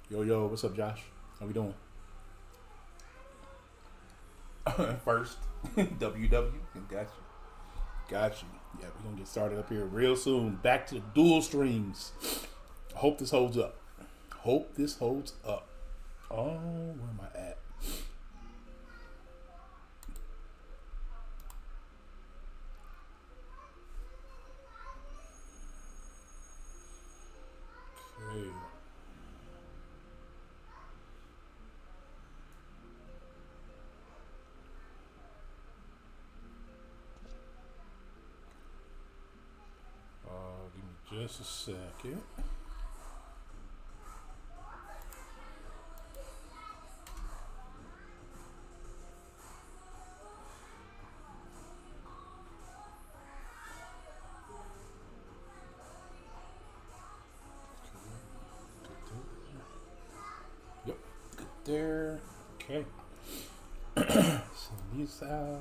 Yo, what's up, Josh? How we doing? First, WW. Got you. Yeah, we're gonna get started up here real soon. Back to the dual streams. Hope this holds up. Hope this holds up. Oh, where am I at? Okay. Give me just a second. Yep, good there. Okay. Send these out.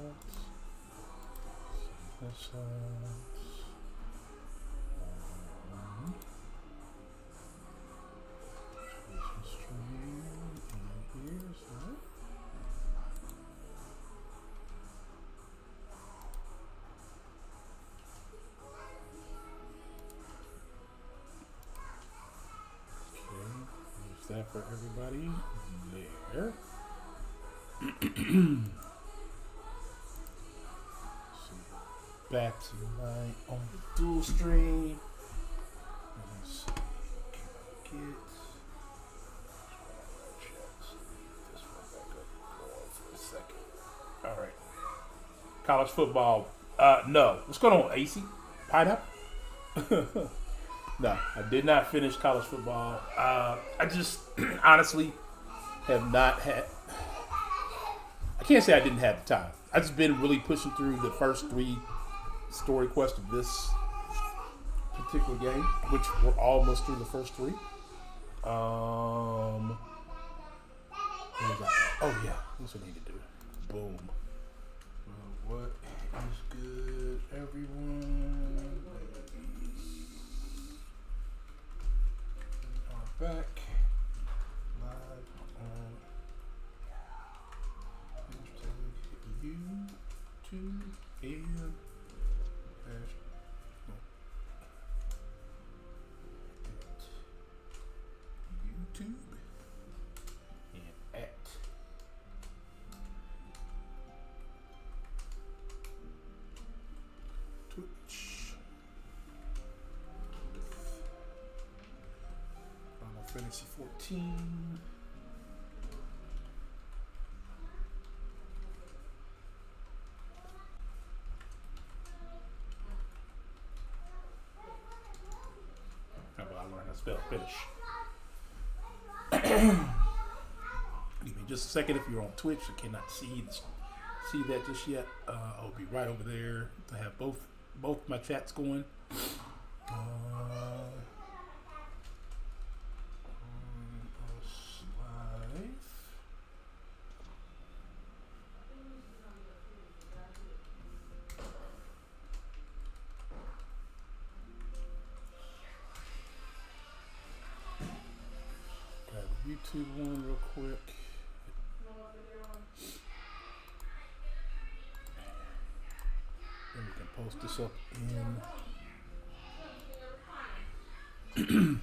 Send this out. That for everybody there. So back tonight on the dual stream. Let's get this one back up going for a second. All right. College football. No. What's going on, AC? Pineapple? No, I did not finish college football. I just honestly have not had. I can't say I didn't have the time. I just been really pushing through the first 3 story quests of this particular game, which we're almost through the first 3. What is that? Oh yeah, that's what I need to do. Boom. What is good, everyone? Back live on YouTube and YouTube and at Twitch. Fantasy 14. How about I learn how to spell finish? Give me just a second. If you're on Twitch, I cannot see that just yet. I'll be right over there to have both my chats going. YouTube one real quick. Then we can post this up in.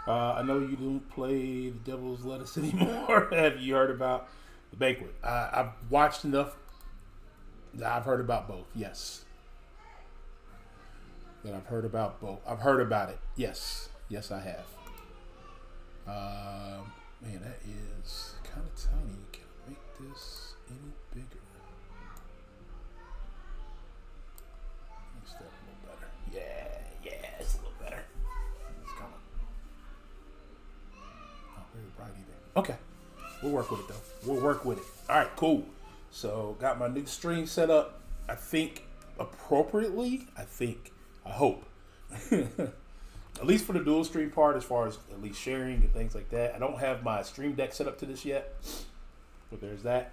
I know you don't play the Devil's Lettuce anymore. Have you heard about the Banquet? I've watched enough. I've heard about both. Yes. That I've heard about both. I've heard about it. Yes, I have. Man, that is kind of tiny. Can I make this any bigger? Makes that a little better. Yeah, it's a little better. It's coming. Not very bright either. Okay, we'll work with it though. We'll work with it. All right, cool. So got my new stream set up. I think appropriately. I hope. At least for the dual stream part, as far as at least sharing and things like that. I don't have my stream deck set up to this yet, but there's that.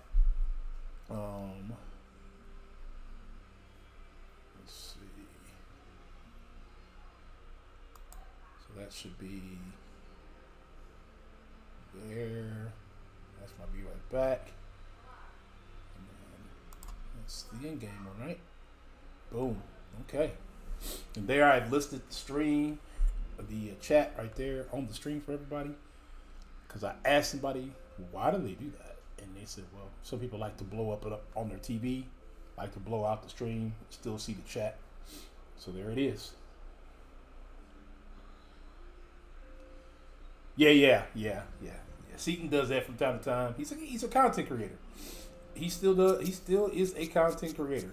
So that should be there. That's my be right back. And then that's the in game one, right? Boom. Okay. And there I've listed the stream, the chat right there on the stream for everybody. Because I asked somebody, why do they do that? And they said, well, some people like to blow up on their TV, like to blow out the stream, still see the chat. So there it is. Yeah. Seaton does that from time to time. He's a content creator. He still is a content creator.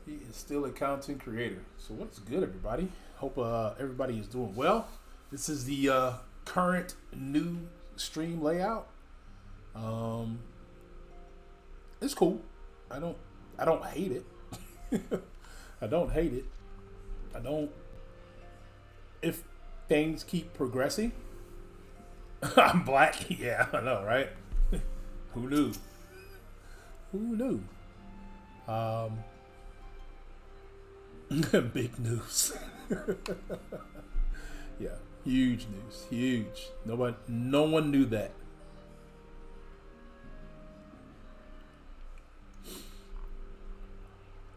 He is still a content creator. So what's good, everybody? Hope everybody is doing well. This is the current new stream layout. It's cool. I don't hate it. I don't hate it. If things keep progressing. I'm black. Yeah, I know, right? Who knew? Big news. Yeah, huge news. Huge. No one knew that.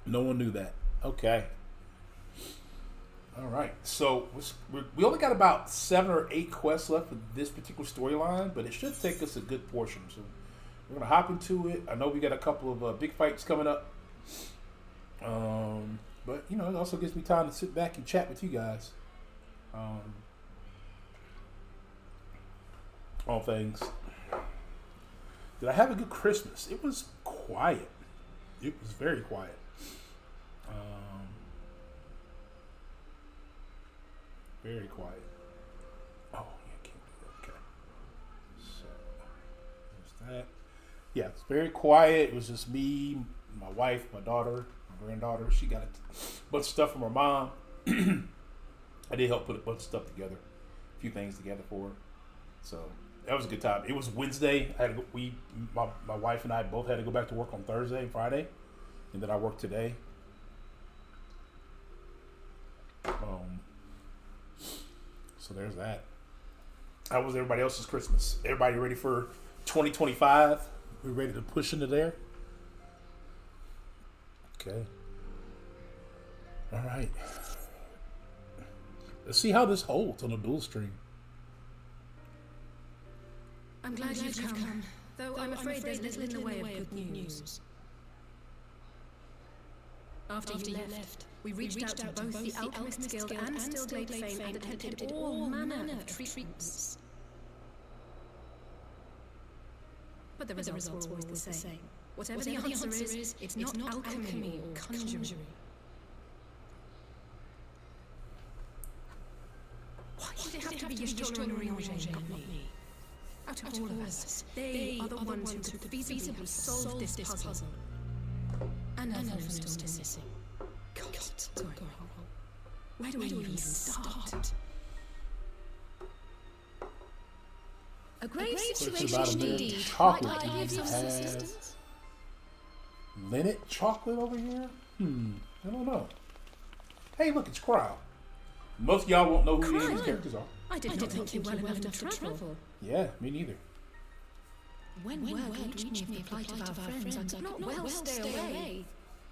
No one knew that. Okay. All right. So we only got about 7 or 8 quests left with this particular storyline, but it should take us a good portion. So we're gonna hop into it. I know we got a couple of big fights coming up. But it also gives me time to sit back and chat with you guys. All things. Did I have a good Christmas? It was quiet. It was very quiet. Very quiet. Oh, yeah, can't do that. Okay. So, there's that. Yeah, it's very quiet. It was just me, my wife, my daughter, my granddaughter. She got a bunch of stuff from her mom. I did help put a bunch of stuff together, a few things together for her. So that was a good time. It was Wednesday. My wife and I both had to go back to work on Thursday and Friday, and then I worked today. So there's that. How was everybody else's Christmas? Everybody ready for 2025? We ready to push into there? Okay. All right. Let's see how this holds on a dual stream. I'm glad you've come, though I'm afraid there's little in the way of good news. After you left, we reached out to both the Alchemist Guild and Stillblade Fame and attempted all manner of treatments. But the results were always the same. Whatever the answer is, it's not alchemy or conjuring. Why did it have to be Yashtora and Ringe, not me? Out of all of us, they are the ones who could feasibly solve this puzzle. And Elfin is still missing. God, sorry. Where do we even start? A great situation indeed. Chocolate. Might I give some assistance? Linnet chocolate over here? I don't know. Hey, look, it's Cryle. Most of y'all won't know who any of these characters are. I did not think you well enough to travel. Yeah, me neither. When word reached me of the plight of our friends, I could not well stay away.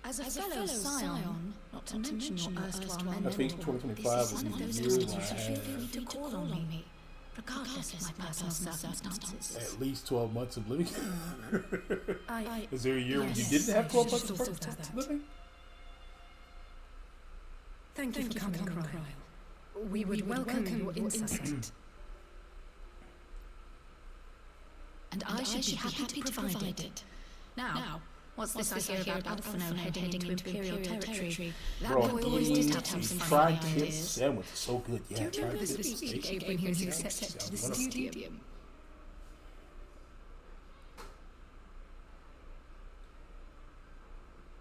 As a fellow scion, not to mention your erstwhile mentor, I think 2025 was one of those the year times where I you feel had free to call on me, regardless of my personal circumstances. at least 12 months of living. I Is there a year when you didn't have 12 months of living? Thank you for coming, Cryle. We would welcome your insight. And I should be happy to provide it. Now, what's this I hear about Alphino heading into Imperial territory? That boy always did have some fried funny kid ideas. sandwich is so good. Yeah, Do you remember the speech he gave when he was accepted to the stadium?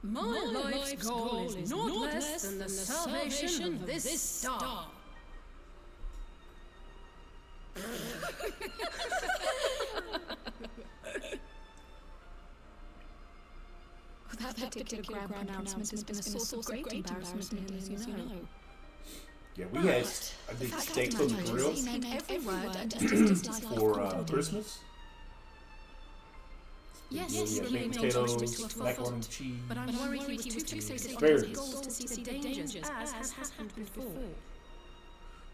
My life's goal is not less than the salvation of this star. That particular grand pronouncement has been a source of great embarrassment, as you know. Yeah, we had, I think, steaks on the grill for Christmas. Yes, we had baked potatoes, macaroni and cheese. but I'm worried he was too fixated on his goals to see the dangers, as has happened before.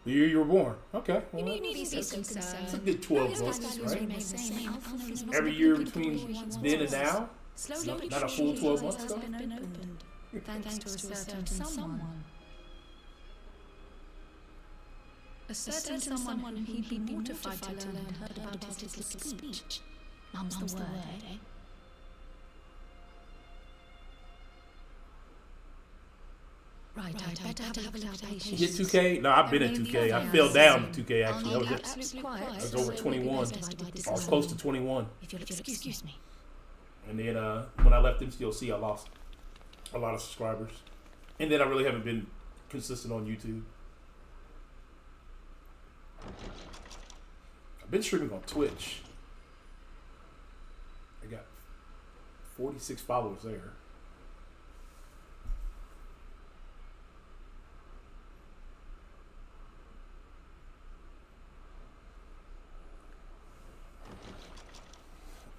The year you were born. Okay. Well, You need to be so concerned. it's a good 12 months, right? Every year between then and now, not a full 12 months ago. Thanks to a certain someone. A certain someone whom he'd been mortified to learn and heard about his little speech. Mum's the word, eh? Right, I'd better have a little patience. Hit 2K? No, I've been at 2K. I fell down to 2K actually. I was over 21. I was close to 21. If you'll excuse me. And then when I left MCOC, I lost a lot of subscribers. And then I really haven't been consistent on YouTube. I've been streaming on Twitch. I got 46 followers there.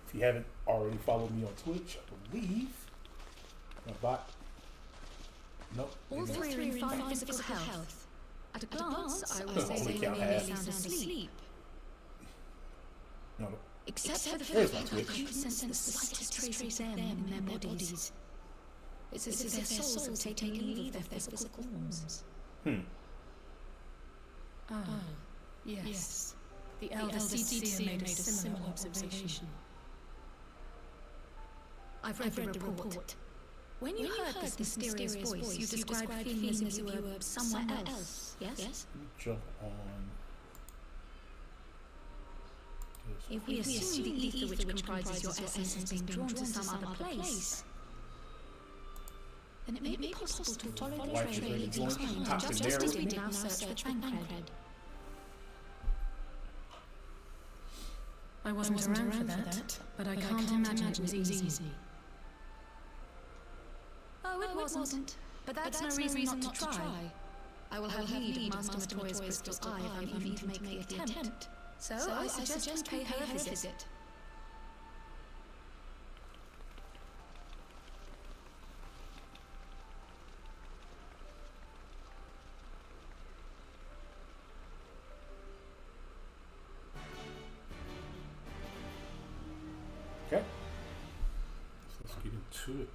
If you haven't already followed me on Twitch, I believe my bot. Nope. All three are in fine physical health. At a glance, I would say they count merely half. sound asleep. No. Except for the There's fact my that I Twitch. couldn't sense the slightest trace of them in their bodies. It's as if their souls have taken leave of their physical forms. Yes. The elder seer made a similar observation. I've read the report. When you heard this mysterious voice, you described feeling as if you were somewhere else, yes? Let me jump on. If we assume the ether which comprises your essence has been drawn to some other place, then it may be possible to follow the Watch trail it, leads going behind, top to just narrow. as we did in our search for Tancred. I wasn't around for that, but I can't imagine it was easy. Oh, it wasn't. But that's no reason not to try. I will have need of Master Matoya's crystal eye if I need to make the attempt. So I suggest we pay her a visit. Okay. So let's get into it.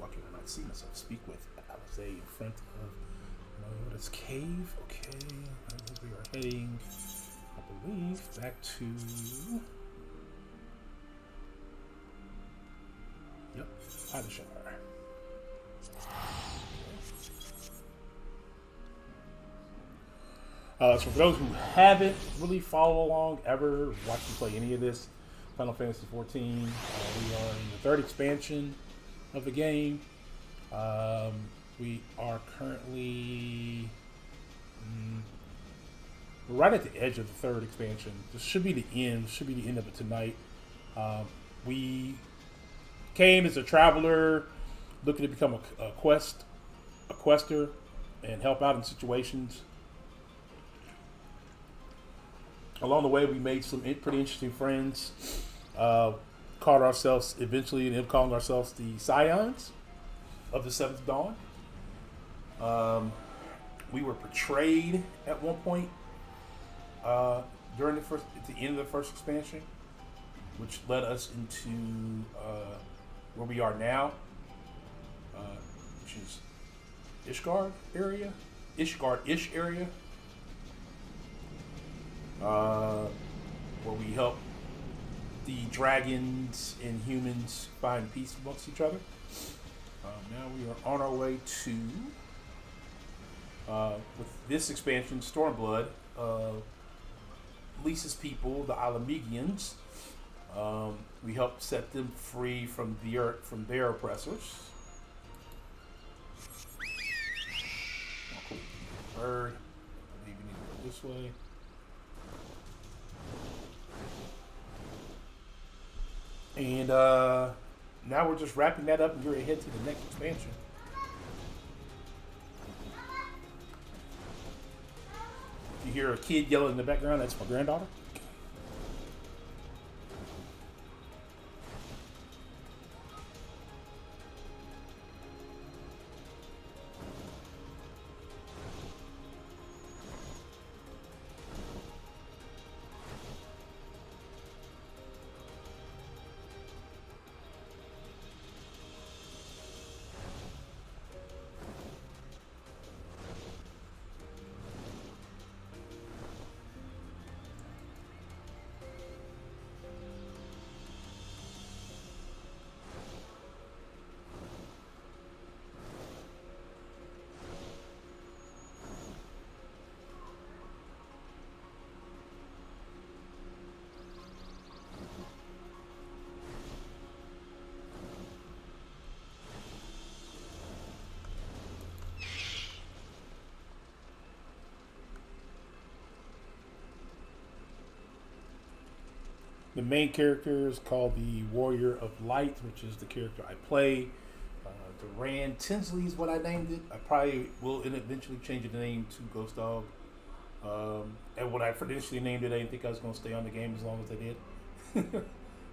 Lucky when I see myself speak with Alizé in front of Mayoda's cave. Okay, we are heading, I believe, back to. Yep, Idashar. So for those who haven't really followed along, ever watched me play any of this, Final Fantasy XIV, we are in the third expansion of the game. We are currently we're right at the edge of the third expansion. This should be the end. Should be the end of it tonight. We came as a traveler, looking to become a quester, and help out in situations. Along the way, we made some pretty interesting friends. Called ourselves, eventually ended up calling ourselves the Scions of the Seventh Dawn. We were portrayed at one point during at the end of the first expansion, which led us into where we are now, which is Ishgard-ish area. Where we help the dragons and humans find peace amongst each other. Now we are on our way to, with this expansion, Stormblood, Lisa's people, the Alamegians. We help set them free from their oppressors. Oh, cool. Bird. I believe we need to go this way. And now we're just wrapping that up and we're ahead to the next expansion. If you hear a kid yelling in the background, that's my granddaughter. The main character is called the Warrior of Light, which is the character I play. Duran Tinsley is what I named it. I probably will eventually change the name to Ghost Dog. And when I initially named it, I didn't think I was going to stay on the game as long as I did.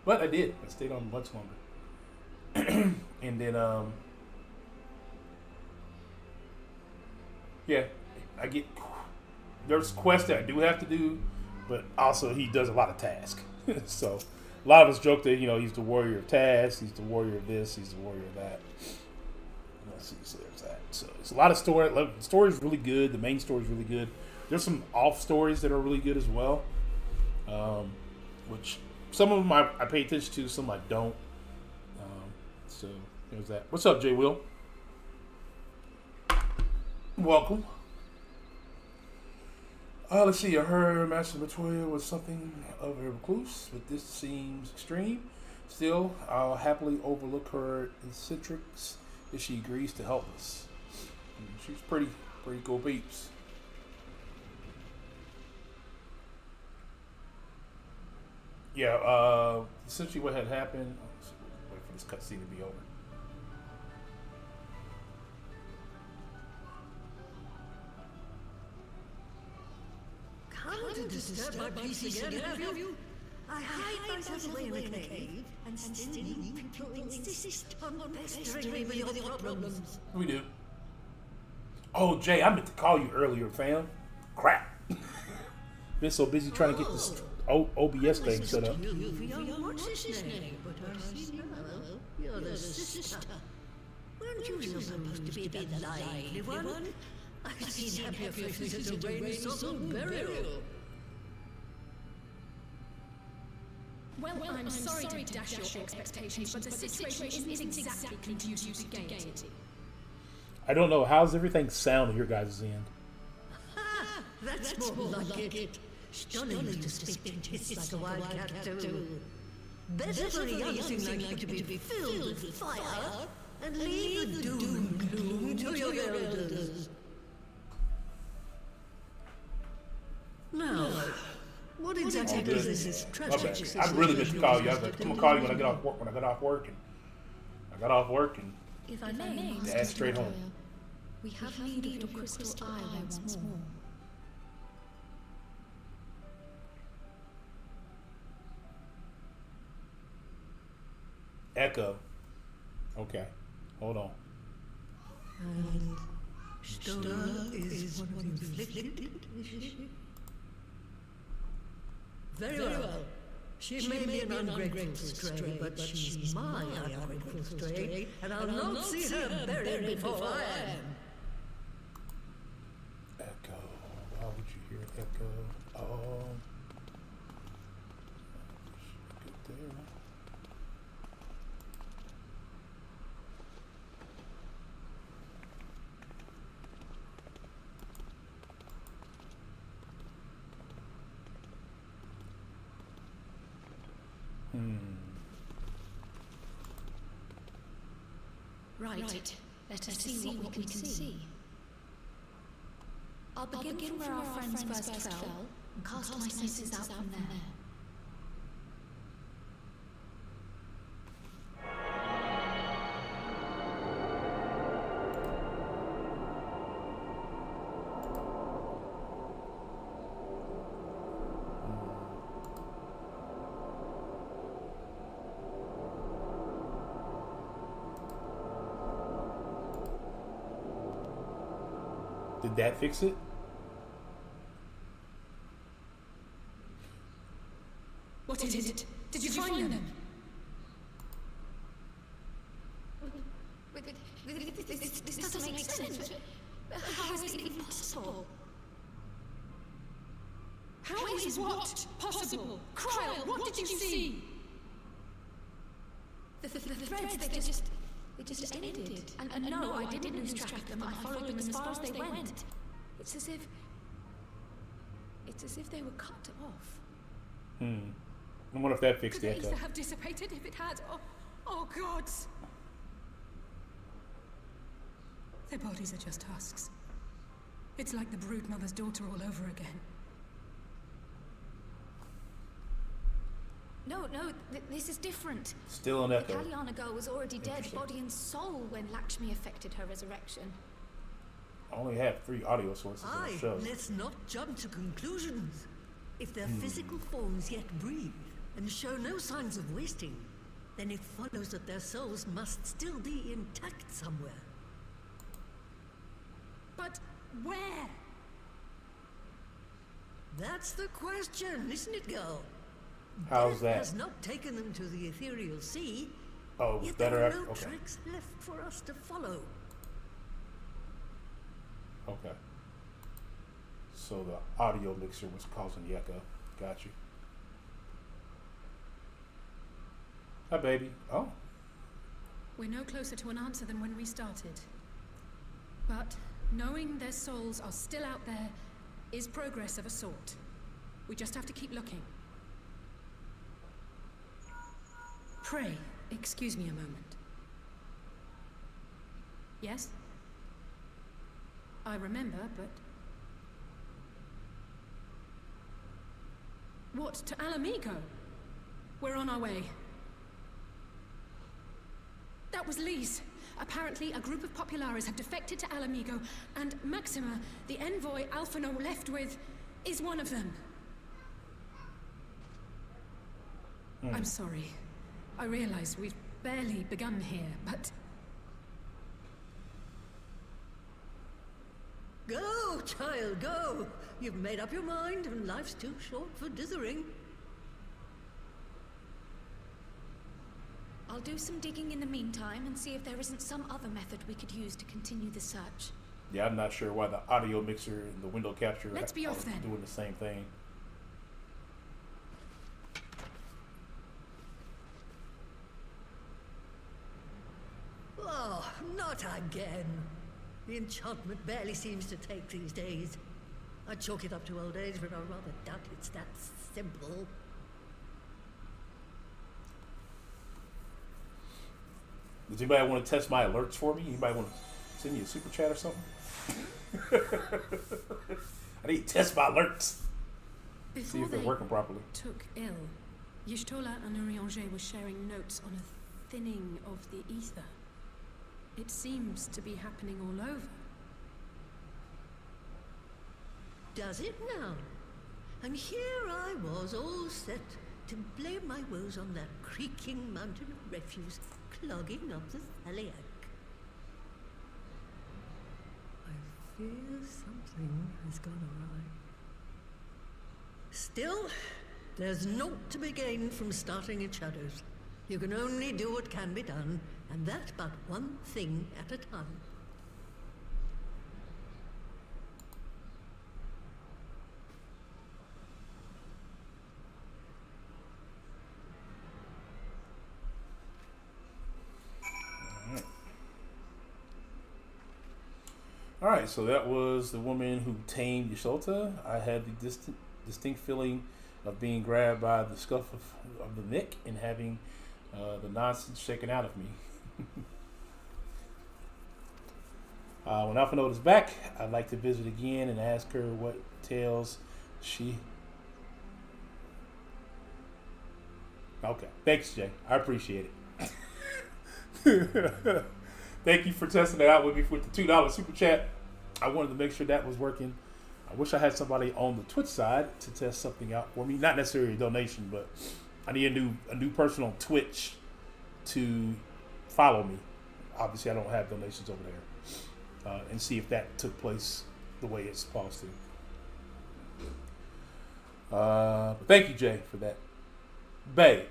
But I did. I stayed on much longer. And then, yeah, there's quests that I do have to do, but also he does a lot of tasks. So a lot of us joke that, he's the warrior of tasks, he's the warrior of this, he's the warrior of that. Let's see, so there's that. So it's a lot of story. The story's really good. The main story's really good. There's some off stories that are really good as well, which some of them I pay attention to, some I don't. So there's that. What's up, Jay Will? Welcome. Let's see. I heard Master Latoya was something of a recluse, but this seems extreme. Still, I'll happily overlook her eccentrics if she agrees to help us. She's pretty cool peeps. Yeah. Essentially, what had happened. Wait for this cutscene to be over. Come to disturb my peace again, have you? I hide myself away in a cave, and still you people insist on pestering me with your problems. We do. Oh, Jay, I meant to call you earlier, fam. Crap. Been so busy trying to get this OBS thing set up. What's his name? But I see now you're the sister. Weren't you supposed to be the lively one? I've seen happier faces at a rainy solemn burial. Well, I'm sorry to dash your expectations, but the situation isn't exactly conducive to gaiety. I don't know. How's everything sound at your guys' end? Ha! That's more like it. Stunning to speak and hiss like a wildcat too. Better for a young thing like you to be filled with fire and leave the doom and gloom to your elders. Now, what exactly is this tragic? I really meant to call you. I was like, I'm gonna call you when I get off work. I got off work and If I may, dash straight home. we have need of your crystal eye once more. Echo. Okay, hold on. And Stola is one of the inflicted, is she? Very well. She may be an ungrateful stray, but she's my ungrateful stray, and I'll not see her buried before I am. Echo. Why would you hear echo? Oh. Good there. Right. Let us see what we can see. I'll begin where our friends first fell, and cast my senses out from there. Did that fix it? What is it? Did you find them? This doesn't make sense. How is it even possible? How is what possible? Kryl, what did you see? The threads, they just ended. And no, I didn't lose track of them. I followed them as far as they went. It's as if they were cut off. I wonder if that fixed Could the the echo. ether have dissipated if it had? Oh gods! Their bodies are just husks. It's like the brood mother's daughter all over again. No, this is different. Still an The echo. Kalyana girl was already dead, body and soul, when Lakshmi affected her resurrection. I only have 3 audio sources on the show. Let's not jump to conclusions. If their physical forms yet breathe and show no signs of wasting, then it follows that their souls must still be intact somewhere. But where? That's the question, isn't it, girl? How's Death that? has not taken them to the ethereal sea, Oh, yet better there are after. no Okay. tracks left for us to follow. Okay. So the audio mixer was causing the echo. Got you. Hi, baby. Oh. We're no closer to an answer than when we started. But knowing their souls are still out there is progress of a sort. We just have to keep looking. Pray, excuse me a moment. Yes? I remember, but... What, to Alamigo? We're on our way. That was Lise. Apparently, a group of Populares have defected to Alamigo, and Maxima, the envoy Alphino left with, is one of them. I'm sorry. I realize we've barely begun here, but... Go, child, go! You've made up your mind, and life's too short for dithering. I'll do some digging in the meantime and see if there isn't some other method we could use to continue the search. Yeah, I'm not sure why the audio mixer and the window capture Let's be off are then. doing the same thing. Oh, not again. The enchantment barely seems to take these days. I chalk it up to old age, but I rather doubt it's that simple. Does anybody want to test my alerts for me? Anybody want to send me a super chat or something? I need to test my alerts. See Before if they're they working properly. took ill, Y'shtola and Urianger were sharing notes on a thinning of the ether. It seems to be happening all over. Does it now? And here I was, all set to blame my woes on that creaking mountain of refuse clogging up the Thaliac. I fear something has gone awry. Still, there's naught to be gained from starting in shadows. You can only do what can be done, and that but one thing at a time. Alright, so that was the woman who tamed Y'shtola. I had the distinct feeling of being grabbed by the scuff of the neck and having the nonsense shaken out of me. When Alphino is back, I'd like to visit again and ask her what tales she... Okay, thanks, Jay. I appreciate it. Thank you for testing it out with me with the $2 super chat. I wanted to make sure that was working. I wish I had somebody on the Twitch side to test something out for me. Not necessarily a donation, but I need a new person on Twitch to follow me. Obviously, I don't have donations over there. And see if that took place the way it's supposed to. But thank you, Jay, for that. Babe.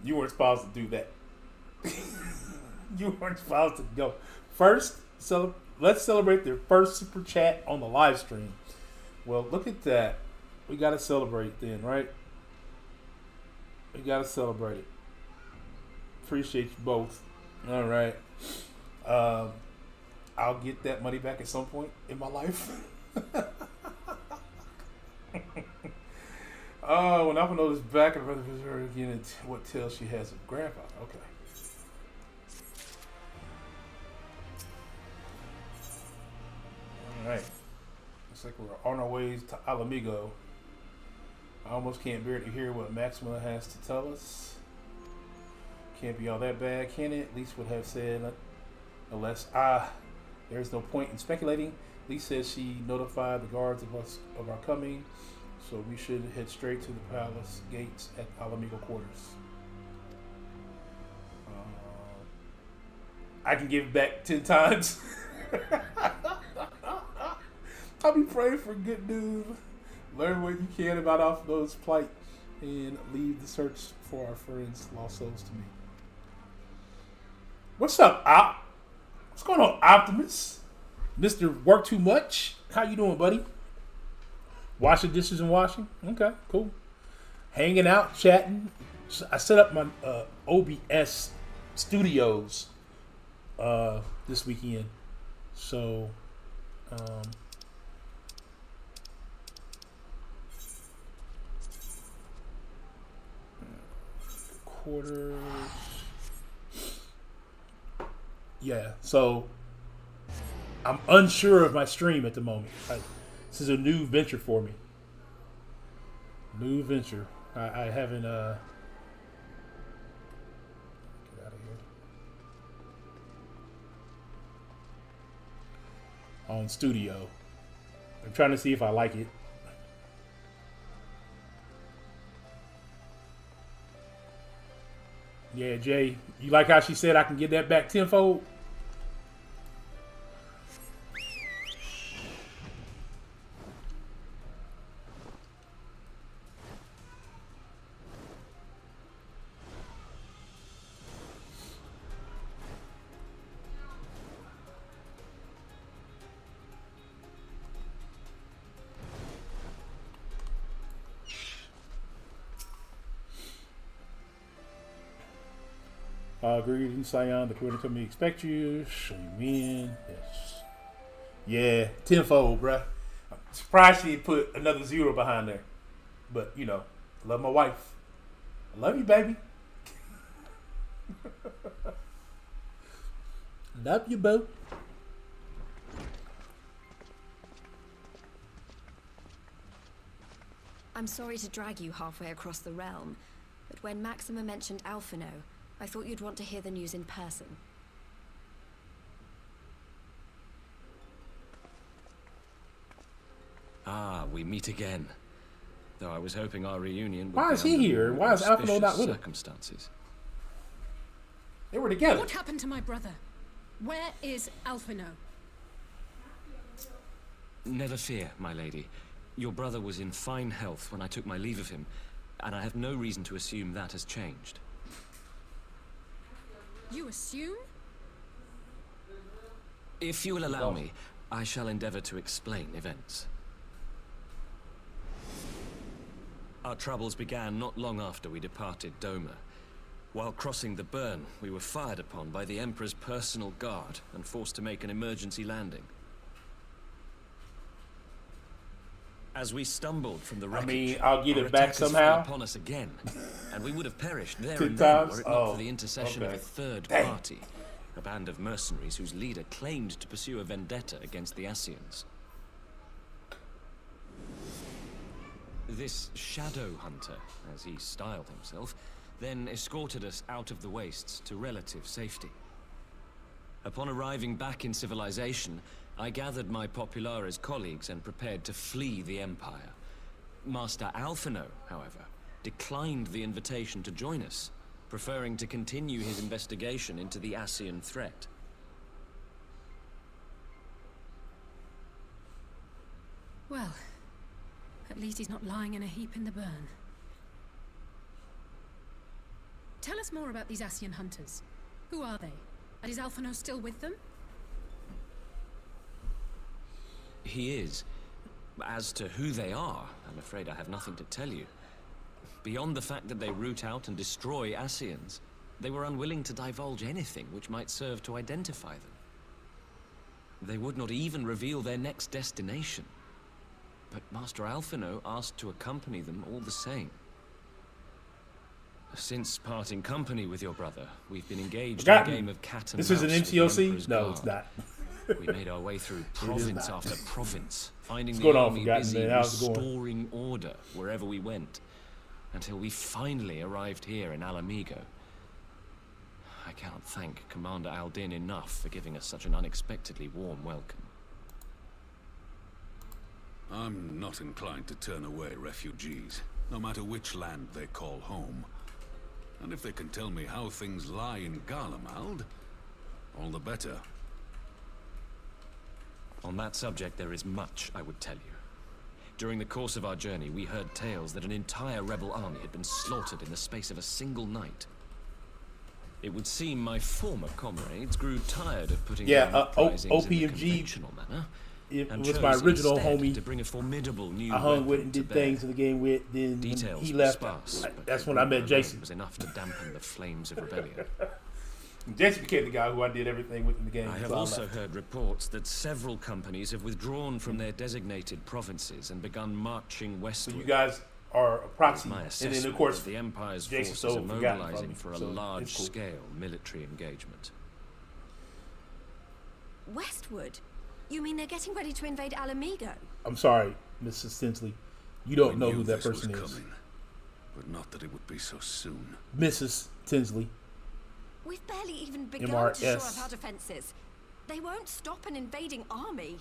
You weren't supposed to do that. You weren't supposed to go. First, let's celebrate their first super chat on the live stream. Well, look at that. We got to celebrate then, right? We got to celebrate it. Appreciate you both. All right. I'll get that money back at some point in my life. Oh, when Alpha is back in Brother Missouri again, what tale she has of Grandpa. Okay. All right. Looks like we're on our ways to Alamigo. I almost can't bear to hear what Maxima has to tell us. Can't be all that bad, can it? At least would have said, unless there's no point in speculating. Lee says she notified the guards of our coming, so we should head straight to the palace gates at Alamigo quarters. I can give it back 10 times. I'll be praying for good news. Learn what you can about Alphino's plight and leave the search for our friends' lost souls to me. What's up, Op? What's going on, Optimus? Mr. Work Too Much? How you doing, buddy? Washing dishes and washing? Okay, cool. Hanging out, chatting. I set up my OBS studios this weekend. So, quarters. Yeah, so I'm unsure of my stream at the moment. This is a new venture for me. New venture. I haven't get out of here. On studio. I'm trying to see if I like it. Yeah, Jay, you like how she said I can get that back tenfold? Greetings, Sion. The quarter told me expect you. Show you in. Yes. Yeah, tenfold, bruh. I'm surprised she put another 0 behind there. But, you know, I love my wife. I love you, baby. Love you, boo. I'm sorry to drag you halfway across the realm, but when Maxima mentioned Alphino, I thought you'd want to hear the news in person. Ah, we meet again. Though I was hoping our reunion would Why be is he under here? more Why is Alphino not with him? circumstances. They were together. What happened to my brother? Where is Alphino? Never fear, my lady. Your brother was in fine health when I took my leave of him, and I have no reason to assume that has changed. You assume? If you will allow me, I shall endeavor to explain events. Our troubles began not long after we departed Doma. While crossing the burn, we were fired upon by the Emperor's personal guard and forced to make an emergency landing. As we stumbled from the wreckage, I'll get our it back attackers fell somehow. upon us again, and we would have perished there 2 and then times? were it not Oh, for the intercession okay. of a third Dang. party, a band of mercenaries whose leader claimed to pursue a vendetta against the Ascians. This shadow hunter, as he styled himself, then escorted us out of the wastes to relative safety. Upon arriving back in civilization, I gathered my Populares colleagues and prepared to flee the Empire. Master Alphino, however, declined the invitation to join us. preferring to continue his investigation into the Ascian threat. Well, at least he's not lying in a heap in the burn. Tell us more about these Ascian hunters. Who are they? And is Alphonse still with them? He is. As to who they are, I'm afraid I have nothing to tell you. Beyond the fact that they root out and destroy Ascians, they were unwilling to divulge anything which might serve to identify them. They would not even reveal their next destination. But Master Alphonse asked to accompany them all the same. Since parting company with your brother, we've been engaged in a game of cat and mouse. This is an with the MCOC? Emperor's No, Guard. it's not. We made our way through province after province, finding What's the going on, army Forgotten busy Man? How's it going? restoring order wherever we went, until we finally arrived here in Alamigo. I cannot thank Commander Aldin enough for giving us such an unexpectedly warm welcome. I'm not inclined to turn away refugees, no matter which land they call home. And if they can tell me how things lie in Garlemald, all the better. On that subject, there is much I would tell you. During the course of our journey, we heard tales that an entire rebel army had been slaughtered in the space of a single night. It would seem my former comrades grew tired of putting down uprisings in a conventional manner. It and was my chose original instead homie to bring a formidable new I hung with weapon and to did bear. things in the game with. Then Details when he were left, sparse, but that's their when I met group Jason. was enough to dampen the flames of rebellion. Jason became the guy who I did everything with in the game. I have so also left. heard reports that several companies have withdrawn from their designated provinces and begun marching So westward. you guys are a proxy, My and assessment then of course that the Empire's Jason forces are so forgotten from mobilizing me, for a so it's cool. large-scale military engagement. Westward? You mean they're getting ready to invade Alamigo? I'm sorry, Mrs. Tinsley, you don't We know knew who that this was person is. coming, but not that it would be so soon. Mrs. Tinsley. We've barely even begun to shore MRS. up our defenses. They won't stop an invading army.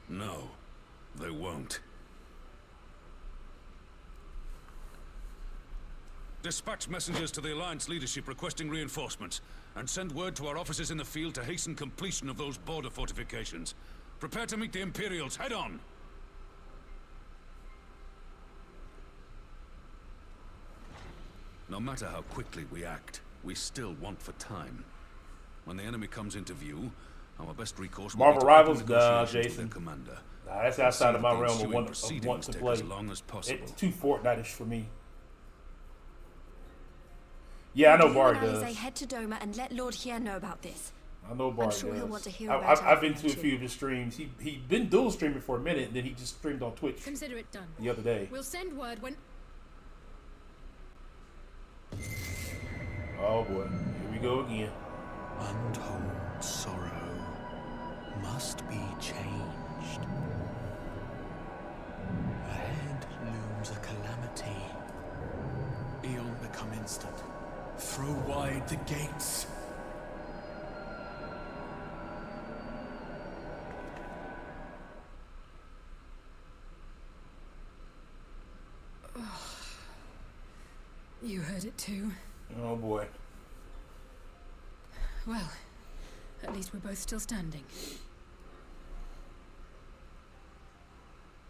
No, they won't. Dispatch messengers to the Alliance leadership requesting reinforcements, and send word to our officers in the field to hasten completion of those border fortifications. Prepare to meet the Imperials head on! No matter how quickly we act, we still want for time. When the enemy comes into view, our best recourse will Marvel be to Rivals? open Nah, negotiations with Jason. their commander. Nah, that's outside of my See that the realm of, ensuing want to proceedings take play. as long as possible. It's too Fortnite-ish for me. Yeah, I know You Bard and does. Alize head to Doma and let Lord Hien know about this. I know Bard sure does. he'll want to hear I've about been it to a too. few of his streams. He'd been dual streaming for a minute, and then he just streamed on Twitch Consider it done. the other day. We'll send word when... Oh boy, here we go again. Untold sorrow must be changed. Ahead looms a calamity. Eon become instant. Throw wide the gates. You heard it too. Oh boy. Well, at least we're both still standing.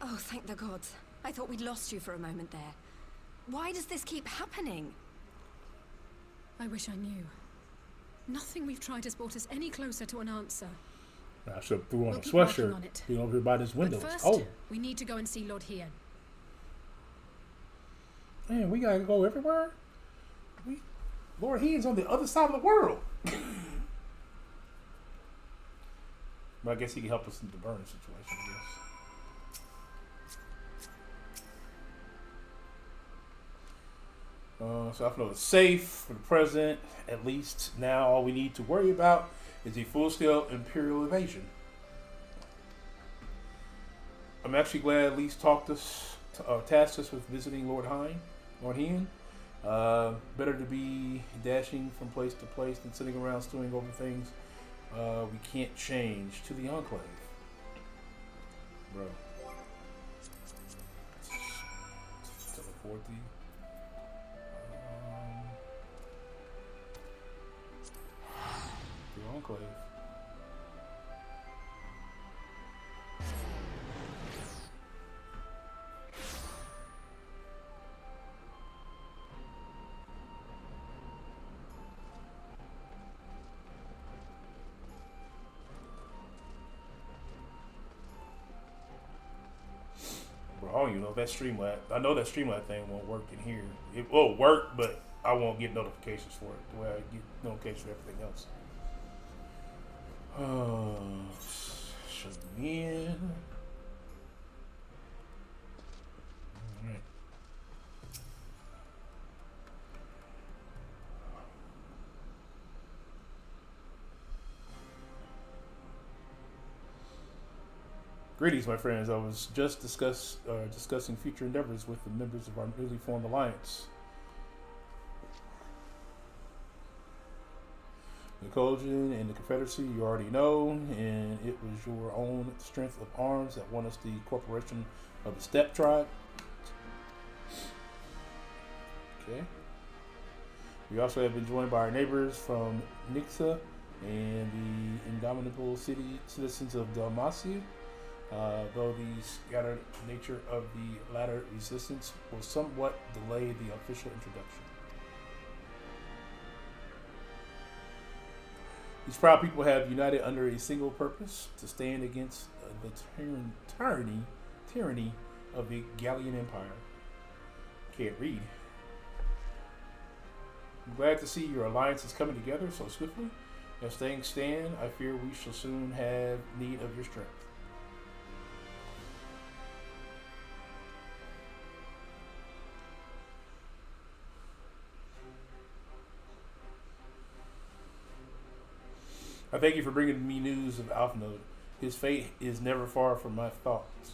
Oh, thank the gods. I thought we'd lost you for a moment there. Why does this keep happening? I wish I knew. Nothing we've tried has brought us any closer to an answer. I should have threw on We'll a keep working sweatshirt. on it. Being over here by this window. But It's first, cold. we need to go and see Lord Hien. Man, we gotta go everywhere. Lord Hien's on the other side of the world. But I guess he can help us in the burn situation, I guess. So I feel it's safe for the present. At least now all we need to worry about is a full-scale Imperial invasion. I'm actually glad at least tasked us with visiting Lord Hien. Better to be dashing from place to place than sitting around stewing over things we can't change. To the Enclave. Bro. Teleport thee. enclave. Bro, I don't even know if that Streamlab. I know that Streamlab thing won't work in here. It will work, but I won't get notifications for it the way I get notifications for everything else. Shamir. Alright. Greetings, my friends. I was just discussing future endeavors with the members of our newly formed alliance. The Kojin and the Confederacy, you already know, and it was your own strength of arms that won us the corporation of the Steppe Tribe. Okay. We also have been joined by our neighbors from Nixa and the indomitable citizens of Dalmatia. Though the scattered nature of the latter resistance will somewhat delay the official introduction. These proud people have united under a single purpose: to stand against the tyranny of the Gallian Empire. Can't read. I'm glad to see your alliance is coming together so swiftly. As things stand, I fear we shall soon have need of your strength. I thank you for bringing me news of Alphanode. His fate is never far from my thoughts,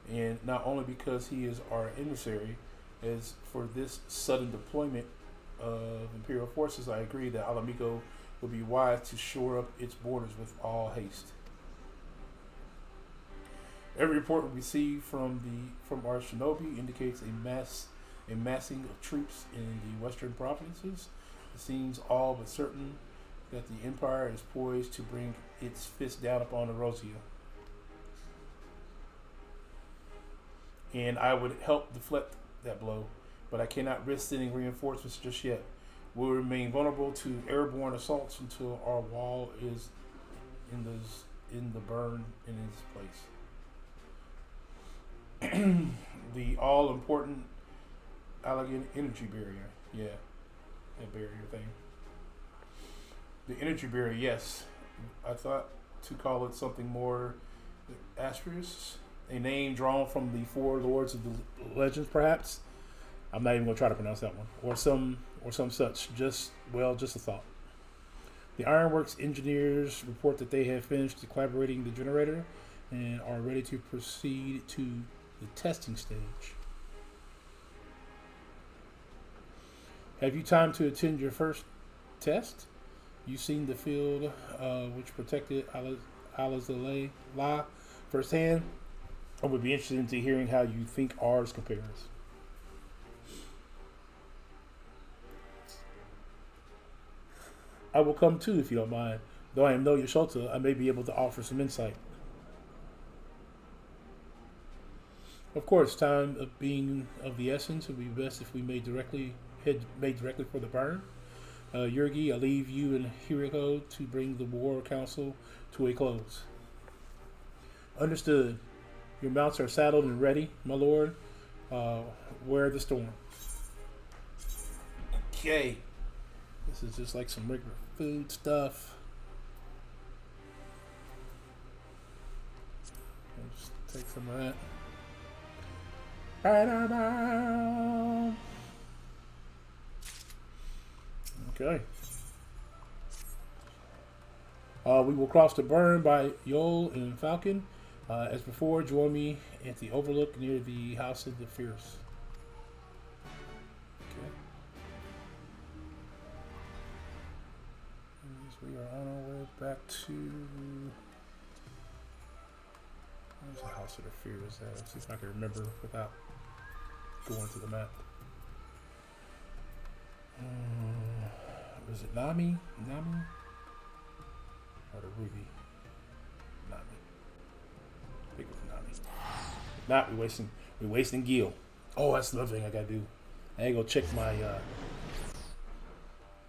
and not only because he is our emissary. As for this sudden deployment of Imperial forces, I agree that Alamico would be wise to shore up its borders with all haste. Every report we receive from our shinobi indicates a massing of troops in the western provinces. It seems all but certain that the Empire is poised to bring its fist down upon Erosia. And I would help deflect that blow, but I cannot risk sending reinforcements just yet. We'll remain vulnerable to airborne assaults until our wall is in the burn in its place. The all-important Allegan energy barrier. Yeah, that barrier thing. The energy barrier, yes. I thought to call it something more asterisk, a name drawn from the four lords of the legends, perhaps. I'm not even gonna try to pronounce that one, or some such. Just a thought. The Ironworks engineers report that they have finished collaborating the generator and are ready to proceed to the testing stage. Have you time to attend your first test? You've seen the field which protected Alazala firsthand. I would be interested in hearing how you think ours compares. I will come too if you don't mind. Though I am no Yashota, I may be able to offer some insight. Of course, time of being of the essence, it would be best if we made directly for the burn. Yurgi, I leave you and Hiriko to bring the war council to a close. Understood. Your mounts are saddled and ready, my lord. Wear the storm. Okay. This is just like some regular food stuff. I'll just take some of that. Okay. We will cross the burn by Yol and Falcon. As before, join me at the overlook near the House of the Fierce. Okay. We are on our way back to... Where's the House of the Fierce at? Let's see if I can remember without going to the map. Was it Nami? Or the Ruby. Not me. I think it was not me. Not we wasting Gil. Oh, that's another thing I gotta do. I ain't gonna check my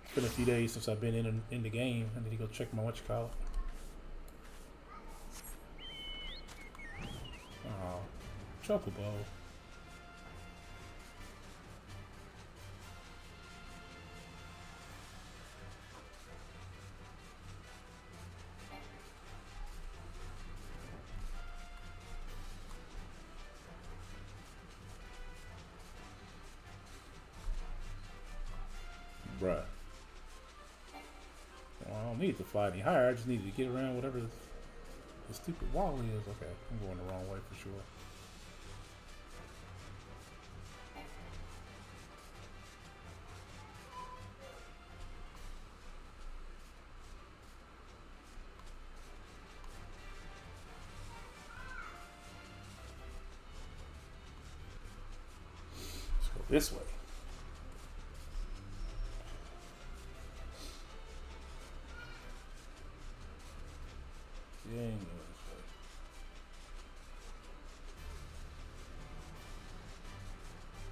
it's been a few days since I've been in the game. I need to go check my whatchamacallit. Oh, Chocobo. Bruh. Well, I don't need to fly any higher. I just needed to get around whatever the stupid wall is. Okay, I'm going the wrong way for sure. Let's go this way.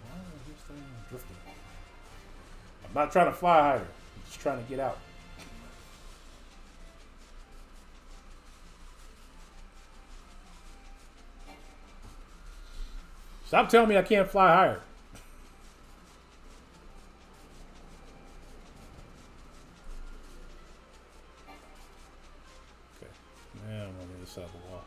Why is this thing drifting? I'm not trying to fly higher. I'm just trying to get out. Stop telling me I can't fly higher. Yeah, I'm on the other side of the wall.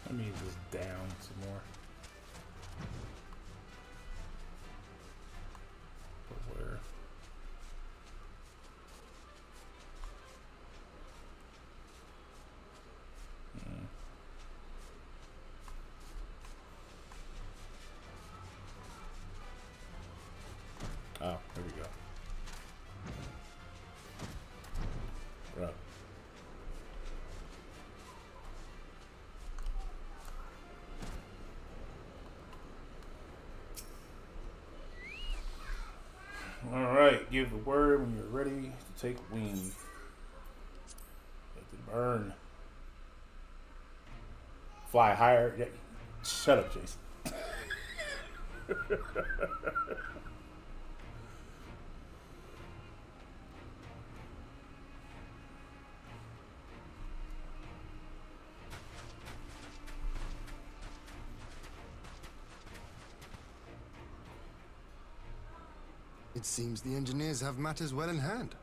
Let me just down some more. But where? Oh, there we go. Right. Alright, give the word when you're ready to take wing. Let it burn. Fly higher. Yeah. Shut up, Jason. It seems the engineers have matters well in hand.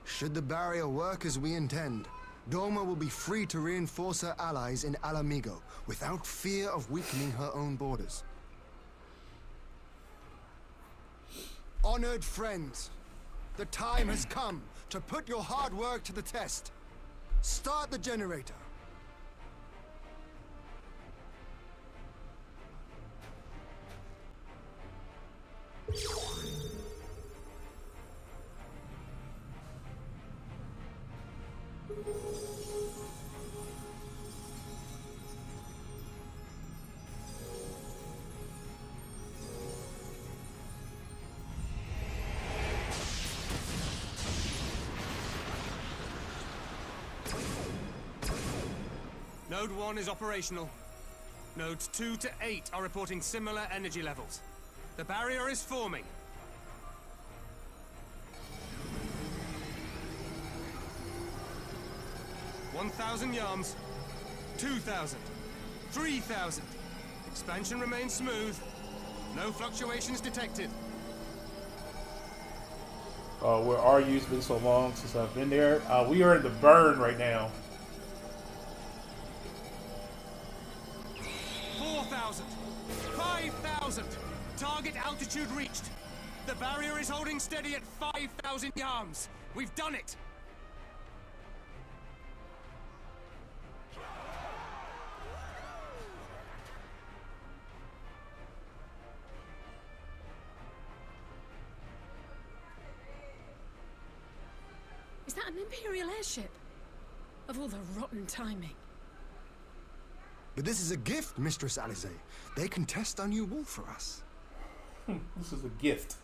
Should the barrier work as we intend, Dorma will be free to reinforce her allies in Alamigo without fear of weakening her own borders. Honored friends, the time has come to put your hard work to the test. Start the generator. Node 1 is operational. Nodes 2 to 8 are reporting similar energy levels. The barrier is forming. $1,000 yards, 2,000, 3,000. Expansion remains smooth. No fluctuations detected. Where are you? It's been so long since I've been there. We are in the burn right now. 4,000! 5,000! Target altitude reached! The barrier is holding steady at 5,000 yards! We've done it! Is that an Imperial airship? Of all the rotten timing. But this is a gift, Mistress Alize. They can test our new wool for us. This is a gift.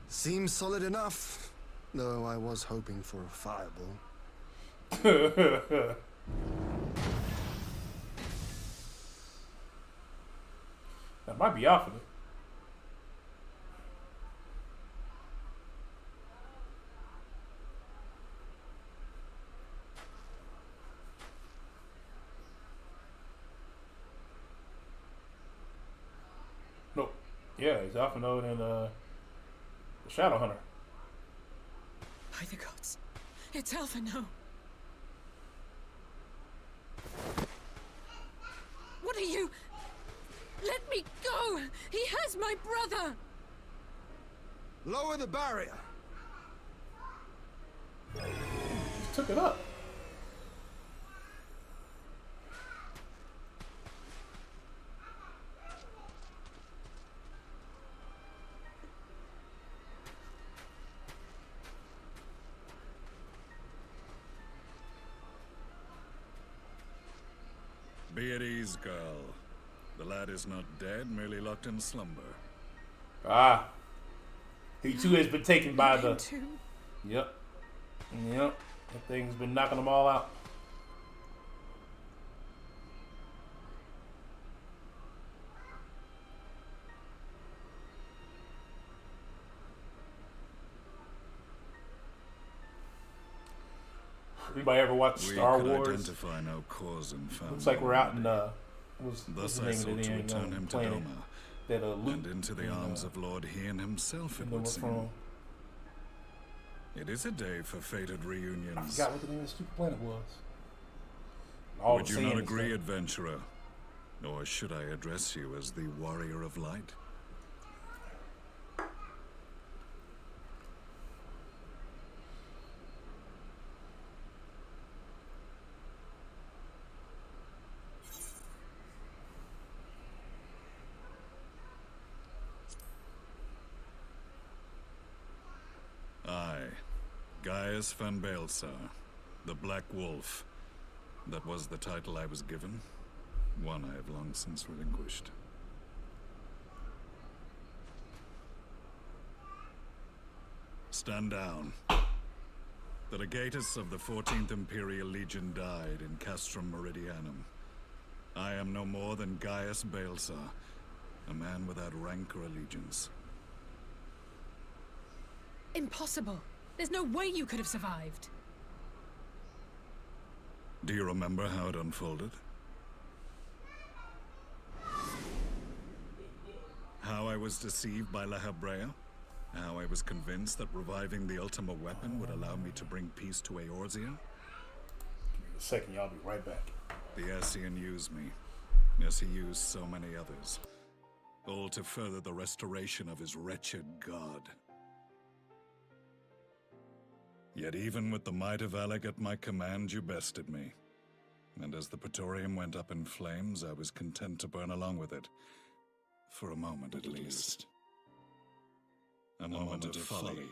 Seems solid enough, though I was hoping for a fireball. That might be off of it. Nope. Yeah, he's off and out in the Shadow Hunter. By the gods. It's Alphino. What are you? Let me go! He has my brother! Lower the barrier! Just took it up. Be at ease, girl. The lad is not dead, merely locked in slumber. Ah. He too has been taken by the... Too. Yep. Yep. That thing's been knocking them all out. Anybody ever watch Star Wars? Identify no cause and Looks like we're out in what's thus the I name sought of to the return him to planet Doma, that Luke and into the arms of Lord Hien himself, it would seem. from. It is a day for fated I reunions. forgot what the name of the stupid planet was. All Would the you not sand agree, stuff. adventurer? Or should I address you as the Warrior of Light? I, Gaius van Baelsar, the Black Wolf. That was the title I was given. One I have long since relinquished. Stand down. The legatus of the 14th Imperial Legion died in Castrum Meridianum. I am no more than Gaius Baelsar, a man without rank or allegiance. Impossible. There's no way you could have survived. Do you remember how it unfolded? How I was deceived by La Hebrea? How I was convinced that reviving the Ultima weapon would allow me to bring peace to Eorzea? Give me a second, y'all be right back. The Ascian used me, as he used so many others. All to further the restoration of his wretched god. Yet even with the might of Alec at my command, you bested me. And as the Praetorium went up in flames, I was content to burn along with it. For a moment at least. A moment of folly.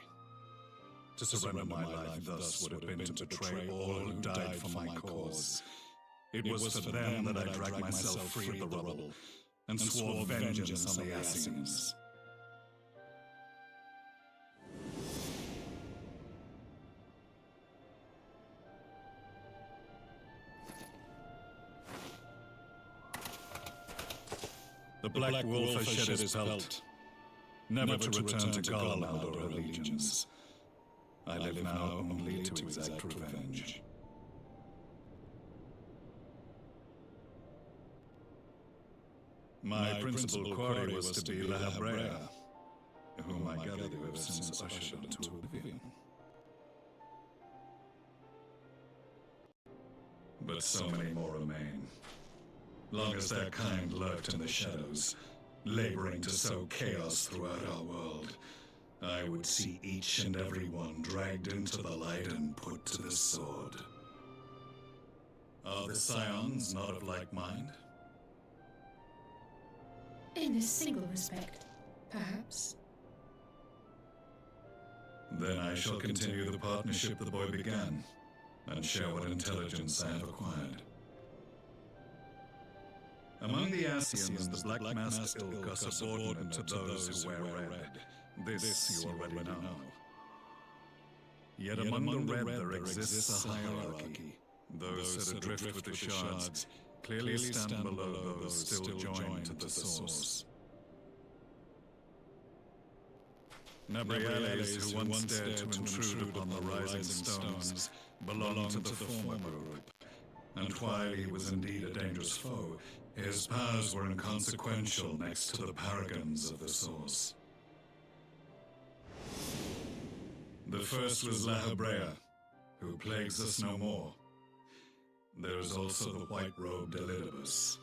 To surrender my life thus would have been to betray all who died for my cause. It was for them that I dragged myself free of the rubble, and swore vengeance on the Ascians. The Black Wolf has shed his pelt, never to return to Garlemald or her legions. I live now only to exact revenge. My principal quarry was to be La Habrea, whom I gather you have since ushered into oblivion. But so many more remain. Long as their kind lurked in the shadows, laboring to sow chaos throughout our world, I would see each and every one dragged into the light and put to the sword. Are the Scions not of like mind? In this single respect, perhaps. Then I shall continue the partnership the boy began, and share what intelligence I have acquired. Among the Ascians, the Black Masked Ilk are subordinate to those who wear red. This you already know. Yet among the red there exists a hierarchy. Those that adrift with the shards clearly stand below those still joined to the source. Nabriales, who once dared to intrude upon the rising stones, belonged to the former group, and while he was indeed a dangerous foe, his powers were inconsequential next to the paragons of the source. The first was La Habrea, who plagues us no more. There is also the white-robed Elidibus,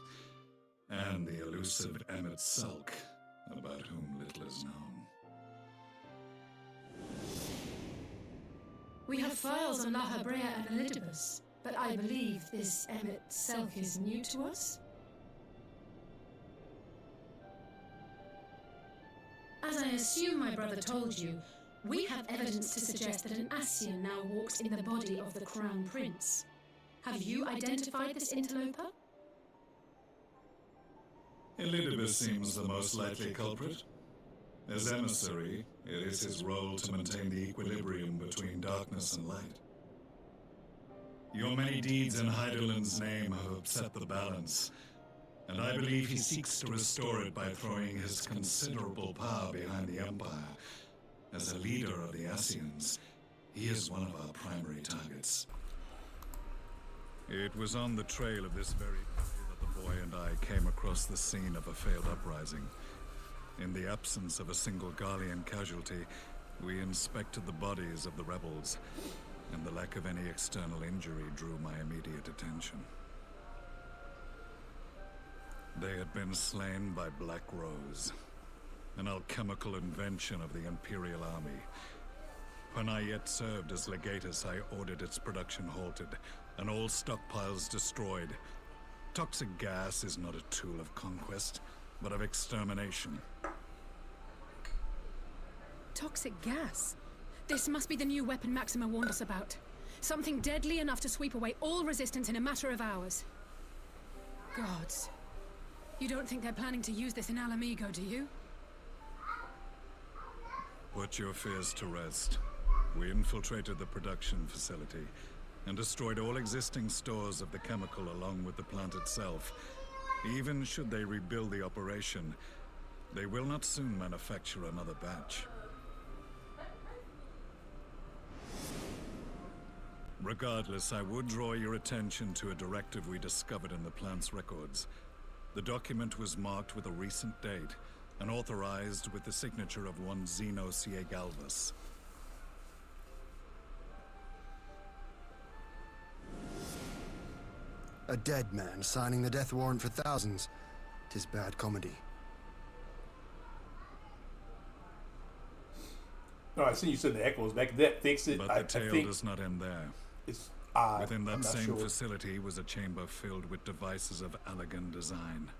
and the elusive Emmet Sulk, about whom little is known. We have files on La Habrea and Elidibus, but I believe this Emmet Selk is new to us. As I assume my brother told you, we have evidence to suggest that an Ascian now walks in the body of the Crown Prince. Have you identified this interloper? Elidibus seems the most likely culprit. As emissary, it is his role to maintain the equilibrium between darkness and light. Your many deeds in Hydaelyn's name have upset the balance, and I believe he seeks to restore it by throwing his considerable power behind the Empire. As a leader of the Ascians, he is one of our primary targets. It was on the trail of this very day that the boy and I came across the scene of a failed uprising. In the absence of a single Garlean casualty, we inspected the bodies of the rebels, and the lack of any external injury drew my immediate attention. They had been slain by Black Rose, an alchemical invention of the Imperial Army. When I yet served as legatus, I ordered its production halted, and all stockpiles destroyed. Toxic gas is not a tool of conquest, but of extermination. Toxic gas? This must be the new weapon Maxima warned us about. Something deadly enough to sweep away all resistance in a matter of hours. Gods. You don't think they're planning to use this in Alamigo, do you? Put your fears to rest. We infiltrated the production facility and destroyed all existing stores of the chemical along with the plant itself. Even should they rebuild the operation, they will not soon manufacture another batch. Regardless, I would draw your attention to a directive we discovered in the plant's records. The document was marked with a recent date and authorized with the signature of one Zeno Ciegalvus. A dead man signing the death warrant for thousands. 'Tis bad comedy. No, I see you said the echoes back. That fix it. But the tale does not end there. It's Within that same facility was a chamber filled with devices of elegant design.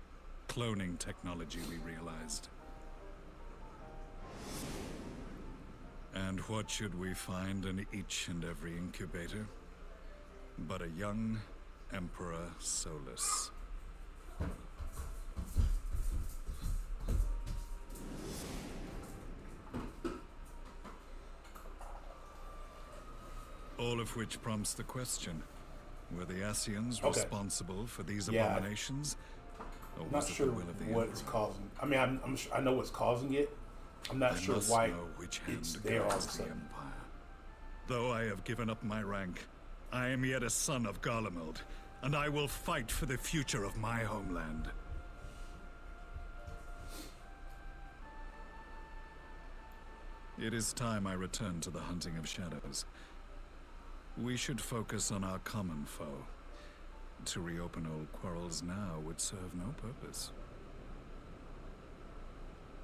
Cloning technology, we realized. And what should we find in each and every incubator? But a young Emperor Solus. All of which prompts the question, were the Ascians responsible for these abominations? Or I'm was not it sure the will of the what Emperor? it's causing. I mean, I'm sure, I know what's causing it. I'm not sure why know which hand it's there all of a guides the sudden. Empire. Though I have given up my rank, I am yet a son of Garlemald, and I will fight for the future of my homeland. It is time I return to the hunting of shadows. We should focus on our common foe. To reopen old quarrels now would serve no purpose.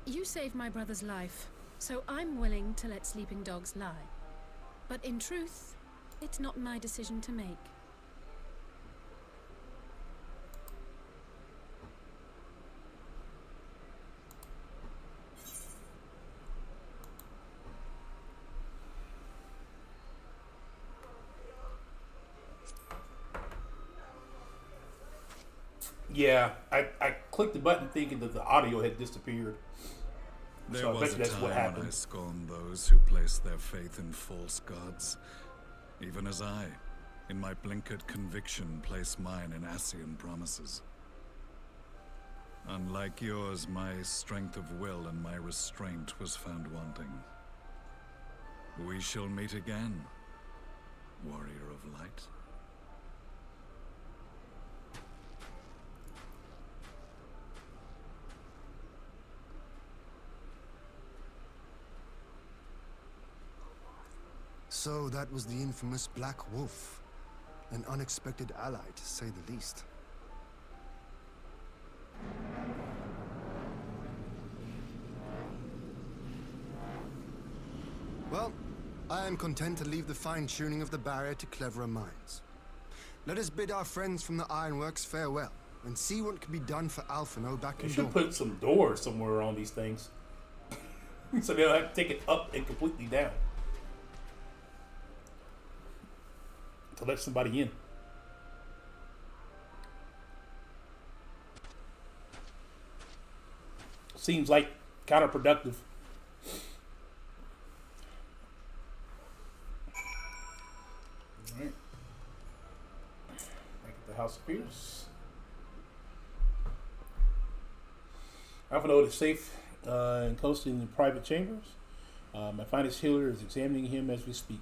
You saved my brother's life, so I'm willing to let sleeping dogs lie. But in truth, it's not my decision to make. Yeah, I clicked the button thinking that the audio had disappeared. There So I was bet a you that's what time when I happened. scorned those who placed their faith in false gods, even as I, in my blinkered conviction, place mine in Ascian promises. Unlike yours, my strength of will and my restraint was found wanting. We shall meet again, warrior of light. So that was the infamous Black Wolf. An unexpected ally, to say the least. Well, I am content to leave the fine-tuning of the barrier to cleverer minds. Let us bid our friends from the Ironworks farewell, and see what can be done for Alphino back You in should Dawn. put some doors somewhere on these things. So they don't have to take it up and completely down. To let somebody in. Seems like counterproductive. Alright. Back at the House of Pierce. Alphino is safe and coasting in the private chambers. My finest healer is examining him as we speak.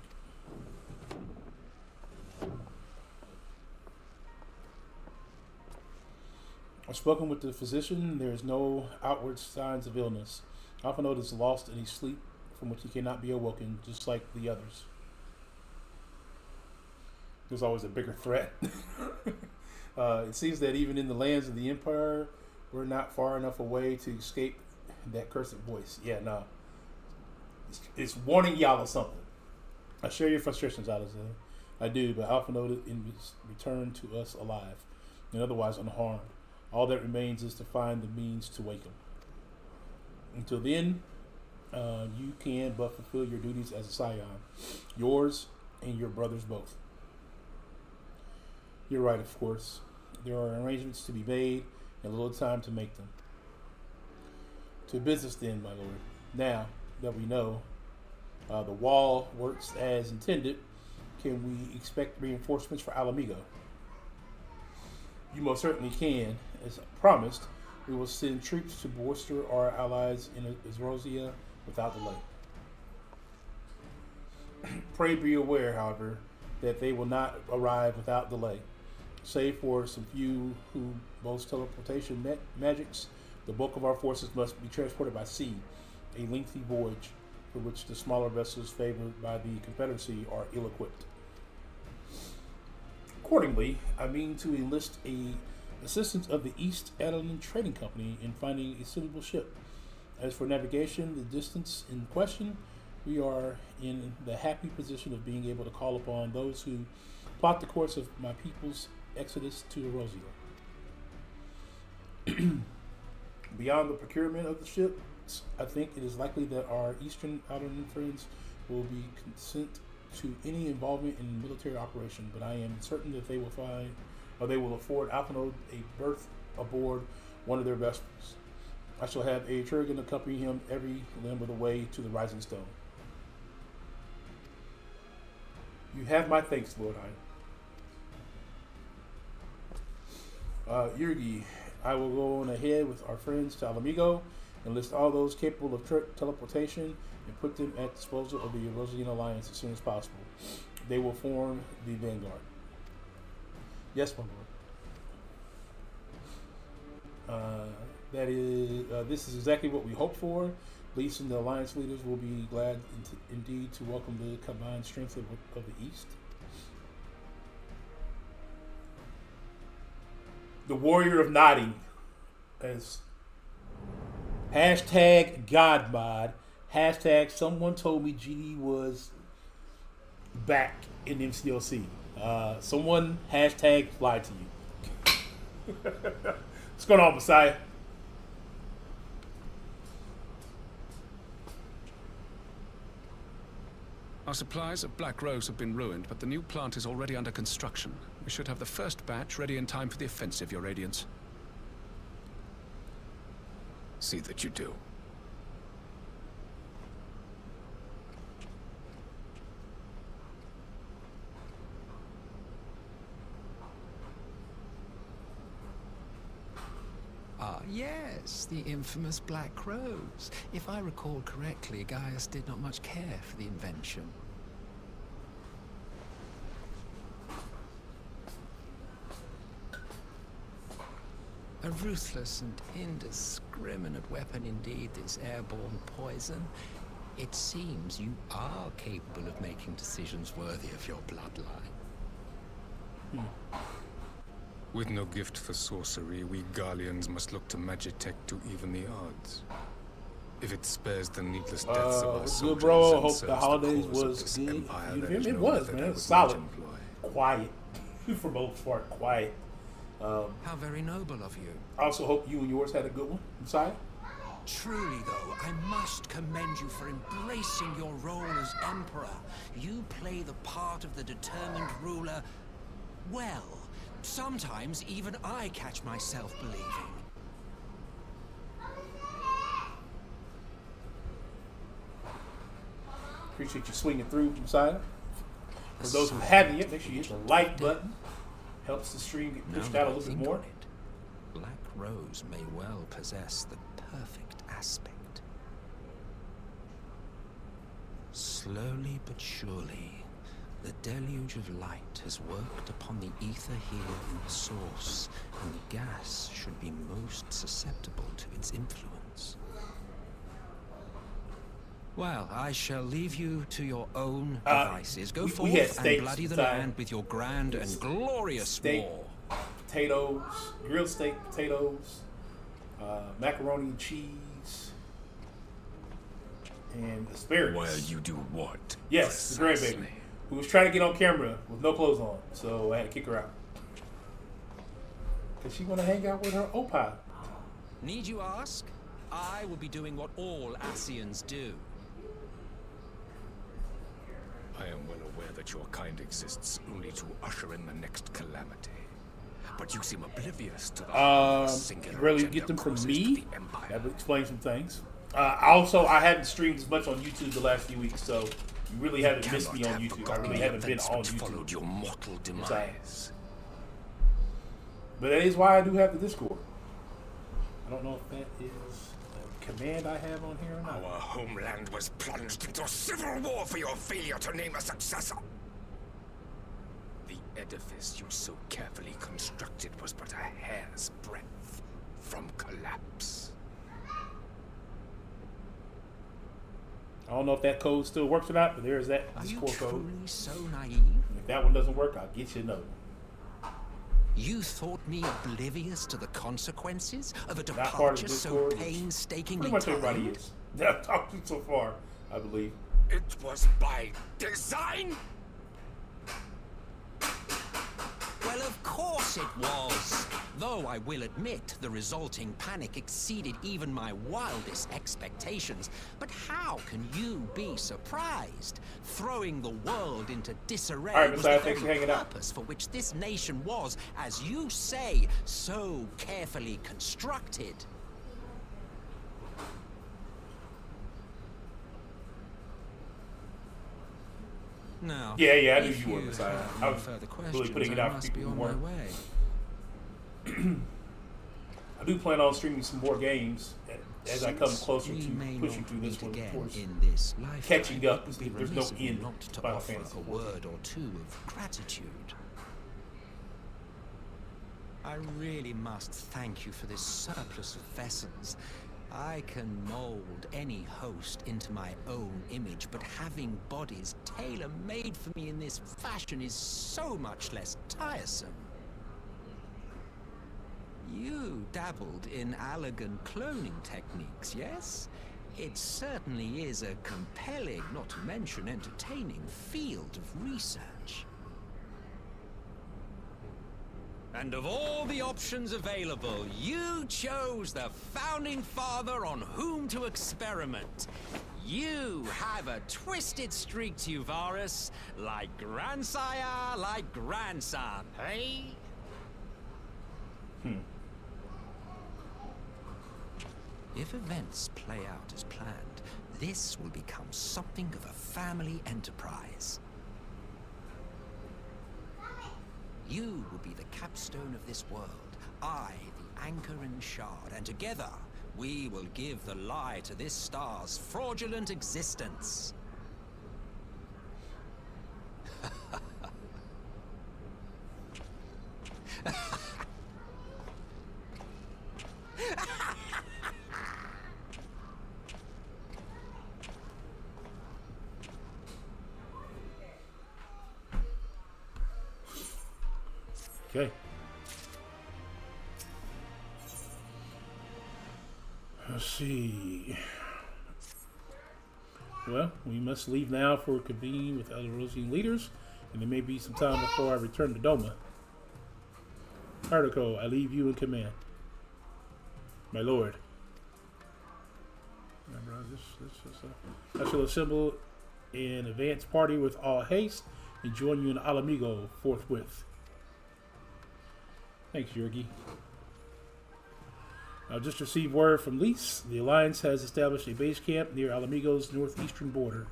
I've spoken with the physician. There is no outward signs of illness. Alphino is lost in a sleep from which he cannot be awoken, just like the others. There's always a bigger threat. It seems that even in the lands of the Empire, we're not far enough away to escape that cursed voice. Yeah, no. It's warning y'all of something. I share your frustrations, Alizé. I do, but Alphino is returned to us alive and otherwise unharmed. All that remains is to find the means to wake him. Until then, you can but fulfill your duties as a scion. Yours and your brother's both. You're right, of course. There are arrangements to be made and a little time to make them. To business then, my lord. Now that we know the wall works as intended, can we expect reinforcements for Alamigo? You most certainly can. As promised, we will send troops to bolster our allies in Isrosia without delay. Pray be aware, however, that they will not arrive without delay. Save for some few who boast teleportation magics, the bulk of our forces must be transported by sea, a lengthy voyage for which the smaller vessels favored by the Confederacy are ill-equipped. Accordingly, I mean to enlist the assistance of the East Adelan Trading Company in finding a suitable ship. As for navigation, the distance in question, we are in the happy position of being able to call upon those who plot the course of my people's exodus to Erosia. Beyond the procurement of the ships, I think it is likely that our Eastern Adelan friends will be consent to any involvement in military operation, but I am certain that they will afford Alphino a berth aboard one of their vessels. I shall have a Turgan accompany him every limb of the way to the Rising Stone. You have my thanks, Lord High. Yurgi, I will go on ahead with our friends to Alamigo Enlist all those capable of teleportation and put them at disposal of the Erosian Alliance as soon as possible. They will form the vanguard. Yes, my lord. This is exactly what we hoped for. Least and the Alliance leaders will be glad indeed to welcome the combined strength of the East. The Warrior of Notting as hashtag GodMod. Hashtag someone told me GD was back in MCLC. Someone hashtag lied to you. What's going on, Messiah? Our supplies of Black Rose have been ruined, but the new plant is already under construction. We should have the first batch ready in time for the offensive, Your Radiance. See that you do. Ah, yes, the infamous Black Rose. If I recall correctly, Gaius did not much care for the invention. A ruthless and indiscriminate weapon indeed, this airborne poison. It seems you are capable of making decisions worthy of your bloodline. With no gift for sorcery, we Garleans must look to Magitech to even the odds. If it spares the needless deaths of our soldiers, bro. I and hope serves the holidays cause of was this good. empire, there is It no was, method man. I It was would solid. not employ. Quiet. For most part, quiet. How very noble of you. I also hope you and yours had a good one. Messiah? Truly, though, I must commend you for embracing your role as Emperor. You play the part of the determined ruler well. Sometimes even I catch myself believing. Appreciate you swinging through, Messiah. For those who haven't yet, make sure you hit the like button. Helps the stream get pushed out a little bit more. Black Rose may well possess the perfect aspect. Slowly but surely, the deluge of light has worked upon the ether here in the source, and the gas should be most susceptible to its influence. Well, I shall leave you to your own devices. Go forth and bloody the land with your grand and glorious war. Potatoes, grilled steak, potatoes, macaroni and cheese, and asparagus. Well, you do what? Yes, the grandbaby, who was trying to get on camera with no clothes on, so I had to kick her out. Because she want to hang out with her opa. Need you ask? I will be doing what all Ascians do. I am well aware that your kind exists only to usher in the next calamity. But you seem oblivious to the singular really get them from me. That would explain some things. Also, I haven't streamed as much on YouTube the last few weeks, so you really haven't missed me on YouTube. I really haven't been on YouTube. Followed your mortal demise. But that is why I do have the Discord. I don't know if that is a command I have on here or not. Our homeland was plunged into civil war for your failure to name a successor. The edifice you so carefully constructed was but a hair's breadth from collapse. I don't know if that code still works or not, but there's that Discord code. Are you truly so naive? If that one doesn't work, I'll get you another one. You thought me oblivious to the consequences of a departure so painstakingly timed? Pretty much everybody is. I've talked to so far, I believe. It was by design? Well, of course it was. Though I will admit the resulting panic exceeded even my wildest expectations. But how can you be surprised? Throwing the world into disarray was the very purpose for which this nation was, as you say, so carefully constructed. Now, yeah, I knew you were, Messiah. I was really putting it out for people who weren't. I do plan on streaming some more games as I come Since closer we to may pushing not through this meet one, of again course, in this lifetime, catching up. it would be There's no remiss of you end not to to Final offer Fantasy a word or two of gratitude. I really must thank you for this surplus of vessels. I can mold any host into my own image, but having bodies tailor-made for me in this fashion is so much less tiresome. You dabbled in Allagan cloning techniques, yes? It certainly is a compelling, not to mention entertaining, field of research. And of all the options available, you chose the Founding Father on whom to experiment. You have a twisted streak to you, Varus, like grandsire, like grandson, hey? If events play out as planned, this will become something of a family enterprise. You will be the capstone of this world, I the anchor and shard, and together we will give the lie to this star's fraudulent existence. Okay. Let's see. Well, we must leave now for convening with Elderosian leaders, and there may be some time before I return to Doma. Article, I leave you in command. My lord. I shall assemble an advance party with all haste and join you in Alamigo forthwith. Thanks, Yergi. I've just received word from Lys. The Alliance has established a base camp near Alamigo's northeastern border.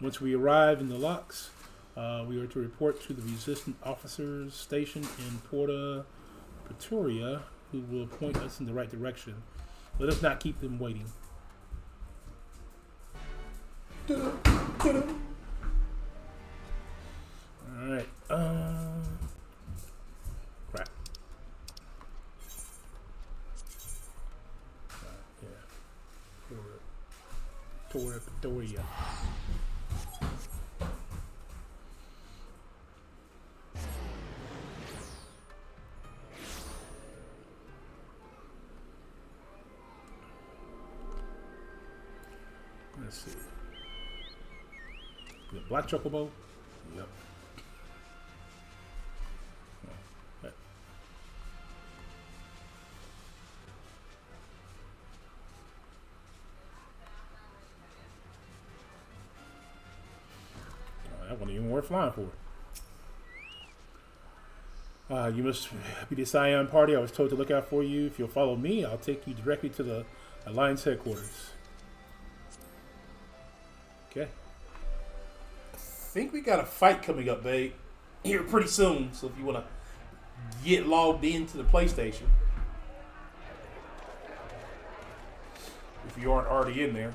Once we arrive in the locks, we are to report to the resistant officers stationed in Porta Pretoria, who will point us in the right direction. Let us not keep them waiting. Alright. Crap. Yeah. Porta Pretoria. Let's see. The Black Chocobo? Yep. Oh, that wasn't even worth flying for. You must be the Scion party. I was told to look out for you. If you'll follow me, I'll take you directly to the Alliance headquarters. Okay. I think we got a fight coming up, babe, here pretty soon. So if you want to get logged into the PlayStation, if you aren't already in there.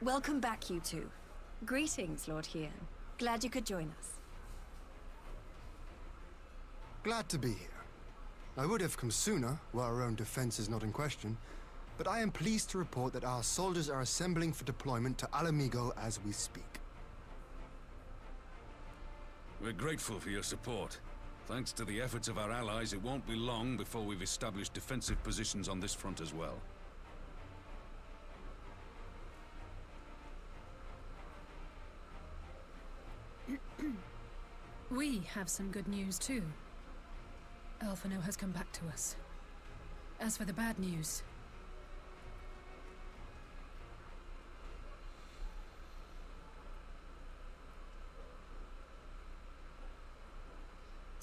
Welcome back, you two. Greetings, Lord Hien. Glad you could join us. Glad to be here. I would have come sooner, were our own defense is not in question, but I am pleased to report that our soldiers are assembling for deployment to Alamigo as we speak. We're grateful for your support. Thanks to the efforts of our allies, it won't be long before we've established defensive positions on this front as well. We have some good news too. Alphino has come back to us. As for the bad news,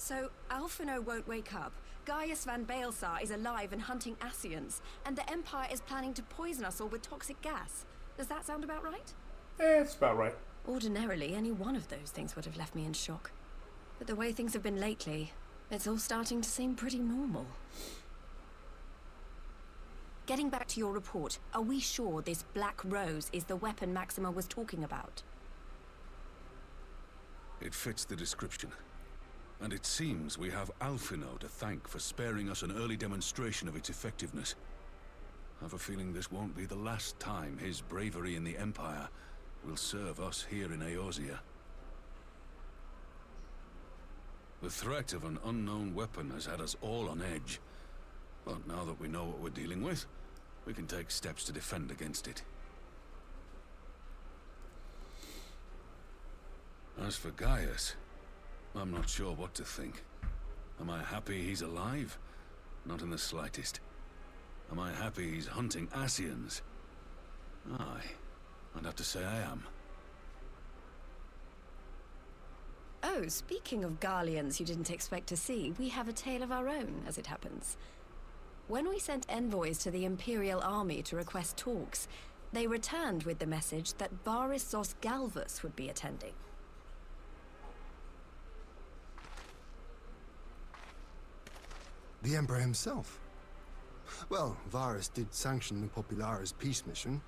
So, Alphino won't wake up, Gaius van Baelsar is alive and hunting Ascians, and the Empire is planning to poison us all with toxic gas. Does that sound about right? It's about right. Ordinarily, any one of those things would have left me in shock. But the way things have been lately, it's all starting to seem pretty normal. Getting back to your report, are we sure this Black Rose is the weapon Maxima was talking about? It fits the description. And it seems we have Alphino to thank for sparing us an early demonstration of its effectiveness. I have a feeling this won't be the last time his bravery in the Empire will serve us here in Eorzea. The threat of an unknown weapon has had us all on edge. But now that we know what we're dealing with, we can take steps to defend against it. As for Gaius, I'm not sure what to think. Am I happy he's alive? Not in the slightest. Am I happy he's hunting Ascians? Aye, I'd have to say I am. Oh, speaking of Garleans you didn't expect to see, we have a tale of our own, as it happens. When we sent envoys to the Imperial Army to request talks, they returned with the message that Varys Zos Galvus would be attending. The Emperor himself. Well, Varys did sanction the Popularis peace mission.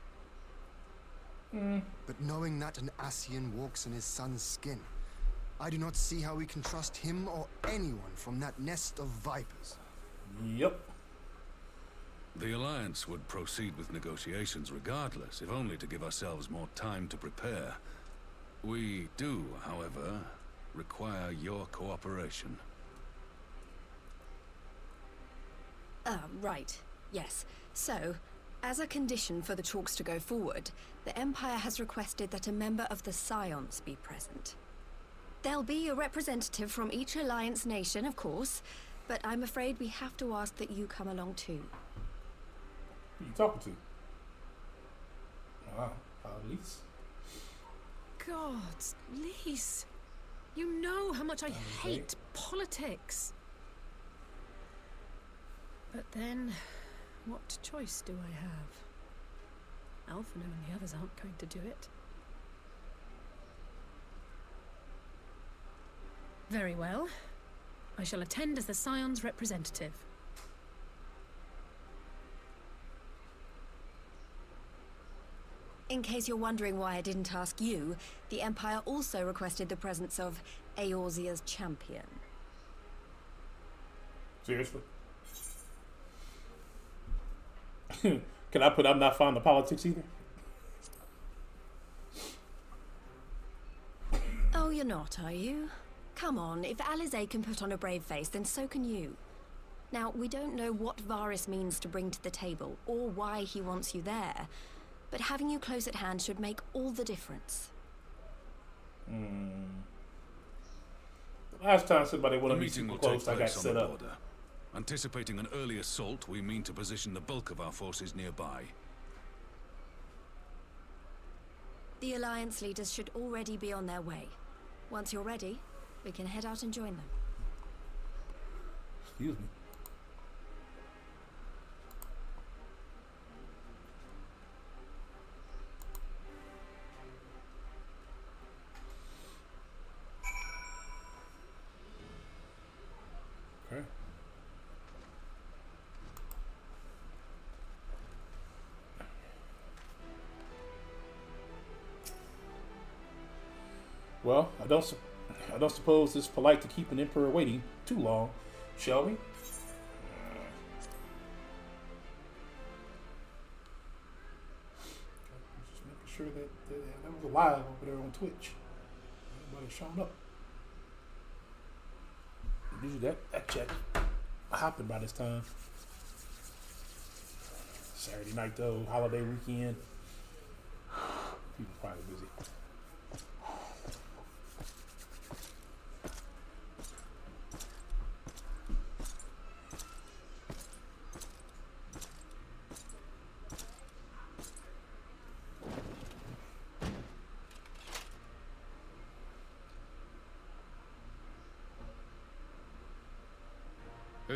But knowing that an Ascian walks in his son's skin, I do not see how we can trust him or anyone from that nest of vipers. Yep. The Alliance would proceed with negotiations regardless, if only to give ourselves more time to prepare. We do, however, require your cooperation. Right. Yes. So, as a condition for the talks to go forward, the Empire has requested that a member of the Scions be present. There'll be a representative from each Alliance nation, of course, but I'm afraid we have to ask that you come along too. Who you talking to? Wow, Lise. God, Lise. You know how much I hate politics. But then, what choice do I have? Alphino and the others aren't going to do it. Very well. I shall attend as the Scion's representative. In case you're wondering why I didn't ask you, the Empire also requested the presence of Eorzea's champion. Seriously? Can I put I'm not fond of politics either? Oh, you're not, are you? Come on, if Alizé can put on a brave face, then so can you. Now, we don't know what Varys means to bring to the table, or why he wants you there, but having you close at hand should make all the difference. Last time somebody wanted The me meeting super will close, take I got place on set the up. border. Anticipating an early assault, we mean to position the bulk of our forces nearby. The Alliance leaders should already be on their way. Once you're ready, we can head out and join them. Excuse me. Okay. Well, I don't suppose it's polite to keep an emperor waiting too long, shall we? Just making sure that was alive over there on Twitch. Nobody showing up. Usually that check hopping by this time. Saturday night though, holiday weekend. People probably busy.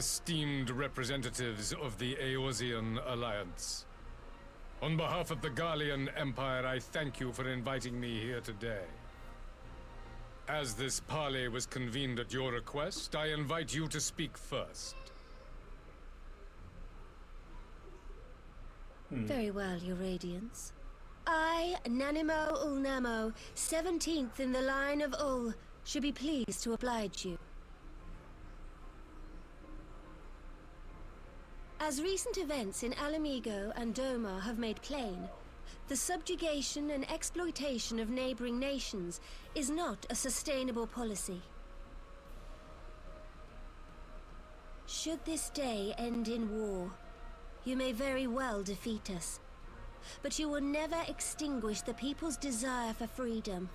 esteemed representatives of the Eorzean Alliance. On behalf of the Garlean Empire, I thank you for inviting me here today. As this parley was convened at your request, I invite you to speak first. Very well, Your Radiance. I, Nanimo Ulnamo, 17th in the line of Ul, should be pleased to oblige you. As recent events in Alamigo and Doma have made plain, the subjugation and exploitation of neighboring nations is not a sustainable policy. Should this day end in war, you may very well defeat us, but you will never extinguish the people's desire for freedom.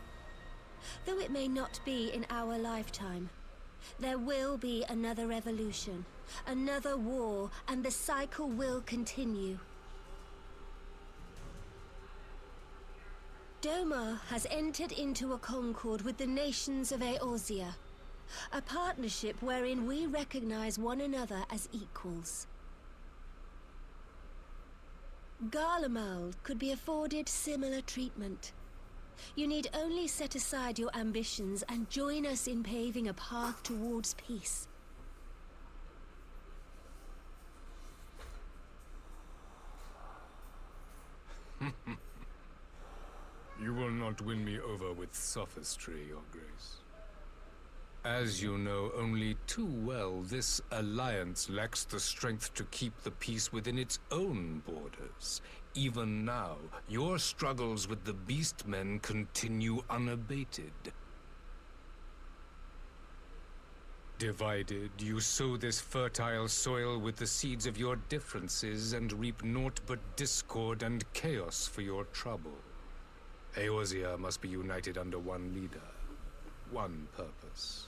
Though it may not be in our lifetime, there will be another revolution, another war, and the cycle will continue. Doma has entered into a concord with the nations of Eorzea, a partnership wherein we recognize one another as equals. Garlemald could be afforded similar treatment. You need only set aside your ambitions and join us in paving a path towards peace. You will not win me over with sophistry, Your Grace. As you know only too well, this alliance lacks the strength to keep the peace within its own borders. Even now, your struggles with the Beastmen continue unabated. Divided, you sow this fertile soil with the seeds of your differences and reap naught but discord and chaos for your trouble. Eorzea must be united under one leader, one purpose.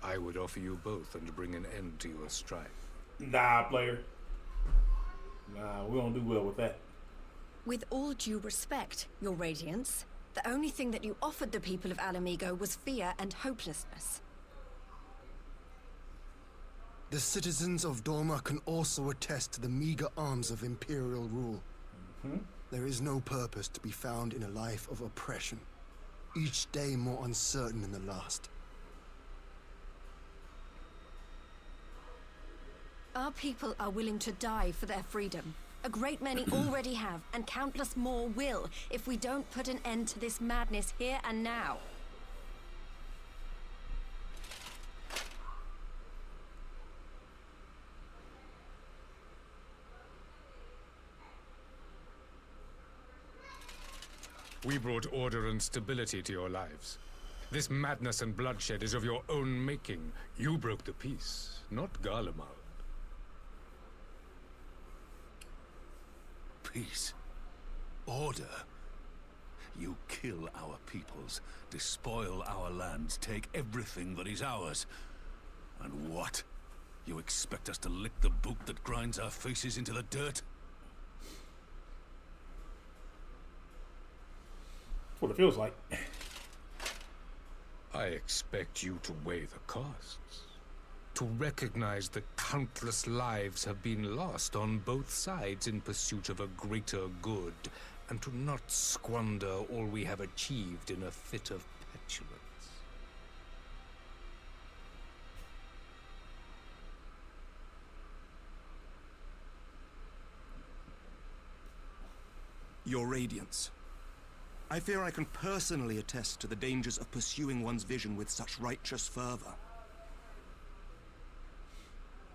I would offer you both and bring an end to your strife. Nah, player. Nah, we don't do well with that. With all due respect, Your Radiance, the only thing that you offered the people of Alamigo was fear and hopelessness. The citizens of Doma can also attest to the meager arms of Imperial rule. There is no purpose to be found in a life of oppression, each day more uncertain than the last. Our people are willing to die for their freedom. A great many already have, and countless more will, if we don't put an end to this madness here and now. We brought order and stability to your lives. This madness and bloodshed is of your own making. You broke the peace, not Garlemald. Peace. Order. You kill our peoples, despoil our lands, take everything that is ours. And what? You expect us to lick the boot that grinds our faces into the dirt? That's what it feels like. I expect you to weigh the costs. To recognize that countless lives have been lost on both sides in pursuit of a greater good, and to not squander all we have achieved in a fit of petulance. Your Radiance. I fear I can personally attest to the dangers of pursuing one's vision with such righteous fervor.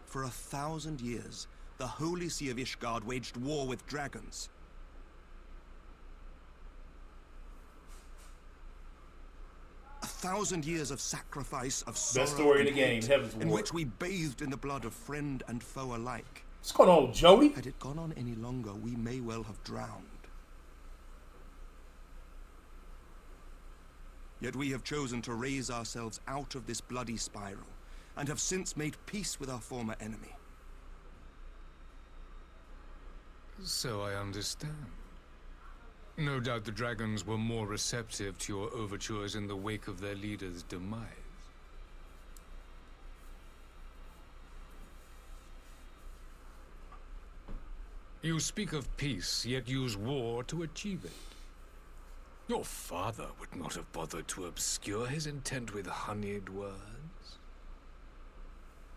For 1,000 years, the Holy See of Ishgard waged war with dragons. A 1,000 years of sacrifice, of sorrow, Best story in the and game, hate, Heaven's in Ward. which we bathed in the blood of friend and foe alike. What's going on, Joey? Had it gone on any longer, we may well have drowned. Yet we have chosen to raise ourselves out of this bloody spiral, and have since made peace with our former enemy. So I understand. No doubt the dragons were more receptive to your overtures in the wake of their leader's demise. You speak of peace, yet use war to achieve it. Your father would not have bothered to obscure his intent with honeyed words.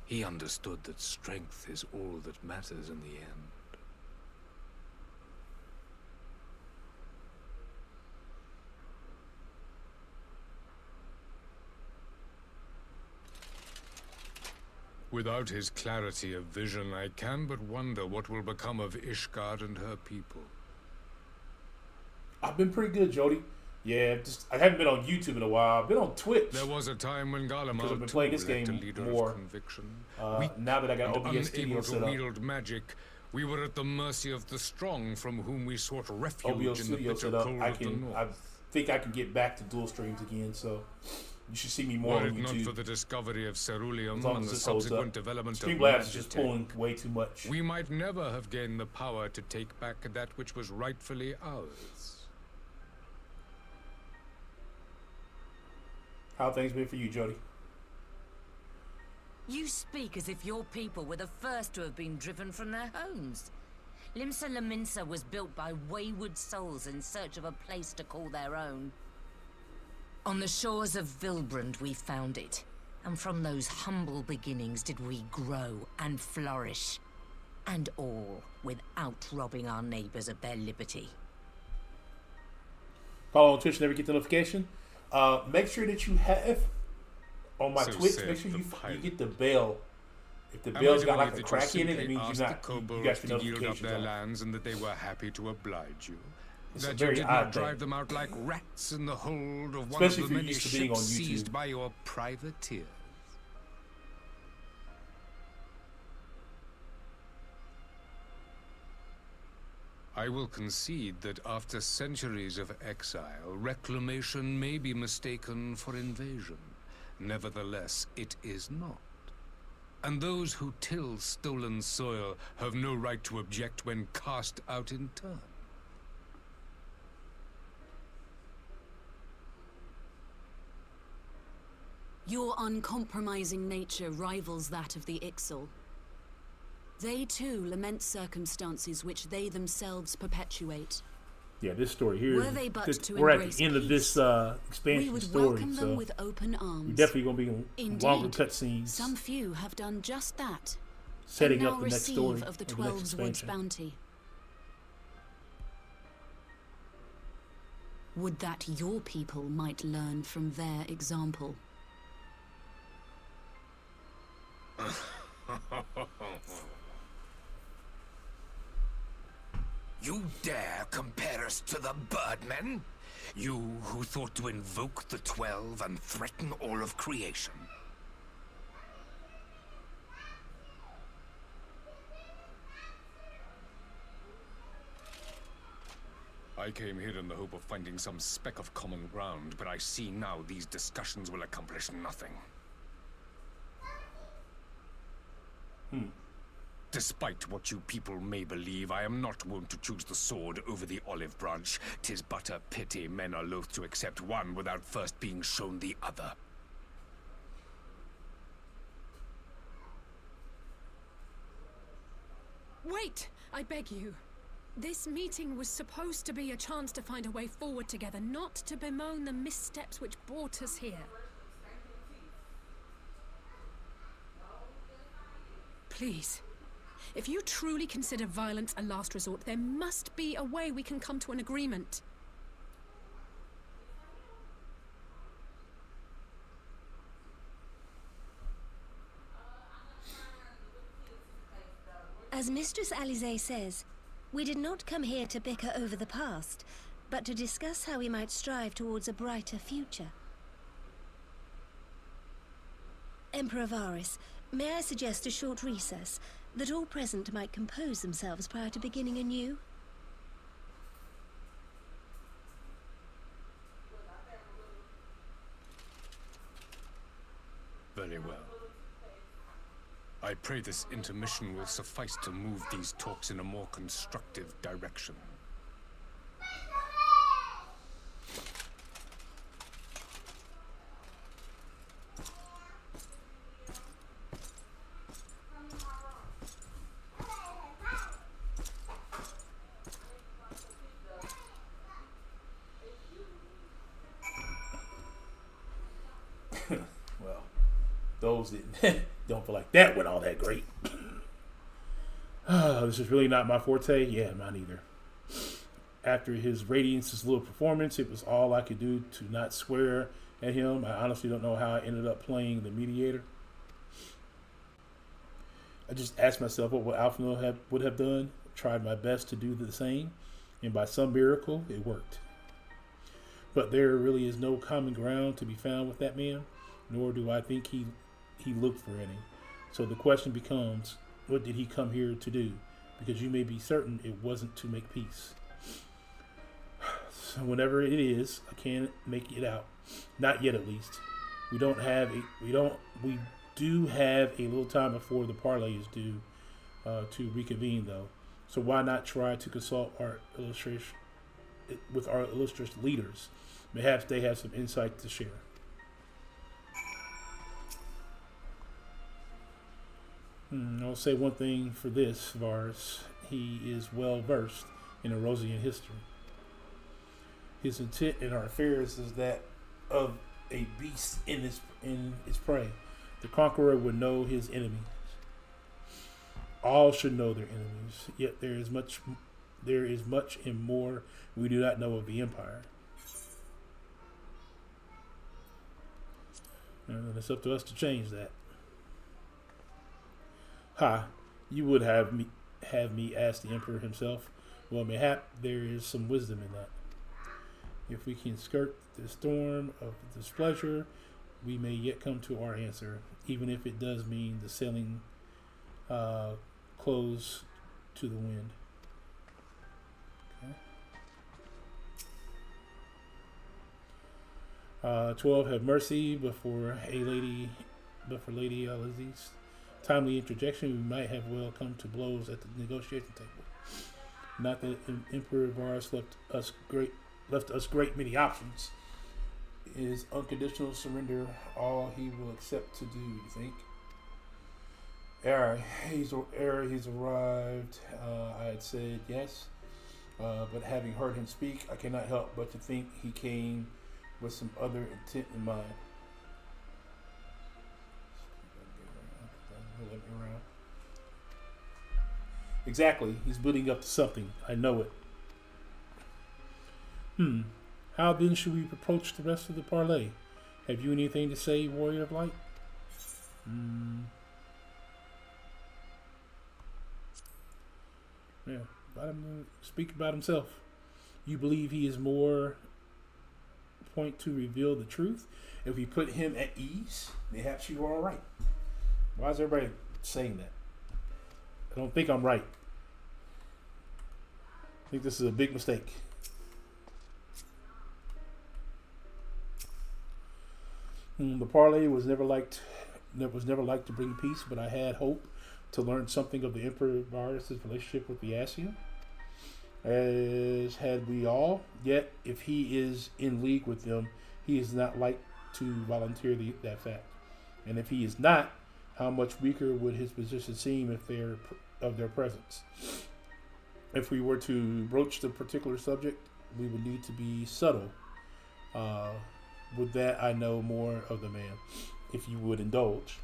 He understood that strength is all that matters in the end. Without his clarity of vision, I can but wonder what will become of Ishgard and her people. I've been pretty good, Jody. Yeah, I haven't been on YouTube in a while. I've been on Twitch. There was a time when Garlemald I've been playing this game more. Now that I got OBS Studio set up. Wield magic, we were at the mercy of the strong, from whom we sought refuge OBS in the Studio bitter set up. cold I of the north. I think I can get back to dual streams again. So you should see me more Were on it YouTube. not for the discovery of Ceruleum As long and as the this holds subsequent up. development of Streamlabs is just Magitech, pulling way too much. we might never have gained the power to take back that which was rightfully ours. How have things been for you, Jody? You speak as if your people were the first to have been driven from their homes. Limsa Lominsa was built by wayward souls in search of a place to call their own. On the shores of Vilbrand we found it, and from those humble beginnings did we grow and flourish. And all without robbing our neighbors of their liberty. Follow on Twitch, never get the notification. Make sure that you have on my Twitch. Make sure you get the bell. If the bell's got like a crack in it, it means you got the notifications their on. lands and that they were happy to oblige you. It's that a very you did odd not thing. drive them out like rats in the hold of one Especially of if the you're many used to being ships on YouTube. seized by your privateers. I will concede that after centuries of exile, reclamation may be mistaken for invasion. Nevertheless, it is not. And those who till stolen soil have no right to object when cast out in turn. Your uncompromising nature rivals that of the Ixal. They too lament circumstances which they themselves perpetuate. Yeah, this story here. Were they but to we're at embrace the end of this expansion we would story, welcome them so with open arms. we're definitely going to be in Indeed, longer cutscenes. Some few have done just that. Setting and up now the next receive story of the of the 12's next Woods expansion. bounty. Would that your people might learn from their example. You dare compare us to the Birdmen? You who thought to invoke the 12 and threaten all of creation. I came here in the hope of finding some speck of common ground, but I see now these discussions will accomplish nothing. Despite what you people may believe, I am not wont to choose the sword over the olive branch. 'Tis but a pity men are loath to accept one without first being shown the other. Wait! I beg you. This meeting was supposed to be a chance to find a way forward together, not to bemoan the missteps which brought us here. Please. If you truly consider violence a last resort, there must be a way we can come to an agreement. As Mistress Alize says, we did not come here to bicker over the past, but to discuss how we might strive towards a brighter future. Emperor Varys, may I suggest a short recess, that all present might compose themselves prior to beginning anew? Very well. I pray this intermission will suffice to move these talks in a more constructive direction. those that don't feel like that went all that great. This is really not my forte. Yeah, mine either. After his Radiance's little performance, it was all I could do to not swear at him. I honestly don't know how I ended up playing the mediator. I just asked myself what Alphinaud would have done. Tried my best to do the same, and by some miracle, it worked. But there really is no common ground to be found with that man, nor do I think he looked for any. So the question becomes, what did he come here to do? Because you may be certain it wasn't to make peace. So whenever it is, I can't make it out. Not yet, at least. We do have a little time before the parlay is due to reconvene, though. So why not try to consult our illustrious leaders? Perhaps they have some insight to share. I'll say one thing for this, Varus. He is well versed in Erosian history. His intent in our affairs is that of a beast in its prey. The conqueror would know his enemies. All should know their enemies. Yet there is much and more we do not know of the Empire. And it's up to us to change that. You would have me ask the Emperor himself. Well, mayhap there is some wisdom in that. If we can skirt the storm of displeasure, we may yet come to our answer, even if it does mean the sailing close to the wind. Okay. 12, have mercy, but for Lady Alizi's timely interjection, we might have well come to blows at the negotiation table. Not that Emperor Varus left us great many options. Is unconditional surrender all he will accept to do, you think? He's arrived. I had said yes, but having heard him speak, I cannot help but to think he came with some other intent in mind. Exactly, he's building up to something. I know it. How then should we approach the rest of the parlay? Have you anything to say, Warrior of Light? Yeah, let him speak about himself. You believe he is more point to reveal the truth? If we put him at ease, perhaps you are all right. Why is everybody saying that? I don't think I'm right. I think this is a big mistake. The parlay was never liked to bring peace, but I had hope to learn something of the Emperor Varus' relationship with the Assia, as had we all. Yet, if he is in league with them, he is not like to volunteer that fact. And if he is not, how much weaker would his position seem if of their presence? If we were to broach the particular subject, we would need to be subtle. With that, I know more of the man. If you would indulge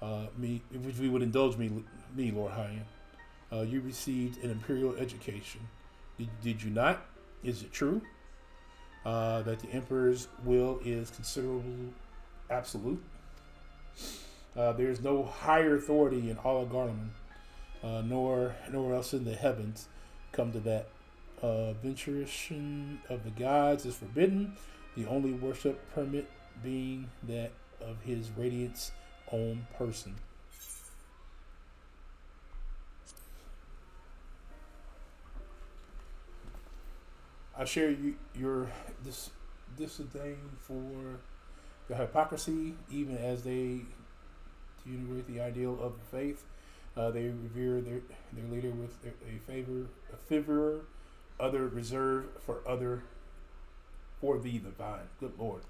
if you would indulge me, Lord Hyan. You received an imperial education. Did you not? Is it true that the Emperor's will is considerable, absolute? There is no higher authority in all of Garlemald, nor else in the heavens come to that. Venturation of the gods is forbidden, the only worship permit being that of his Radiant's own person. I share your disdain for the hypocrisy, even as they degenerate the ideal of the faith. They revere their leader with a favor, other reserve for the divine. Good Lord.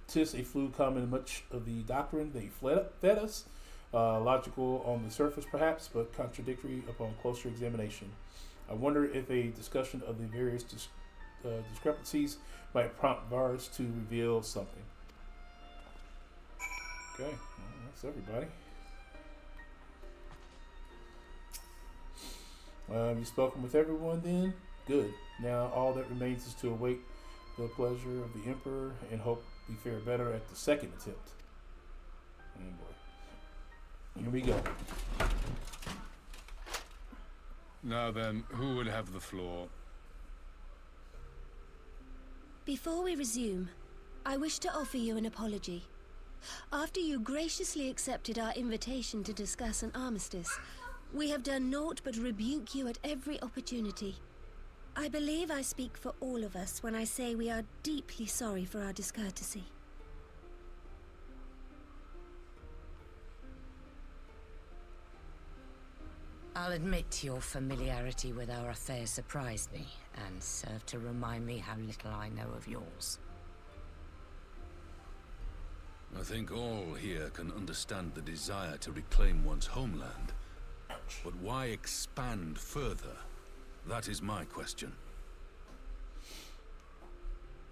'Tis a flu common much of the doctrine they fed us. Logical on the surface, perhaps, but contradictory upon closer examination. I wonder if a discussion of the various discrepancies might prompt Varus to reveal something. Okay, well, that's everybody. You've spoken with everyone then? Good. Now all that remains is to await the pleasure of the Emperor and hope we fare better at the second attempt. Oh boy. Here we go. Now then, who would have the floor? Before we resume, I wish to offer you an apology. After you graciously accepted our invitation to discuss an armistice, we have done naught but rebuke you at every opportunity. I believe I speak for all of us when I say we are deeply sorry for our discourtesy. I'll admit your familiarity with our affairs surprised me, and served to remind me how little I know of yours. I think all here can understand the desire to reclaim one's homeland. But why expand further? That is my question.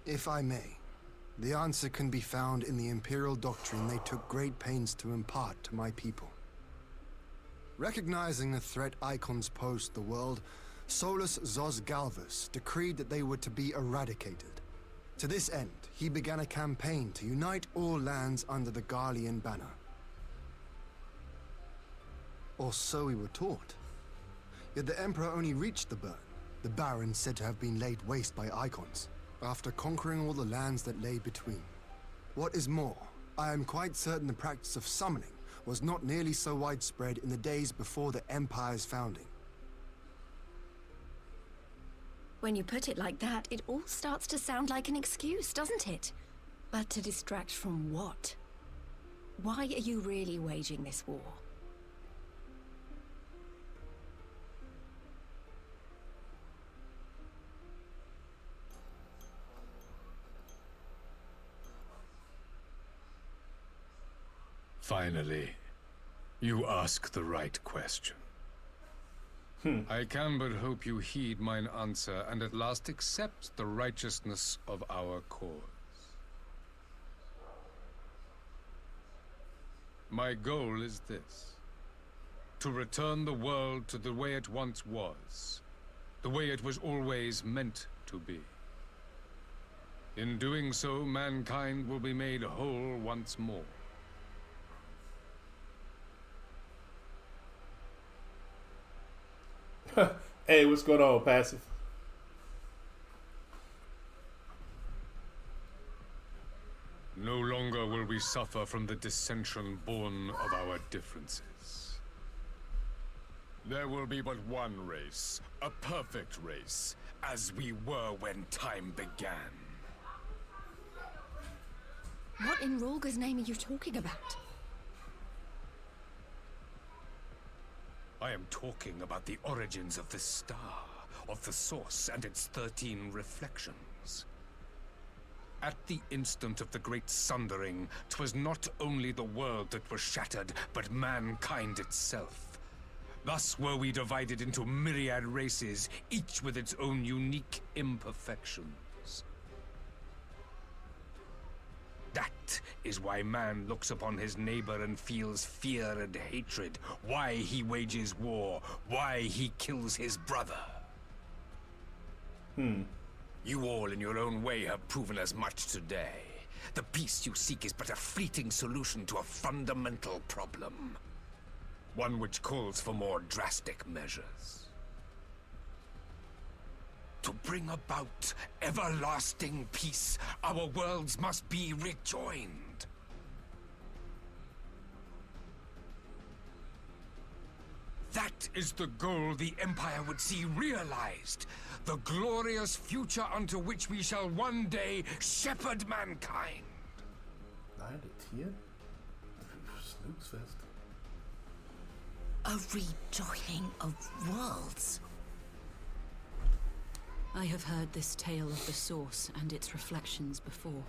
If I may, the answer can be found in the Imperial doctrine they took great pains to impart to my people. Recognizing the threat icons pose to the world, Solus Zos Galvus decreed that they were to be eradicated. To this end, he began a campaign to unite all lands under the Garlean banner. Or so we were taught. Yet the Emperor only reached the burn, the Baron said to have been laid waste by icons, after conquering all the lands that lay between. What is more, I am quite certain the practice of summoning was not nearly so widespread in the days before the Empire's founding. When you put it like that, it all starts to sound like an excuse, doesn't it? But to distract from what? Why are you really waging this war? Finally, you ask the right question. I can but hope you heed mine answer and at last accept the righteousness of our cause. My goal is this: to return the world to the way it once was, the way it was always meant to be. In doing so, mankind will be made whole once more. Hey, what's going on, Passive? No longer will we suffer from the dissension born of our differences. There will be but one race, a perfect race, as we were when time began. What in Rorga's name are you talking about? I am talking about the origins of the star, of the source and its 13 reflections. At the instant of the great sundering, 'twas not only the world that was shattered, but mankind itself. Thus were we divided into myriad races, each with its own unique imperfections. That is why man looks upon his neighbor and feels fear and hatred, why he wages war, why he kills his brother. You all in your own way have proven as much today. The peace you seek is but a fleeting solution to a fundamental problem. One which calls for more drastic measures. To bring about everlasting peace, our worlds must be rejoined. That is the goal the Empire would see realized. The glorious future unto which we shall one day shepherd mankind. 9 to 10? Snooze fest. A rejoining of worlds. I have heard this tale of the source and its reflections before.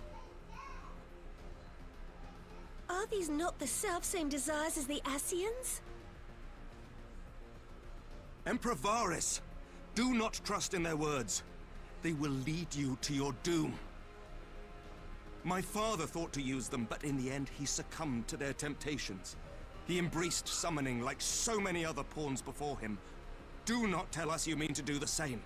Are these not the self-same desires as the Ascians? Emperor Varys, do not trust in their words. They will lead you to your doom. My father thought to use them, but in the end he succumbed to their temptations. He embraced summoning like so many other pawns before him. Do not tell us you mean to do the same.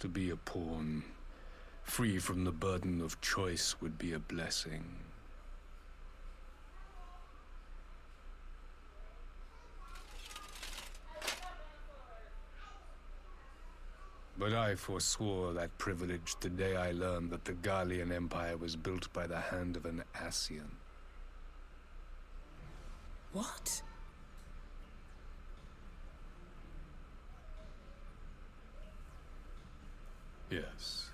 To be a pawn, free from the burden of choice, would be a blessing. But I forswore that privilege the day I learned that the Gallian Empire was built by the hand of an Ascian. What? Yes.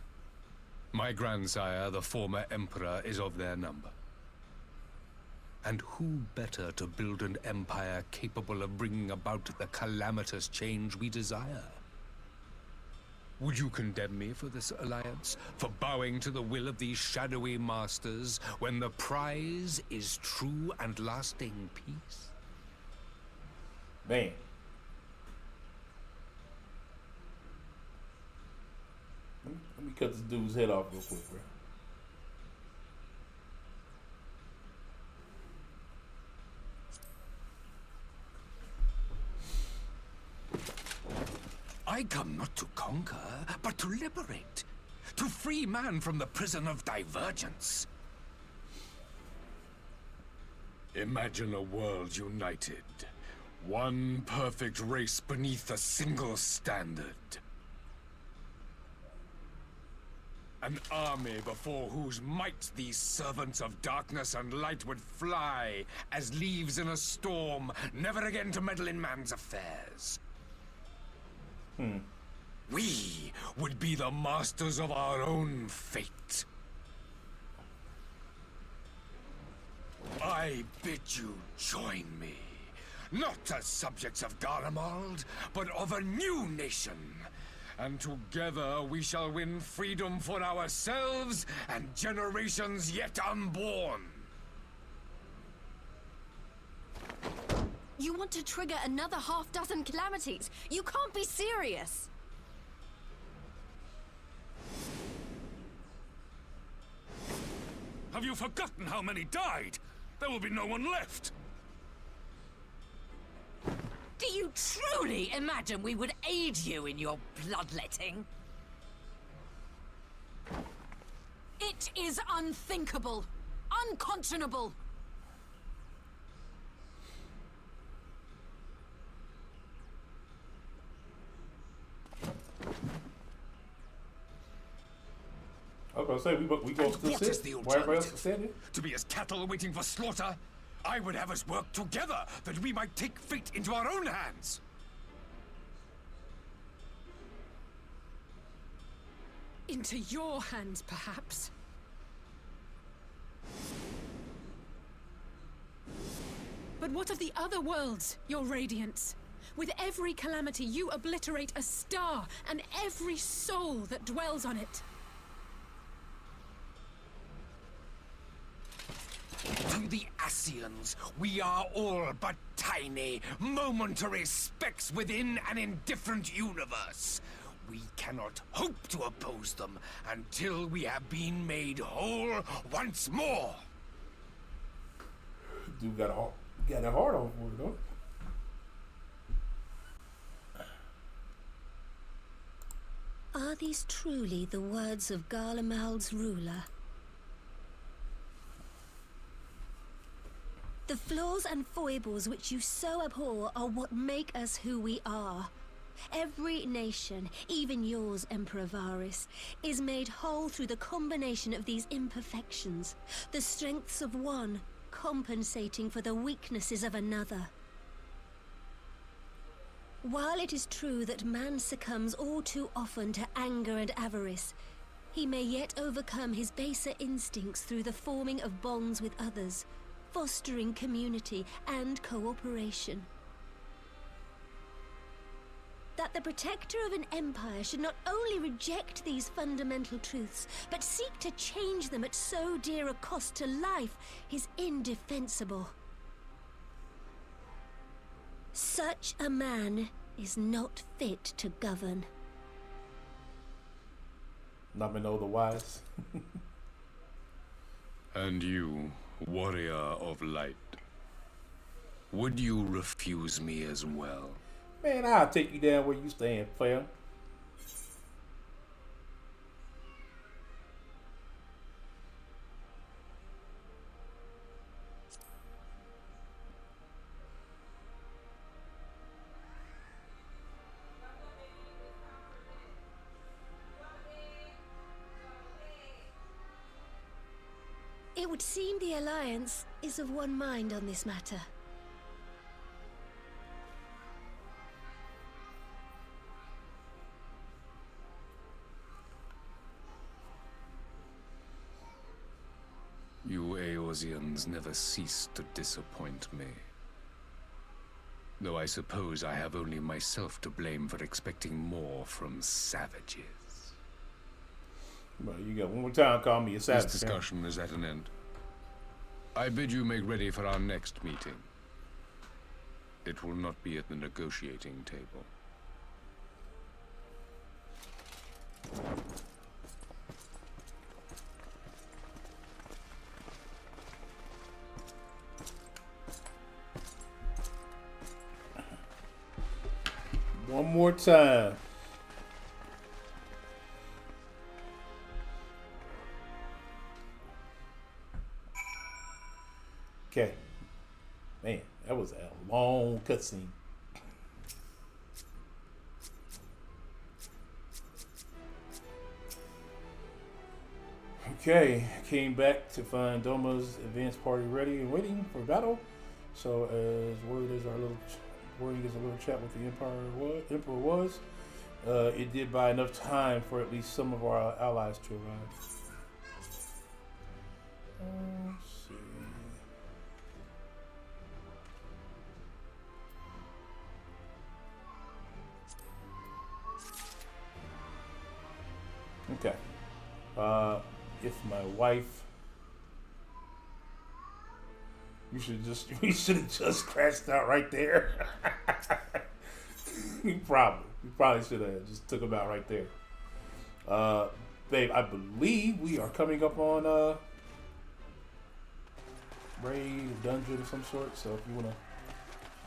My grandsire, the former emperor, is of their number. And who better to build an empire capable of bringing about the calamitous change we desire? Would you condemn me for this alliance? For bowing to the will of these shadowy masters, when the prize is true and lasting peace? Man. Let me cut this dude's head off real quick, bro. I come not to conquer, but to liberate. To free man from the prison of divergence. Imagine a world united. One perfect race beneath a single standard. An army before whose might these servants of darkness and light would fly as leaves in a storm, never again to meddle in man's affairs. We would be the masters of our own fate. I bid you join me, not as subjects of Garlemald, but of a new nation. And together we shall win freedom for ourselves and generations yet unborn. You want to trigger another half-dozen calamities? You can't be serious! Have you forgotten how many died? There will be no one left. Do you truly imagine we would aid you in your bloodletting? It is unthinkable, unconscionable. I was gonna say we go still What is sit. the Why everybody else alternative? is standing? To be as cattle waiting for slaughter? I would have us work together, that we might take fate into our own hands. Into your hands, perhaps. But what of the other worlds, your radiance? With every calamity, you obliterate a star and every soul that dwells on it. To the Ascians, we are all but tiny, momentary specks within an indifferent universe. We cannot hope to oppose them until we have been made whole once more. Dude got a heart on for it, though. Are these truly the words of Garlemald's ruler? The flaws and foibles which you so abhor are what make us who we are. Every nation, even yours, Emperor Varys, is made whole through the combination of these imperfections, the strengths of one compensating for the weaknesses of another. While it is true that man succumbs all too often to anger and avarice, he may yet overcome his baser instincts through the forming of bonds with others, fostering community and cooperation. that the protector of an empire should not only reject these fundamental truths, but seek to change them at so dear a cost to life is indefensible. Such a man is not fit to govern. Namino the Wise. And you, warrior of light, would you refuse me as well? Man, I'll take you down where you stand, fam. It would seem the Alliance is of one mind on this matter. You Eorzeans never cease to disappoint me. Though I suppose I have only myself to blame for expecting more from savages. Well, you got one more time, call me a savage. This discussion is at an end. I bid you make ready for our next meeting. It will not be at the negotiating table. One more time. Okay. Man, that was a long cutscene. Okay, came back to find Doma's advance party ready and waiting for battle. So as worried as a little chat with the Emperor was, it did buy enough time for at least some of our allies to arrive. Let's see. Okay. If my wife, we should have just crashed out right there. we probably should have just took him out right there. Babe, I believe we are coming up on raid, dungeon of some sort. So if you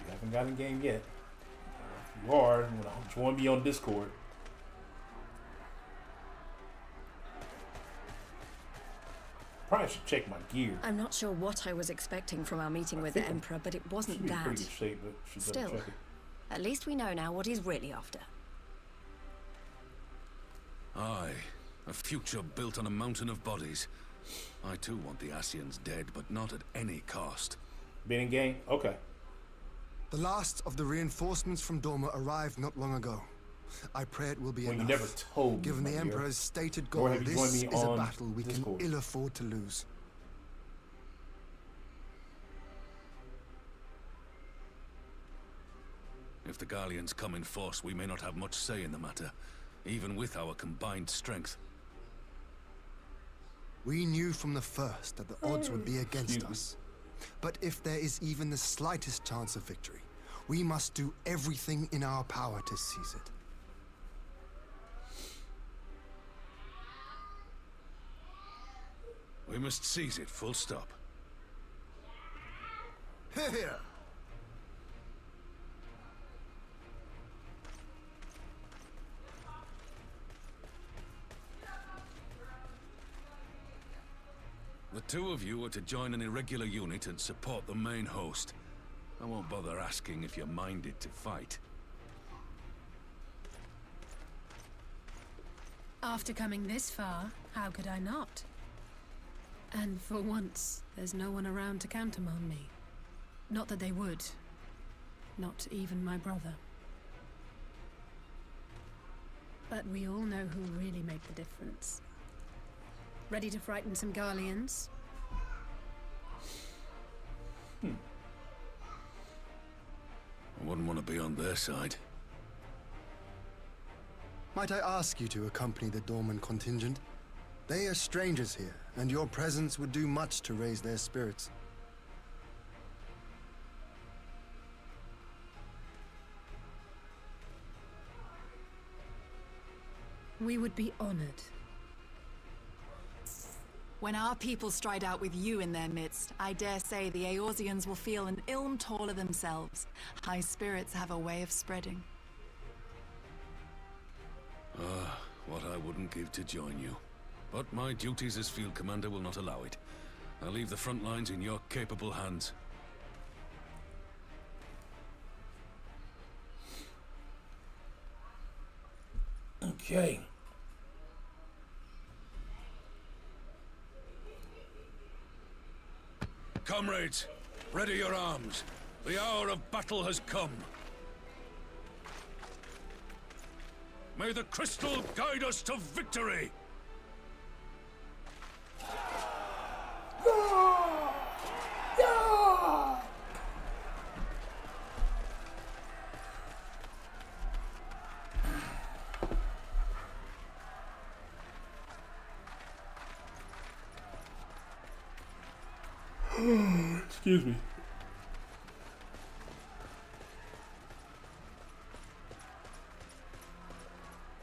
haven't gotten in game yet, if you are, join me on Discord. Probably should check my gear. I'm not sure what I was expecting from our meeting with the Emperor, but it wasn't She's in that. pretty good shape, but she doesn't Still, check it. at least we know now what he's really after. Aye, a future built on a mountain of bodies. I too want the Ascians dead, but not at any cost. Been in game? Okay. The last of the reinforcements from Doma arrived not long ago. I pray it will be enough. You never told me, Given the my dear. Emperor's stated goal, have you joined this me is a on battle we Discord? can ill afford to lose. If the Gallians come in force, we may not have much say in the matter, even with our combined strength. We knew from the first that the odds would be against us. But if there is even the slightest chance of victory, we must do everything in our power to seize it. We must seize it, full stop. Here! The two of you are to join an irregular unit and support the main host. I won't bother asking if you're minded to fight. After coming this far, how could I not? And for once, there's no one around to countermand me. Not that they would. Not even my brother. But we all know who really make the difference. Ready to frighten some Garleans? I wouldn't want to be on their side. Might I ask you to accompany the Dorman contingent? They are strangers here, and your presence would do much to raise their spirits. We would be honored. When our people stride out with you in their midst, I dare say the Eorzeans will feel an ilm taller themselves. High spirits have a way of spreading. Ah, what I wouldn't give to join you. But my duties as field commander will not allow it. I'll leave the front lines in your capable hands. Okay. Comrades, ready your arms. The hour of battle has come. May the crystal guide us to victory! Excuse me.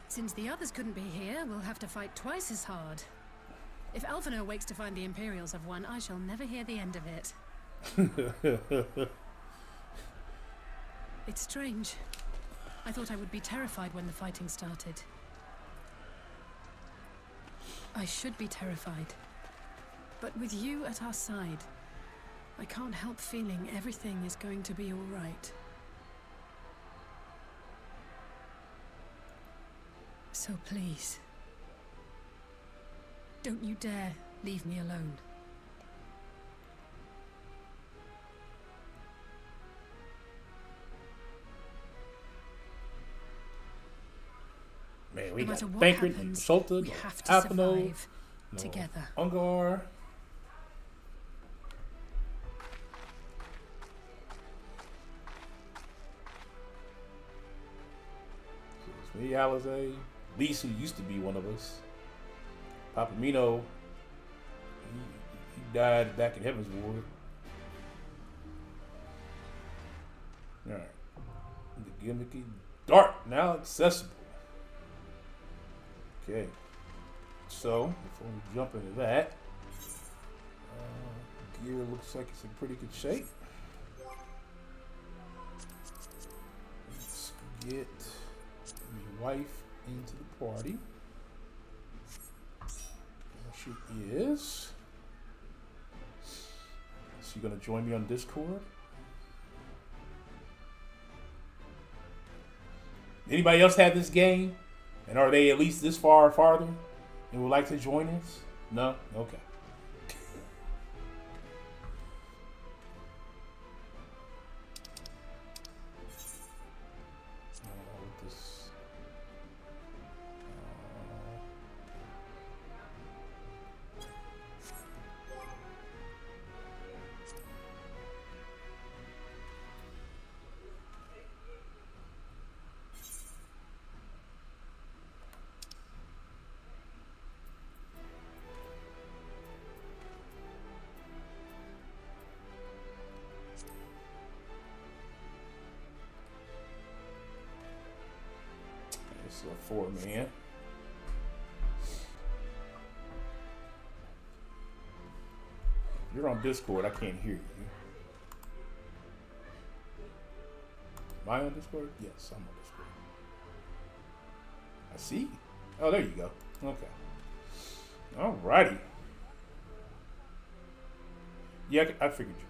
Since the others couldn't be here, we'll have to fight twice as hard. If Alphinaud wakes to find the Imperials have won, I shall never hear the end of it. It's strange. I thought I would be terrified when the fighting started. I should be terrified. But with you at our side, I can't help feeling everything is going to be all right. So please, don't you dare leave me alone. Man, we No got matter what Bankert, happens, Sultan, we have to Alphinaud, survive together. Ungar. So it's me, Alizé, Lise, who used to be one of us. Papamino, he died back in Heaven's Ward. Alright. The gimmicky dart, now accessible. Okay. So, before we jump into that, gear looks like it's in pretty good shape. Let's get my wife into the party. There she is. So you gonna join me on Discord? Anybody else have this game? And are they at least this far or farther and would like to join us? No? Okay. This is a 4-man. You're on Discord, I can't hear you. Am I on Discord? Yes, I'm on Discord. I see. Oh, there you go. Okay. Alrighty. Yeah, I figured you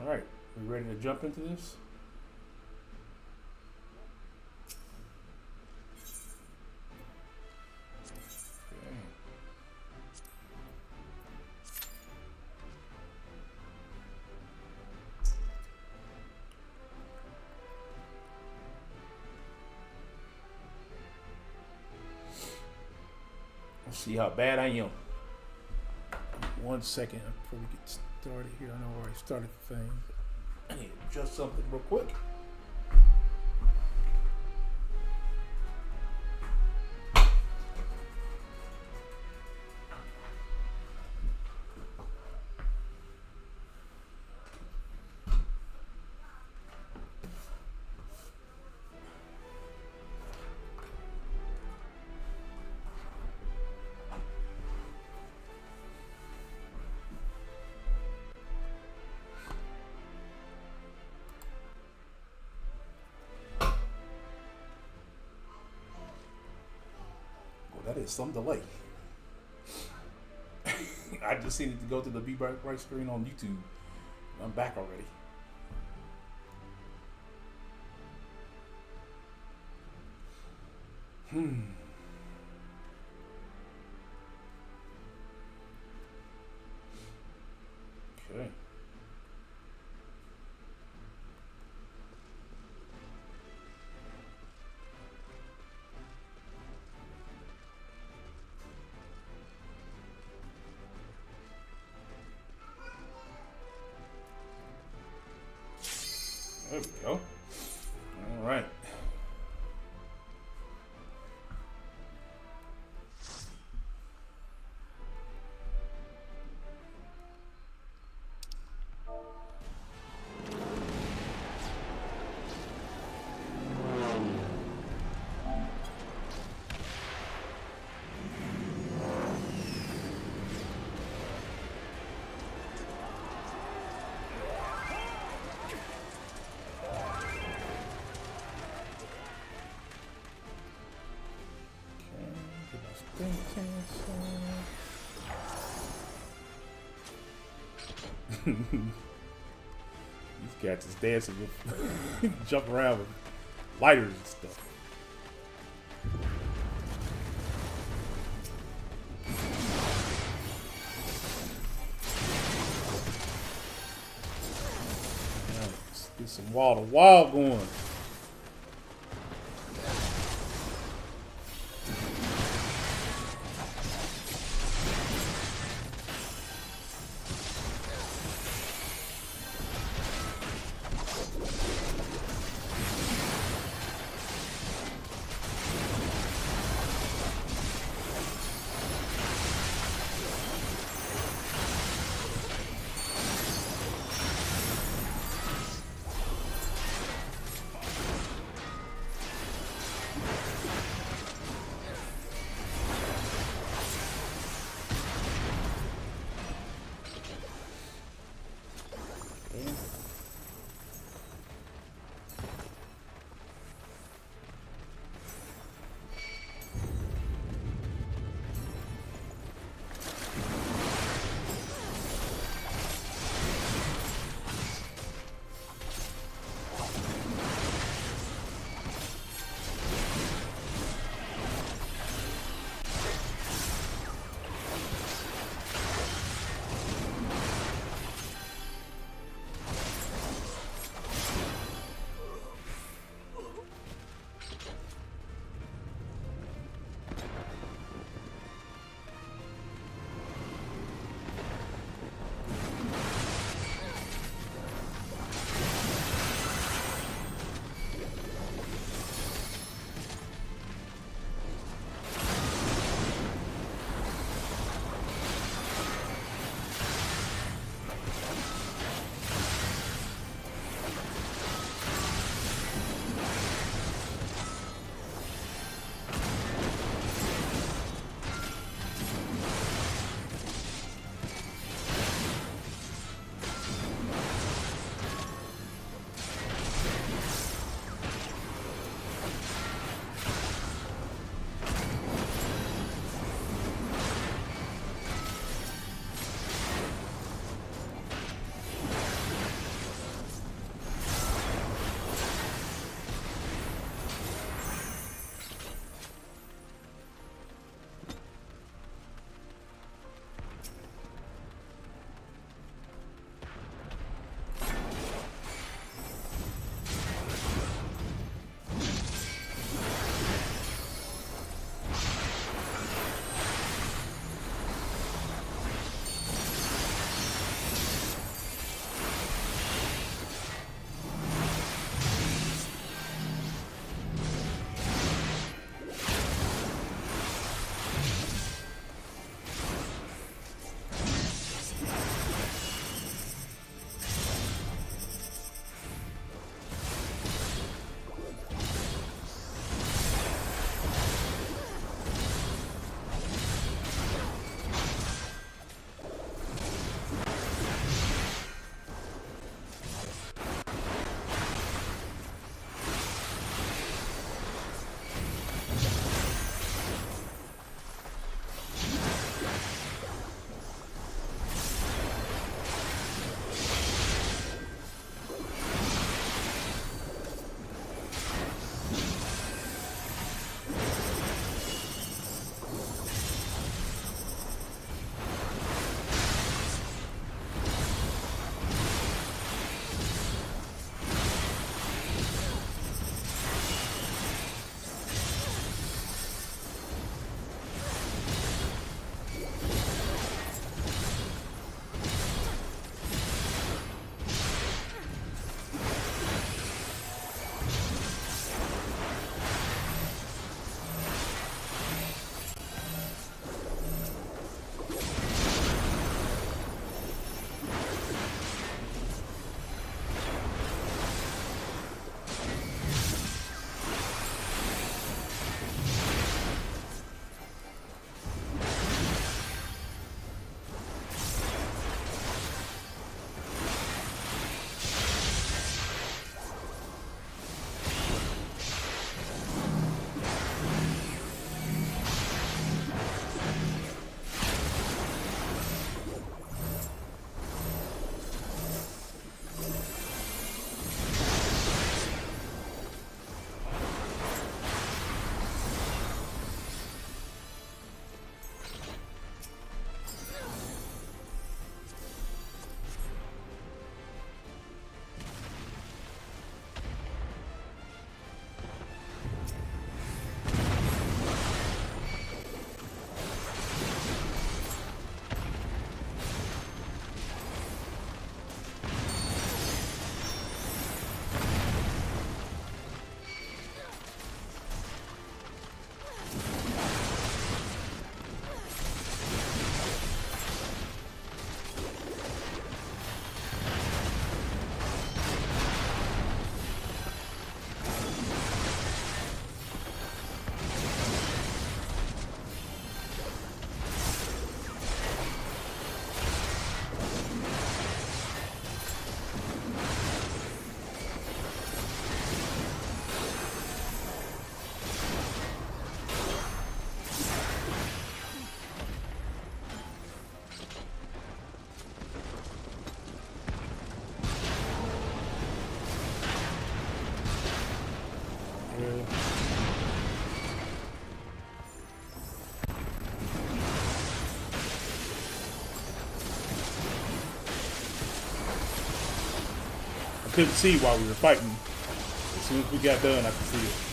were. Alright, we ready to jump into this? See how bad I am. 1 second before we get started here. I know I already started the thing. I need to adjust something real quick. is some delay. I just needed to go to the Be Right screen on YouTube. I'm back already. Okay. There we go. All right. These cats is dancing with jumping around with lighters and stuff. Let's get some wall to wall going. I couldn't see while we were fighting. As soon as we got done, I could see it.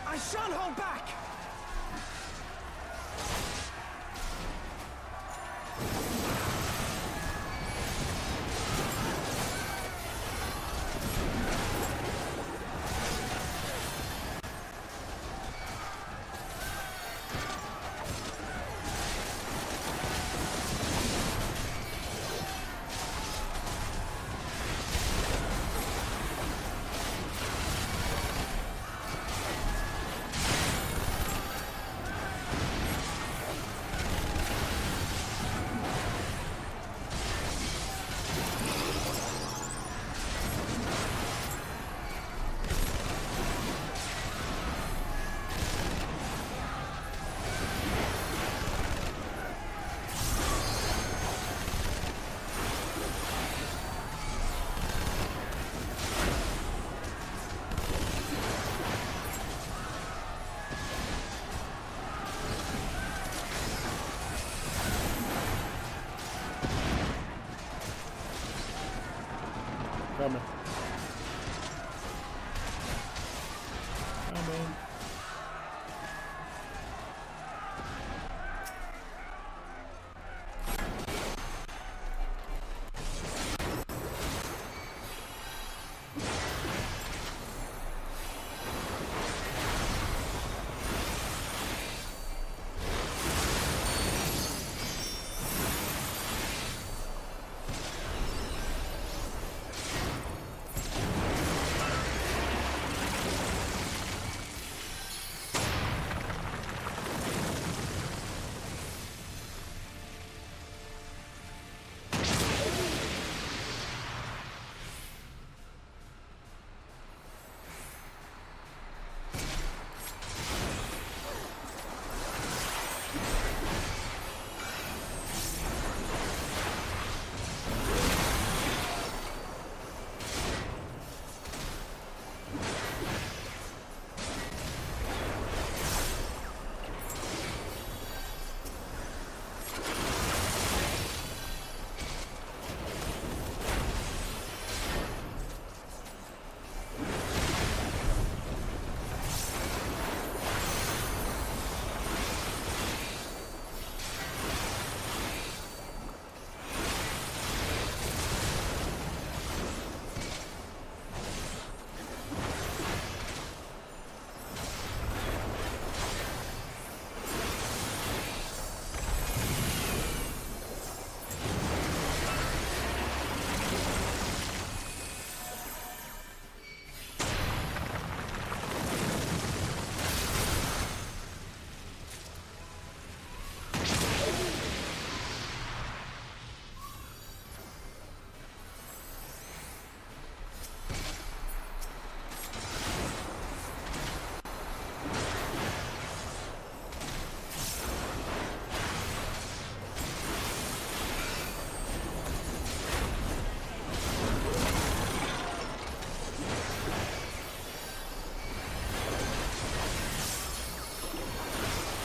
I shan't hold back! Coming. Coming.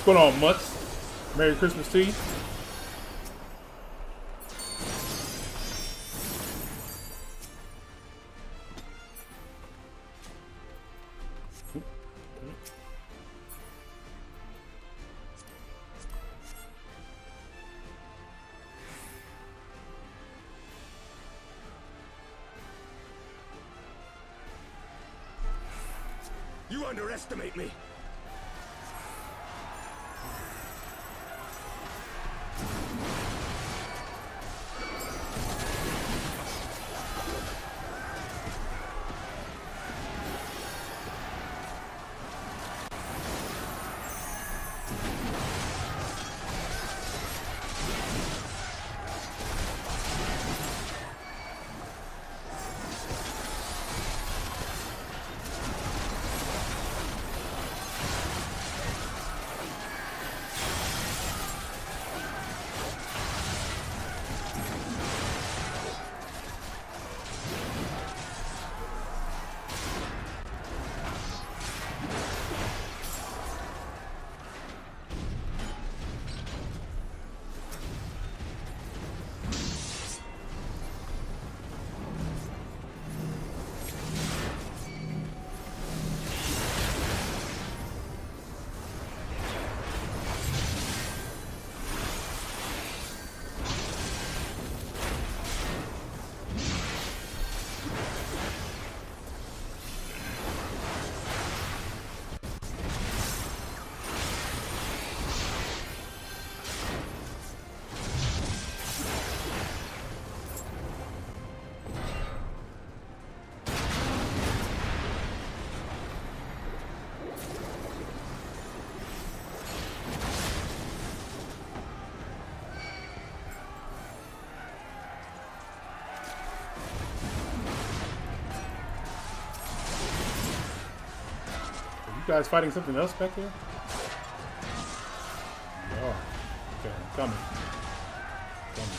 What's going on, Mutts? Merry Christmas to you. You underestimate me. guys fighting something else back there? Oh, okay, I'm coming. Coming.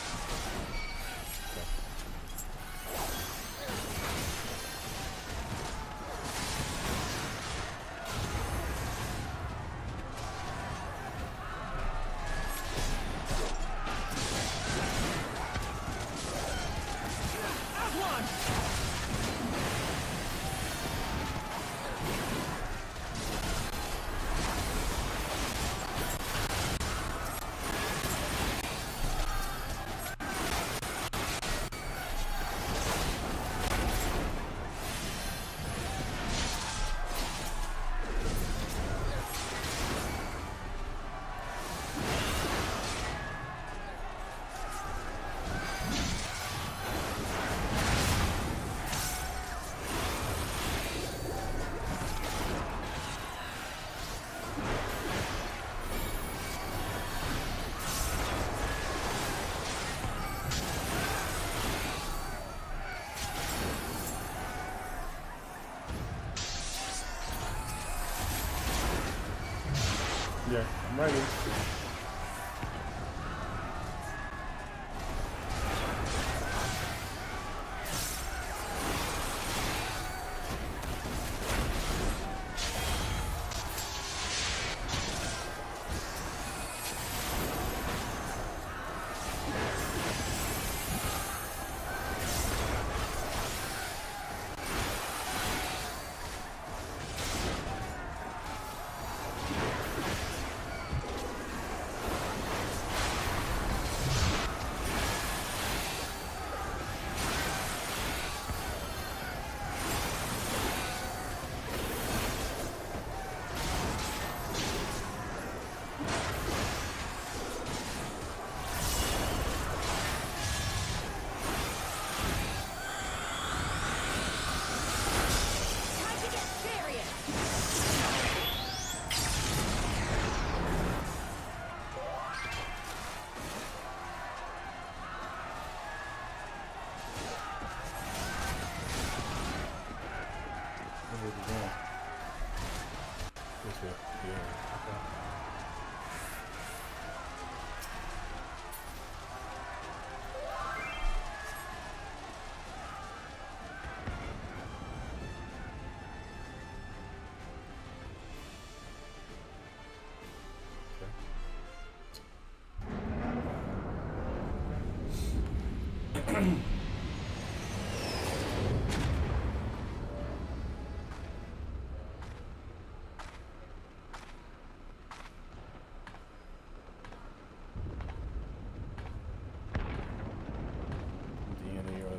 Yeah, I'm ready.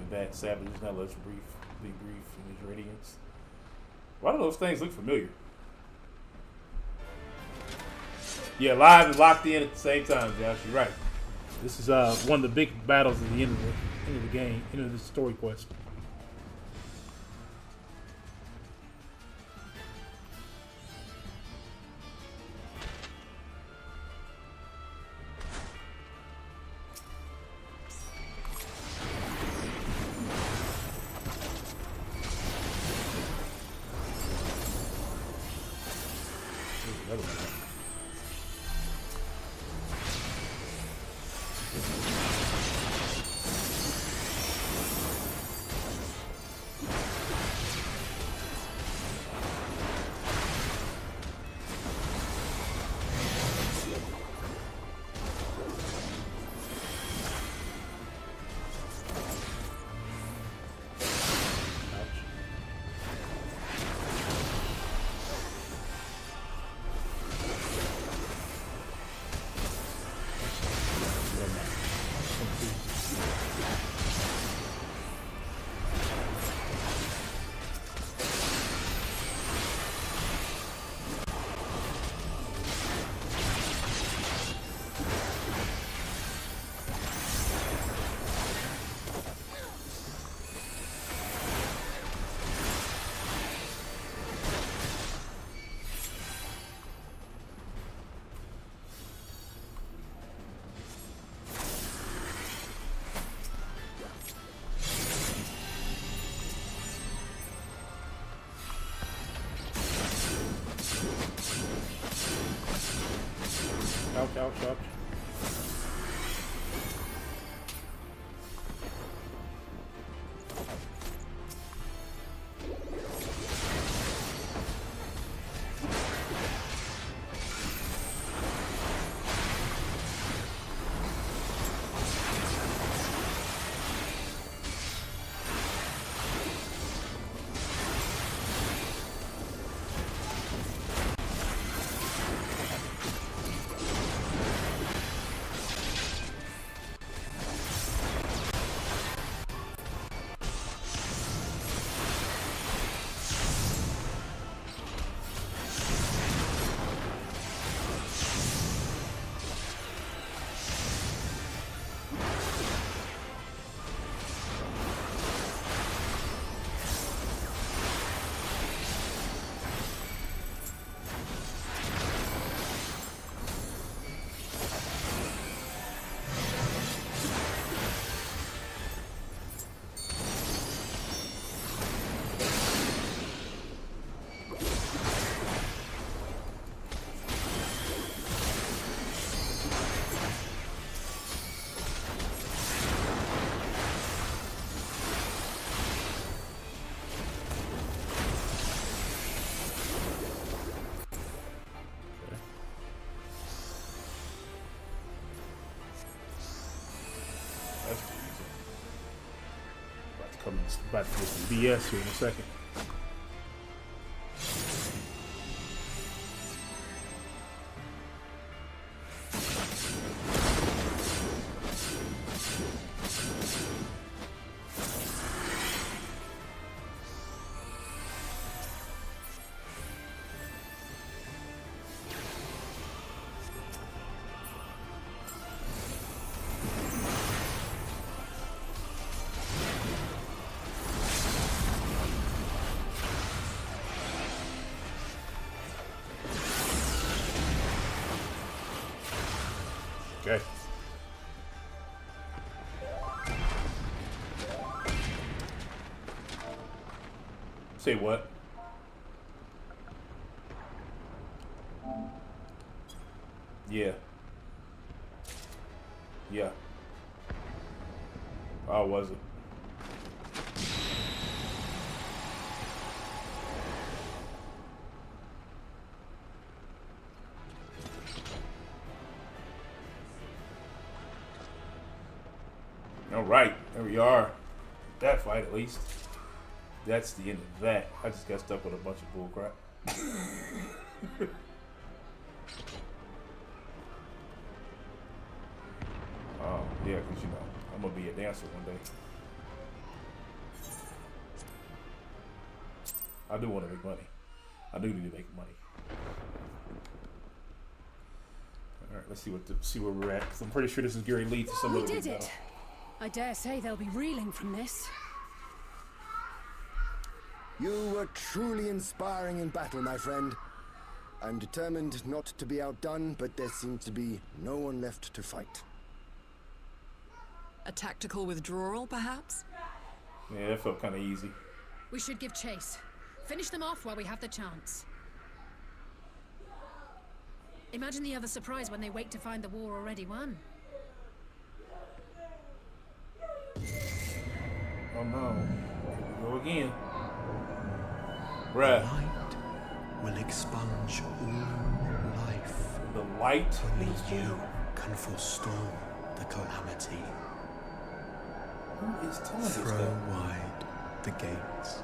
That savage is not let's be brief in his radiance. Why do those things look familiar? Yeah, live and locked in at the same time, Josh. You're right. This is one of the big battles at the end of the game, end of the story quest. ouch, ouch. About to get some BS here in a second. Okay. Say what? Yeah. Yeah. How was it? All right, there we are. That fight, at least. That's the end of that. I just got stuck with a bunch of bullcrap. Oh, yeah, because, you know, I'm going to be a dancer one day. I do want to make money. I do need to make money. All right, let's see where we're at. 'Cause I'm pretty sure this is Gary Lee to some We of did it. I dare say they'll be reeling from this. You were truly inspiring in battle, my friend. I'm determined not to be outdone, but there seems to be no one left to fight. A tactical withdrawal, perhaps? Yeah, that felt kind of easy. We should give chase. Finish them off while we have the chance. Imagine the other surprise when they wake to find the war already won. Oh no. Here we go again. Bruh. Light will expunge all life. The light? Only you can forestall the calamity. Who is telling this Throw guy? wide the gates.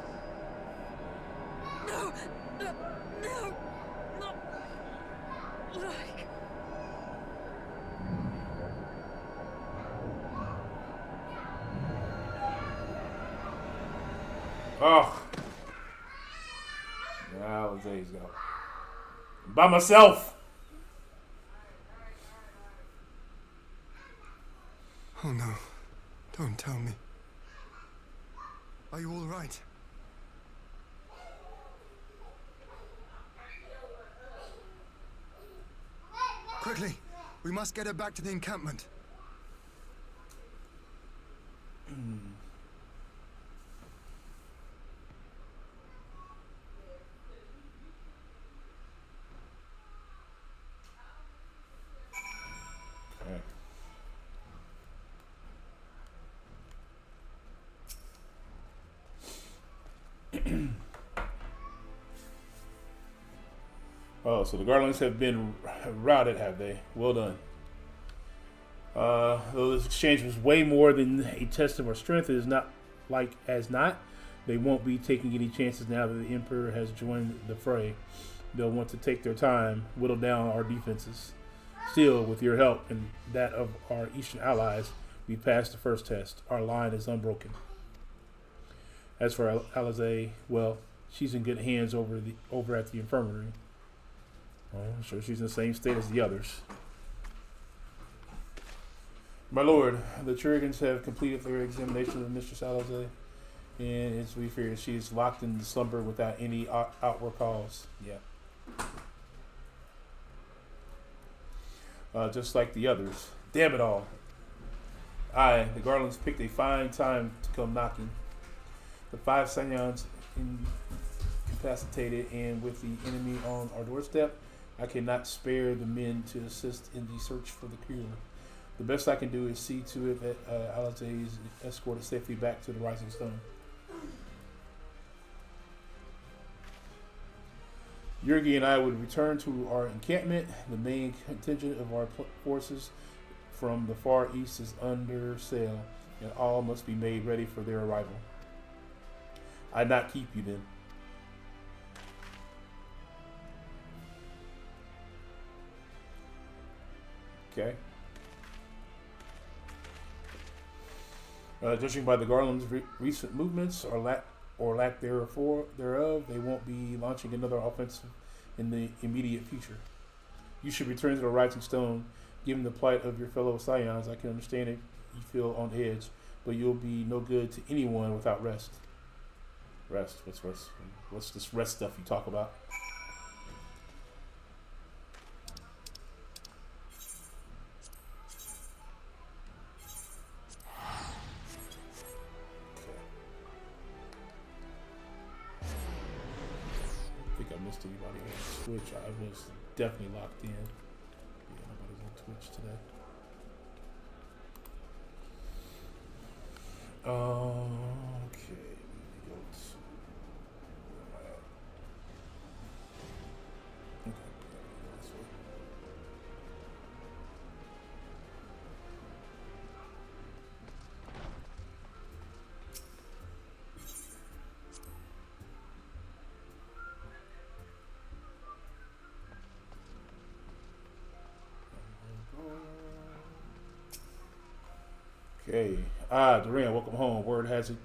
No! No! No! Not like... Oh. Now the days go. By myself. Oh no. Don't tell me. Are you all right? Quickly! We must get her back to the encampment. Oh, so the Garlands have been routed, have they? Well done. Though this exchange was way more than a test of our strength, it is not like as not. They won't be taking any chances now that the Emperor has joined the fray. They'll want to take their time, whittle down our defenses. Still, with your help and that of our Eastern allies, we passed the first test. Our line is unbroken. As for Alize, well, she's in good hands over at the infirmary. Oh, I'm sure she's in the same state as the others. My lord, the Trigans have completed their examination of Mistress Alize, and as we fear, she is locked in slumber without any outward cause. Yeah. Just like the others. Damn it all. The Garlands picked a fine time to come knocking. The 5 Scions incapacitated and with the enemy on our doorstep, I cannot spare the men to assist in the search for the cure. The best I can do is see to it that Alize is escorted safely back to the Rising Stone. Yurgi and I would return to our encampment. The main contingent of our forces from the far east is under sail, and all must be made ready for their arrival. I'd not keep you then. Okay. Judging by the Garland's recent movements or lack thereof, they won't be launching another offensive in the immediate future. You should return to the Rising Stone. Given the plight of your fellow Scions, I can understand it. You feel on edge, but you'll be no good to anyone without rest. Rest? What's rest? What's this rest stuff you talk about? Anybody on Twitch? I was definitely locked in. Yeah, nobody's on Twitch today. Okay, we go to this way. Okay. Duran, welcome home. Word has it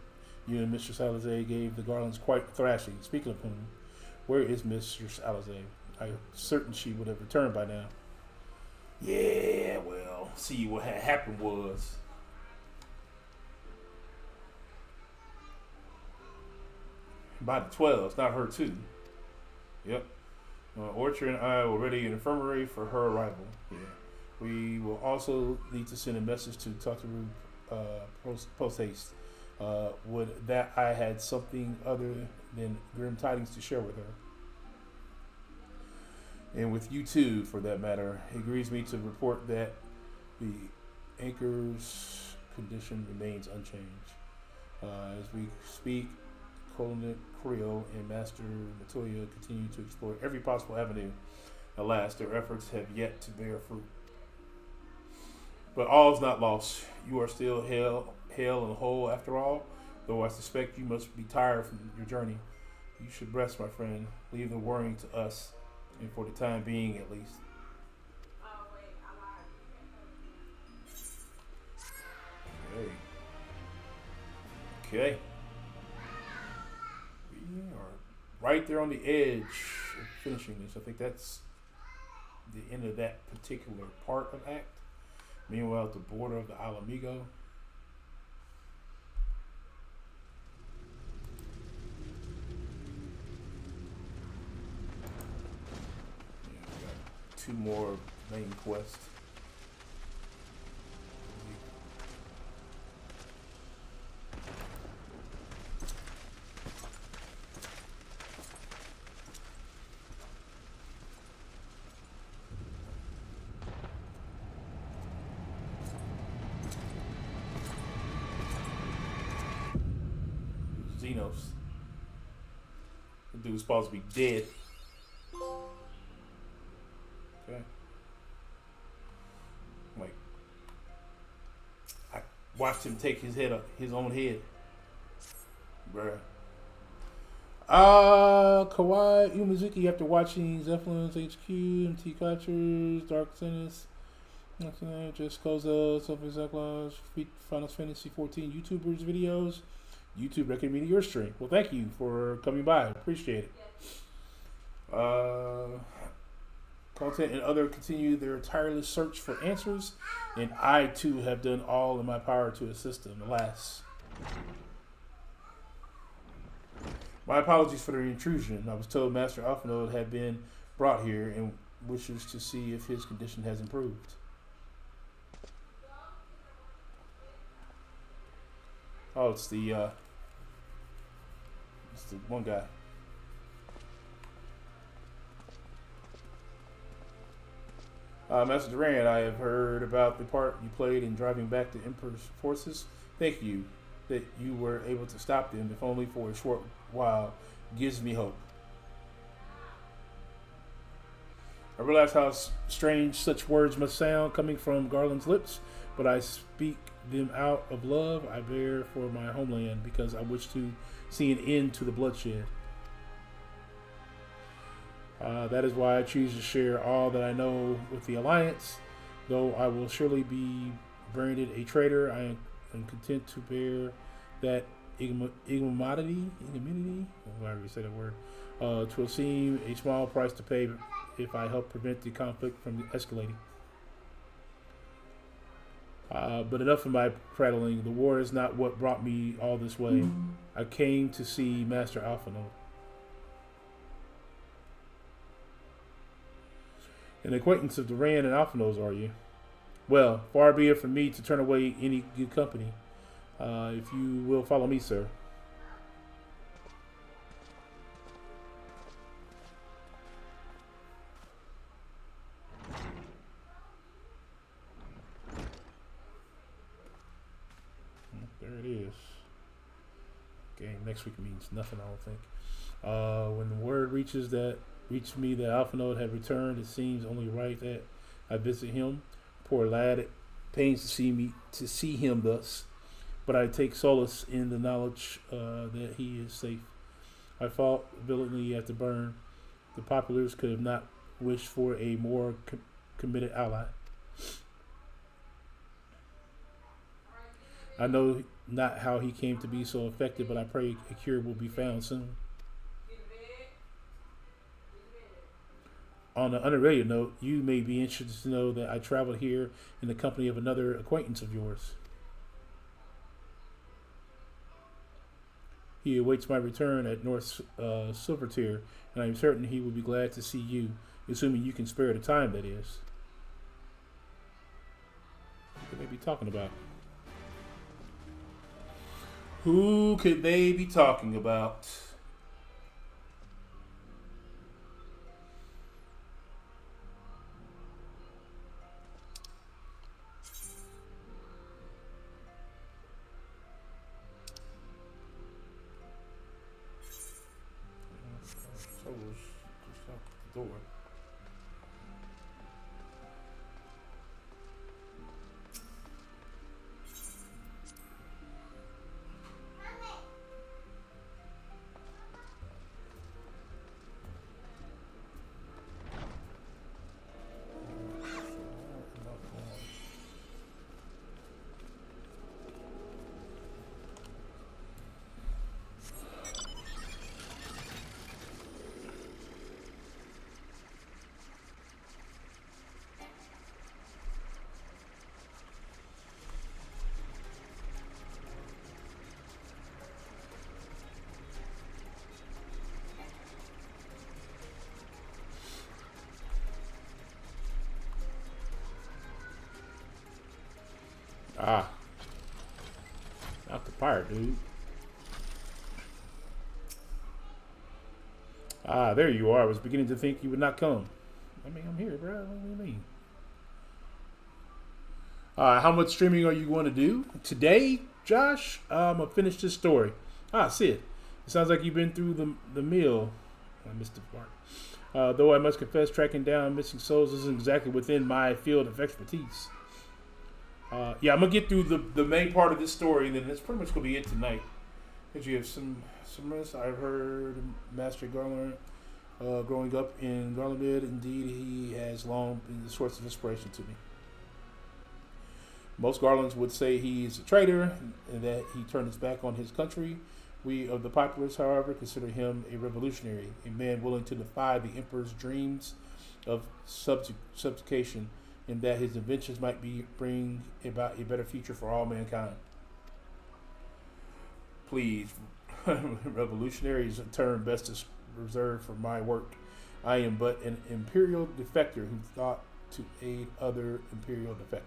you and Mistress Alize gave the Garlands quite thrashing. Speaking of whom, where is Mistress Alize? I'm certain she would have returned by now. Yeah, well, see, what had happened was by the 12s, not her too. Yep. Orchard and I were ready in the infirmary for her arrival. Yeah. We will also need to send a message to Tataru post haste. Would that I had something other than grim tidings to share with her. And with you too, for that matter. It grieves me to report that the anchor's condition remains unchanged. As we speak, Colonel Creo and Master Matoya continue to explore every possible avenue. Alas, their efforts have yet to bear fruit. But all is not lost. You are still hale and whole after all, though I suspect you must be tired from your journey. You should rest, my friend. Leave the worrying to us, and for the time being at least. Okay. We are right there on the edge of finishing this. I think that's the end of that particular part of Act. Meanwhile, at the border of the Isle Amigo, we got 2 more main quests. Xenos. The dude's supposed to be dead. watched him take his own head. Bruh. Kawhi Umazuki, after watching Zephelin's HQ, MT Catchers, Dark Tennis, just close something Zepplin's Final Fantasy 14 YouTubers videos. YouTube recommended me to your stream. Well, thank you for coming by. Appreciate it. Content and other continue their tireless search for answers, and I too have done all in my power to assist them. Alas. My apologies for the intrusion. I was told Master Alphanode had been brought here and wishes to see if his condition has improved. Oh, it's the one guy. Master Durand, I have heard about the part you played in driving back the Emperor's forces. Thank you that you were able to stop them, if only for a short while. Gives me hope. I realize how strange such words must sound coming from Garland's lips, but I speak them out of love I bear for my homeland, because I wish to see an end to the bloodshed. That is why I choose to share all that I know with the Alliance. Though I will surely be branded a traitor, I am content to bear that ignominy, however you say that word. Twill seem a small price to pay if I help prevent the conflict from escalating. But enough of my prattling. The war is not what brought me all this way. I came to see Master Alphanode. An acquaintance of Durand and Alphanode's, are you? Well, far be it from me to turn away any good company. If you will follow me, sir. There it is. Game next week means nothing, I don't think. When the word reached me that Alphanode had returned, it seems only right that I visit him. Poor lad, it pains to see him thus, but I take solace in the knowledge that he is safe. I fought valiantly at the burn. The populace could have not wished for a more committed ally. I know not how he came to be so affected, but I pray a cure will be found soon. On an unrelated note, you may be interested to know that I traveled here in the company of another acquaintance of yours. He awaits my return at North Silvertier, and I am certain he will be glad to see you, assuming you can spare the time, that is. What could they be talking about? Who could they be talking about? Just out the door. Ah. Not the pirate, dude. Ah, there you are. I was beginning to think you would not come. I mean, I'm here, bro. What do you mean? How much streaming are you going to do? Today, Josh, I'm going to finish this story. Ah, Sid. It sounds like you've been through the mill. I missed the part. Though I must confess, tracking down missing souls isn't exactly within my field of expertise. Yeah, I'm gonna get through the main part of this story, and then that's pretty much gonna be it tonight. Cause you have some rest. I've heard Master Garland growing up in Garlandwood. Indeed, he has long been the source of inspiration to me. Most Garlands would say he's a traitor and that he turned his back on his country. We of the populace, however, consider him a revolutionary, a man willing to defy the emperor's dreams of subjugation, and that his inventions might bring about a better future for all mankind. Please, revolutionary is a term best reserved for my work. I am but an imperial defector who thought to aid other imperial defectors.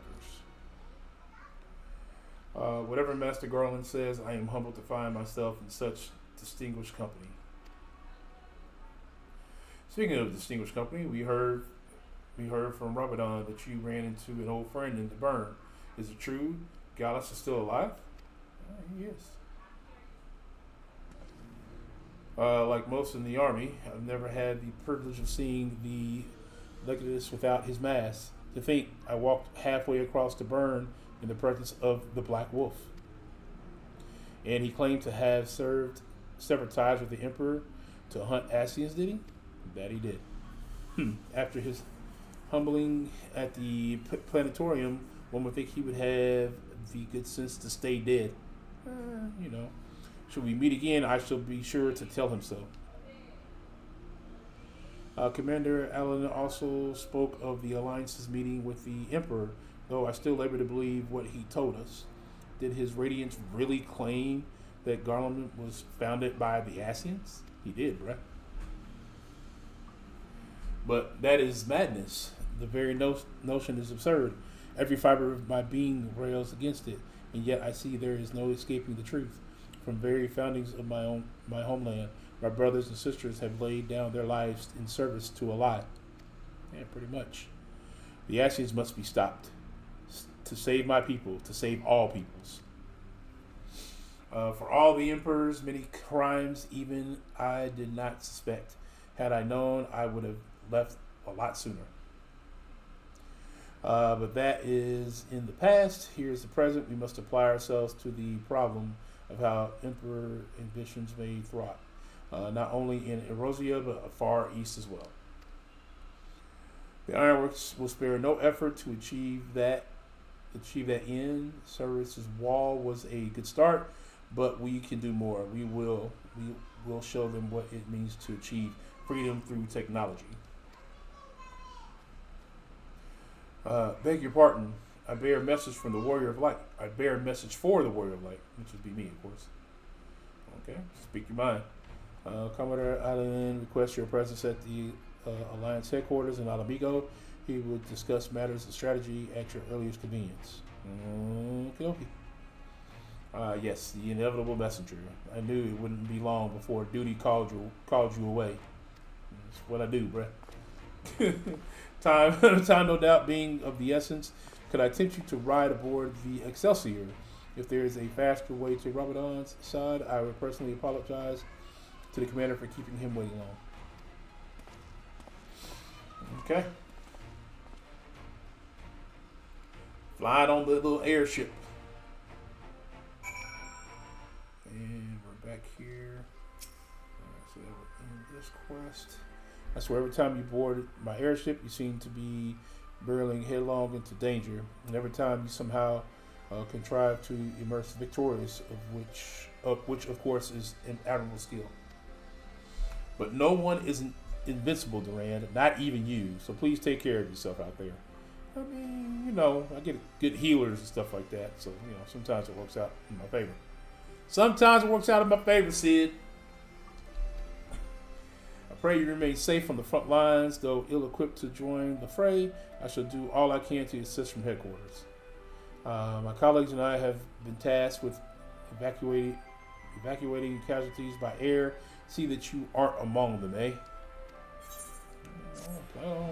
Whatever Master Garland says, I am humbled to find myself in such distinguished company. Speaking of distinguished company, we heard from Rabadon that you ran into an old friend in the burn. Is it true? Gallus is still alive? He is. Like most in the army, I've never had the privilege of seeing the Legatus without his mask. To think, I walked halfway across the burn in the presence of the Black Wolf. And he claimed to have severed ties with the Emperor to hunt Asians, did he? That he did. After his humbling at the Planetorium, one would think he would have the good sense to stay dead. Should we meet again, I shall be sure to tell him so. Commander Allen also spoke of the Alliance's meeting with the Emperor, though I still labor to believe what he told us. Did his Radiance really claim that Garland was founded by the Asians? He did, right? But that is madness. The very notion is absurd. Every fiber of my being rails against it, and yet I see there is no escaping the truth. From very foundings of my homeland, my brothers and sisters have laid down their lives in service to a lie. Yeah, pretty much. The Asians must be stopped. To save my people, to save all peoples. For all the Emperor's many crimes, even I did not suspect. Had I known, I would have left a lot sooner. But that is in the past. Here's the present. We must apply ourselves to the problem of how Emperor ambitions may thwart, not only in Erosia, but far east as well. The Ironworks will spare no effort to achieve that end. Cyrus's wall was a good start, but we can do more. We will show them what it means to achieve freedom through technology. Beg your pardon. I bear a message from the Warrior of Light. I bear a message for the Warrior of Light, which would be me, of course. Okay, speak your mind. Commodore Allen requests your presence at the Alliance headquarters in Alamigo. He will discuss matters of strategy at your earliest convenience. Okay. Yes, the inevitable messenger. I knew it wouldn't be long before duty called you away. That's what I do, bruh. Time, no doubt, being of the essence. Could I tempt you to ride aboard the Excelsior? If there is a faster way to Rabadon's side, I would personally apologize to the commander for keeping him waiting long. Okay. Flying on the little airship. And we're back here. Alright, so we're in this quest. I swear every time you board my airship, you seem to be barreling headlong into danger. And every time you somehow contrive to emerge victorious, which of course is an admirable skill. But no one is invincible, Durand, not even you. So please take care of yourself out there. I mean, I get good healers and stuff like that. So, sometimes it works out in my favor. Sometimes it works out in my favor, Sid. I pray you remain safe on the front lines. Though ill-equipped to join the fray, I shall do all I can to assist from headquarters. My colleagues and I have been tasked with evacuating casualties by air. See that you aren't among them, eh? Alright.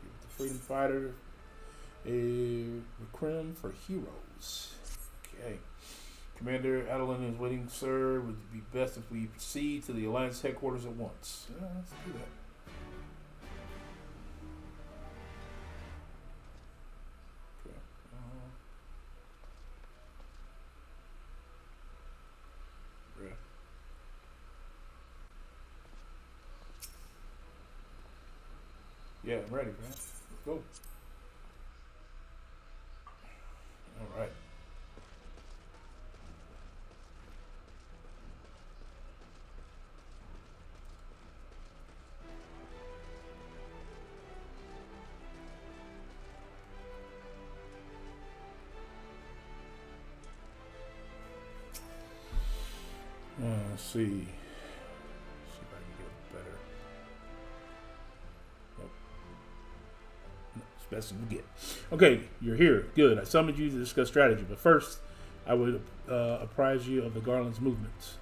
Give the Freedom Fighter a requiem for heroes. Okay. Commander Adeline is waiting, sir. Would it be best if we proceed to the Alliance headquarters at once? Yeah, let's do that. Yeah, I'm ready, man. Let's go. All right. Let's see. See if I can get better. Nope. No, it's best to get. Okay, you're here. Good. I summoned you to discuss strategy, but first, I would apprise you of the Garland's movements.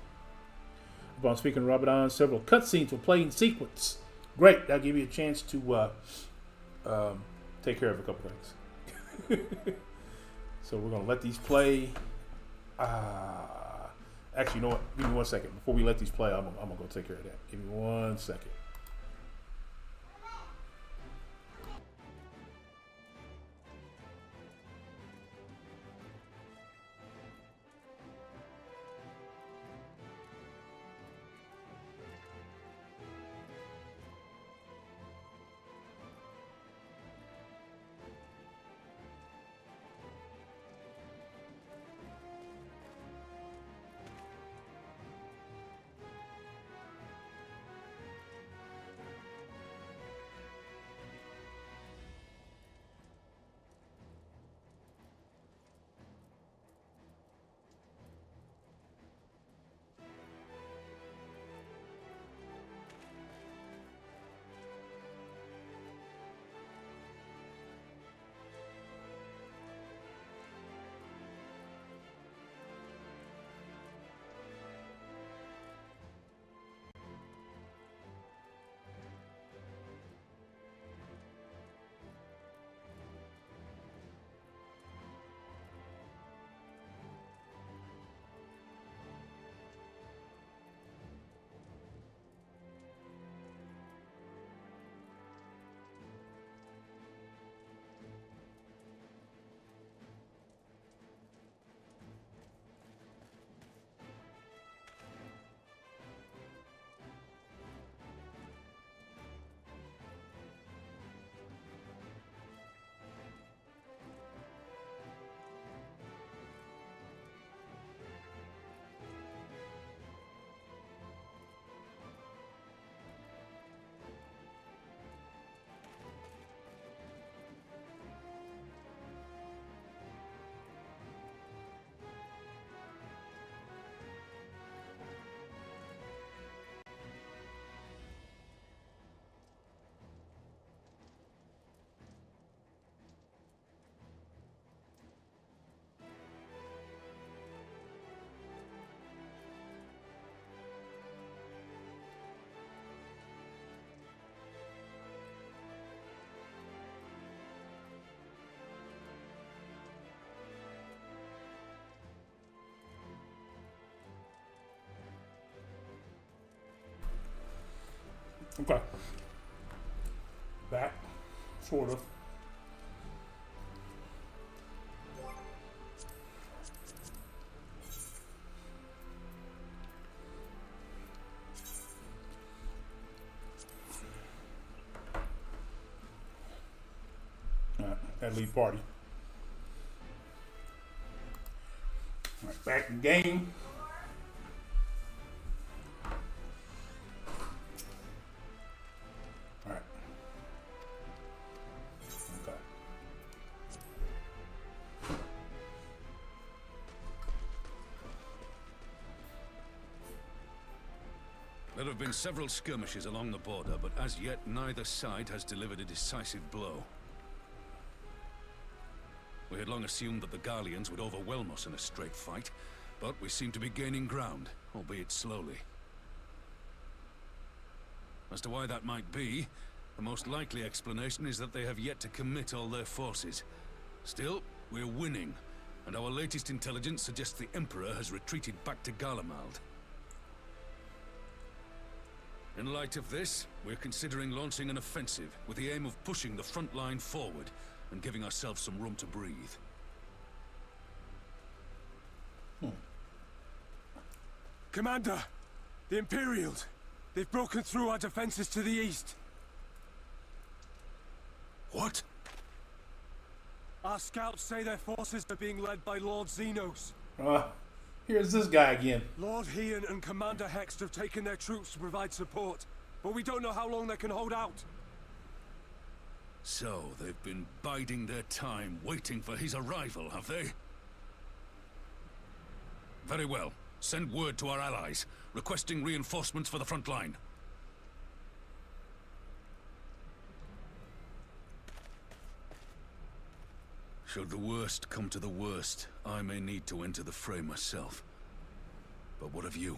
Upon speaking to Rabadon, several cutscenes will play in sequence. Great. That'll give you a chance to take care of a couple things. So we're gonna let these play. Actually, you know what? Give me 1 second. Before we let these play, I'm going to go take care of that. Give me 1 second. Okay. Back, sort of. That lead party. All right, back in game. All right. Okay. There have been several skirmishes along the border, but as yet neither side has delivered a decisive blow. We had long assumed that the Garleans would overwhelm us in a straight fight, but we seem to be gaining ground, albeit slowly. As to why that might be, the most likely explanation is that they have yet to commit all their forces. Still, we're winning, and our latest intelligence suggests the Emperor has retreated back to Garlemald. In light of this, we're considering launching an offensive with the aim of pushing the front line forward and giving ourselves some room to breathe. Commander! The Imperials! They've broken through our defenses to the east! What? Our scouts say their forces are being led by Lord Xenos. Here's this guy again. Lord Heian and Commander Hext have taken their troops to provide support, but we don't know how long they can hold out. So, they've been biding their time, waiting for his arrival, have they? Very well. Send word to our allies, requesting reinforcements for the front line. Should the worst come to the worst, I may need to enter the fray myself. But what of you?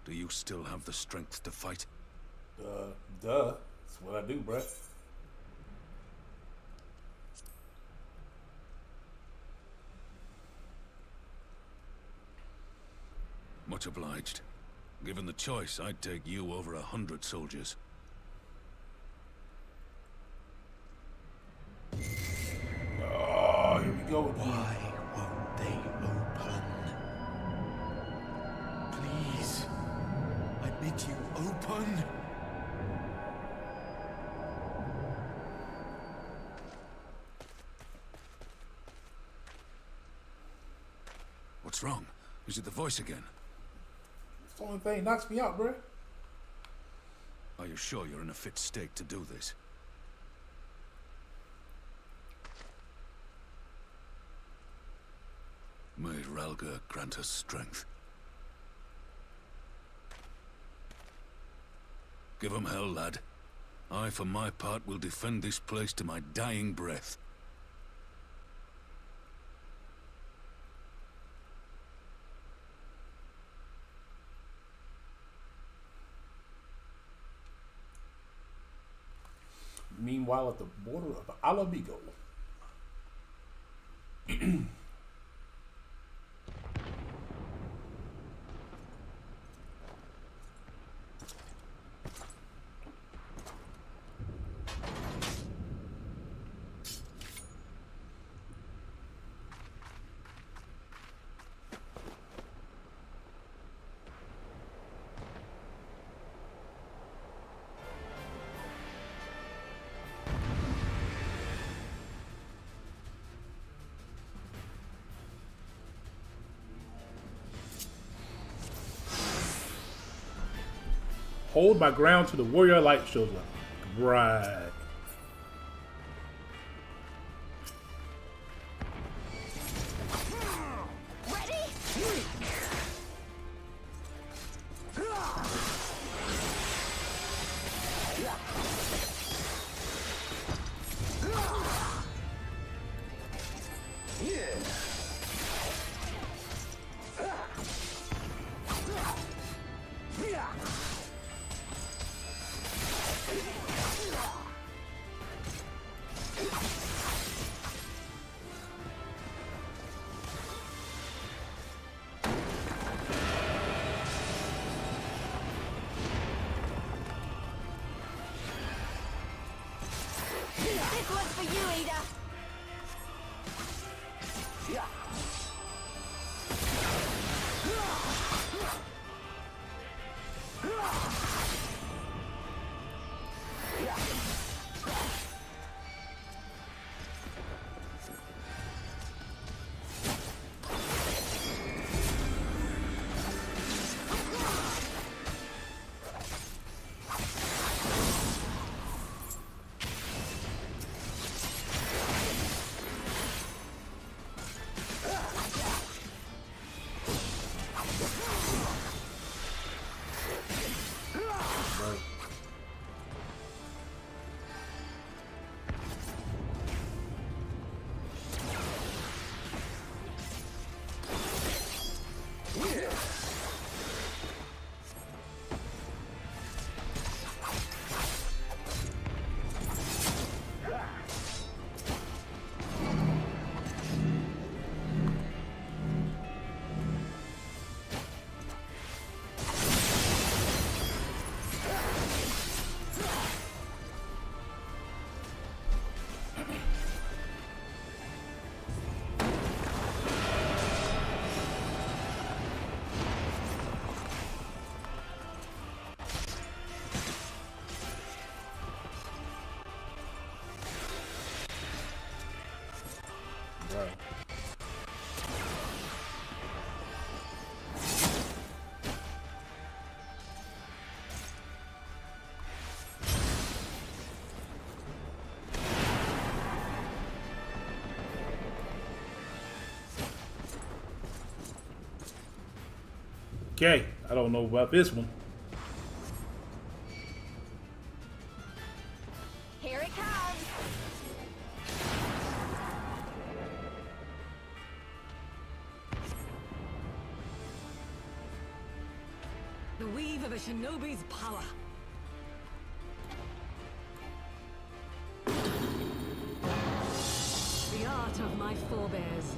Do you still have the strength to fight? Duh. That's what I do, bruh. Much obliged. Given the choice, I'd take you over 100 soldiers. Oh, here we go. Why won't they open? Please, I bid you open. What's wrong? Is it the voice again? It's the only thing that knocks me out, bruh. Are you sure you're in a fit state to do this? May Ralga grant us strength. Give 'em hell, lad. I, for my part, will defend this place to my dying breath. Meanwhile, at the border of Alamigo. Hold my ground to the warrior light shows up. Right. This one's for you, Ada. bro. Okay, I don't know about this one. Here it comes. The weave of a shinobi's power. The art of my forebears.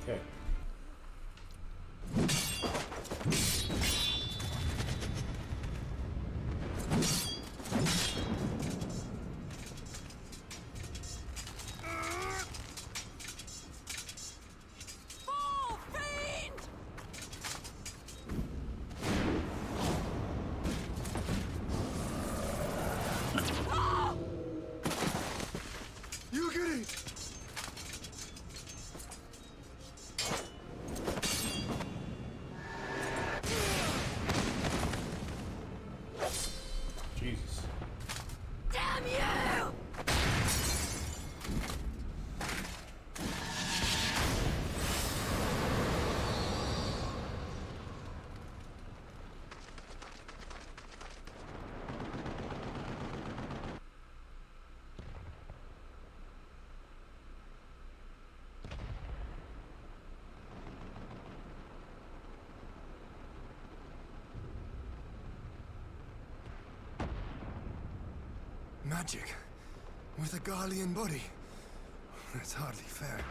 Okay. You get it! Jesus. Damn you! Magic with a Garlean body. That's hardly fair.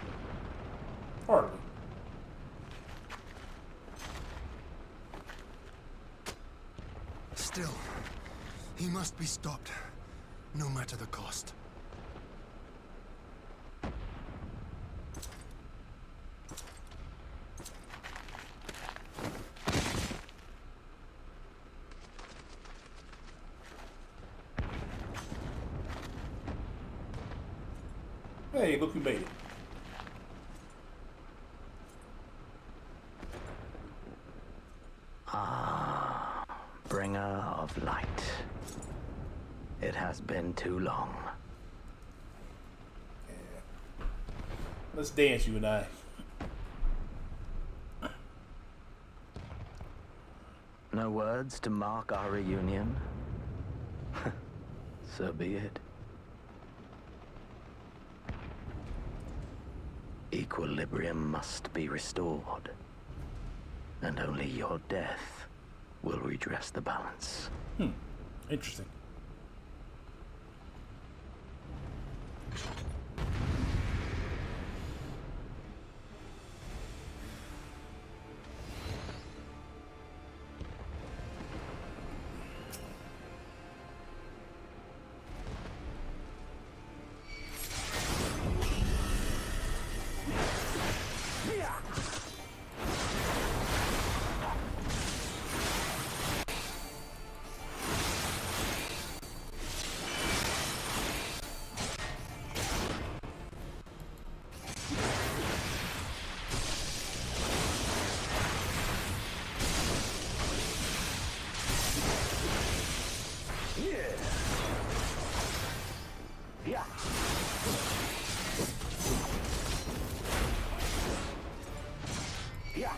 Hardly. Still, he must be stopped, no matter the cost. Hey, look who made it. Ah, bringer of light. It has been too long. Let's dance, you and I. No words to mark our reunion? So be it. Equilibrium must be restored, and only your death will redress the balance. Interesting. Yeah. Yeah.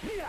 Yeah.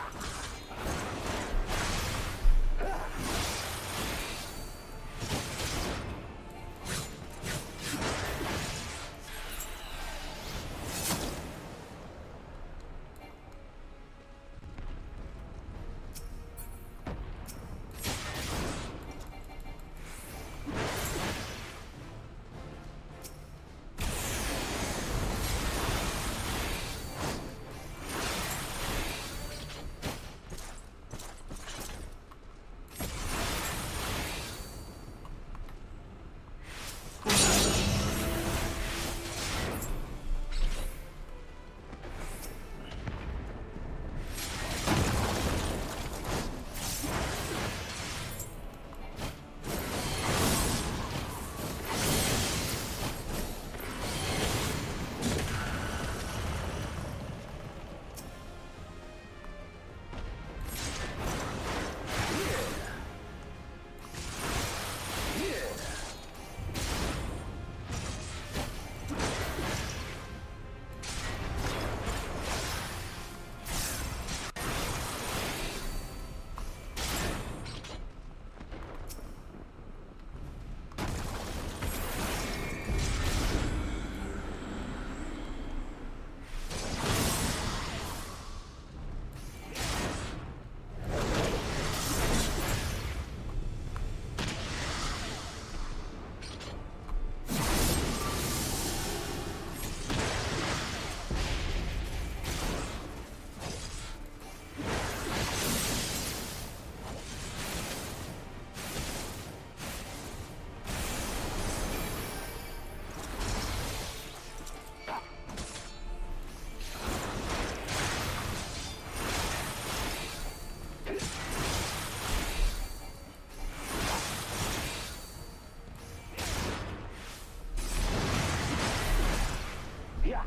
Yeah.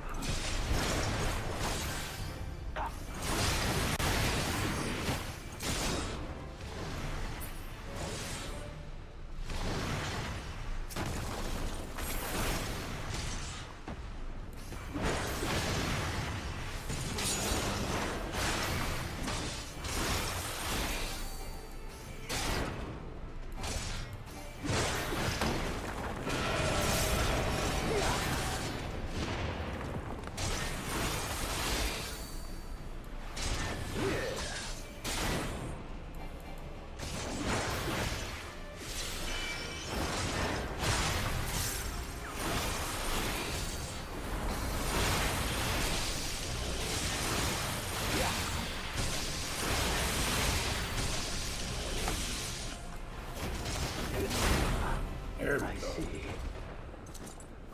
There we go.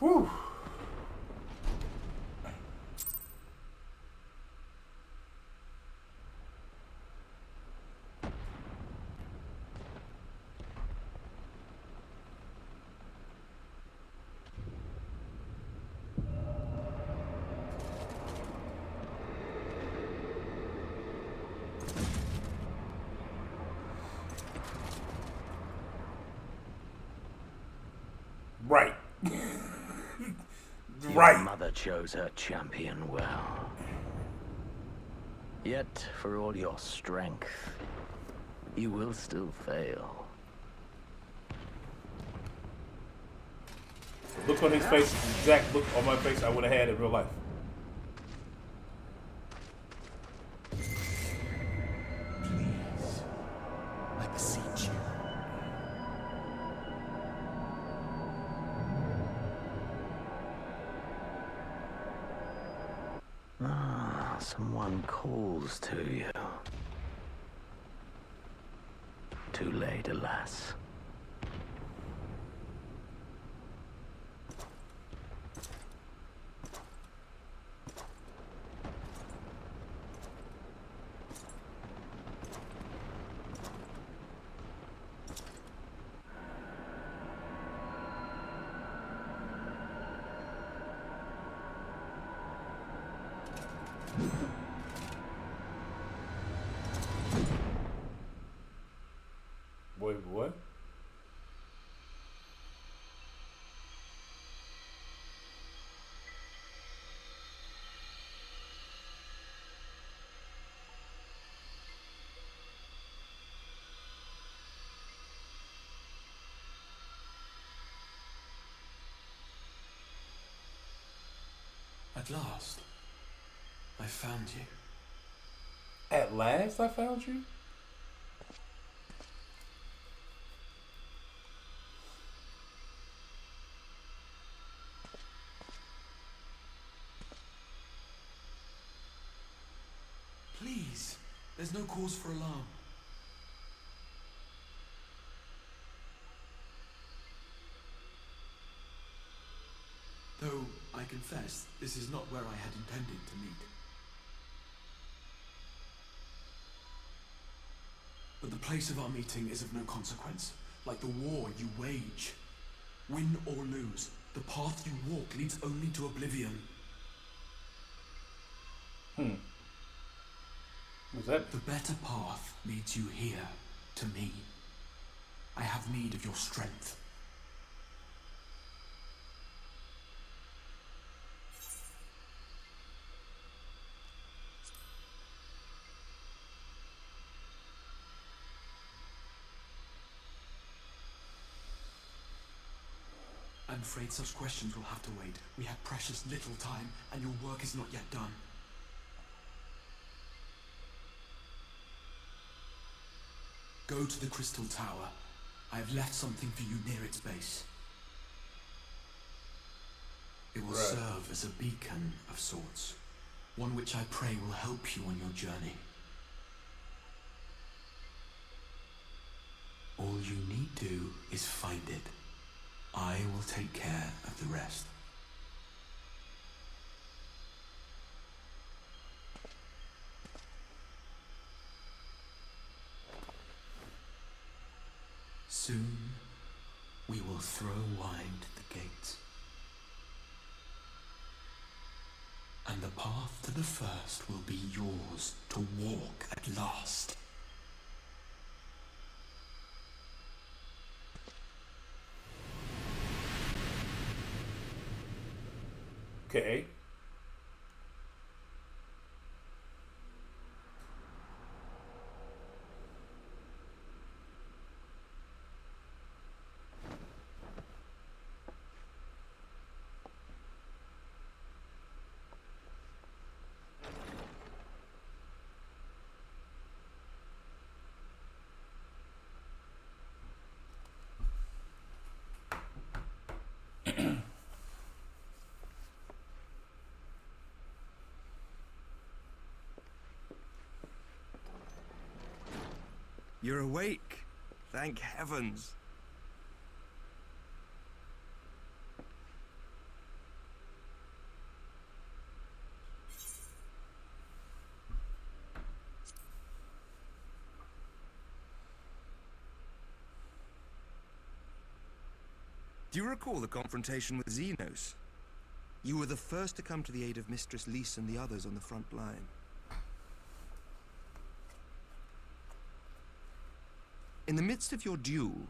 Whew. Right. Your mother chose her champion well. Yet, for all your strength, you will still fail. The look on his face is the exact look on my face I would have had in real life. Please, I beseech you. Ah, someone calls to you. Too late, alas. Wait, what? At last, I found you. At last I found you? Please, there's no cause for alarm. Though, I confess, this is not where I had intended to meet. But the place of our meeting is of no consequence, like the war you wage. Win or lose, the path you walk leads only to oblivion. What's that? The better path leads you here, to me. I have need of your strength. I'm afraid such questions will have to wait. We have precious little time, and your work is not yet done. Go to the Crystal Tower. I have left something for you near its base. It will serve as a beacon of sorts. One which I pray will help you on your journey. All you need do is find it. I will take care of the rest. Soon, we will throw wide the gates. And the path to the first will be yours to walk at last. Okay. You're awake. Thank heavens. Do you recall the confrontation with Xenos? You were the first to come to the aid of Mistress Lys and the others on the front line. In the midst of your duel,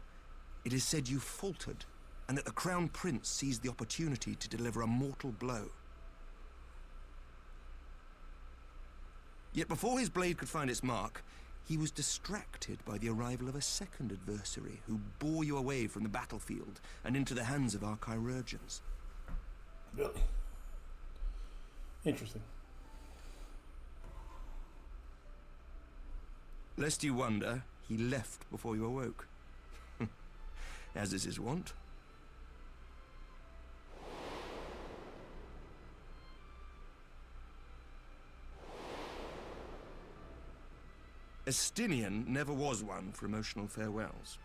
it is said you faltered, and that the Crown Prince seized the opportunity to deliver a mortal blow. Yet before his blade could find its mark, he was distracted by the arrival of a second adversary who bore you away from the battlefield and into the hands of our chirurgeons. Really? Interesting. Lest you wonder, he left before you awoke. As is his wont. Estinian never was one for emotional farewells.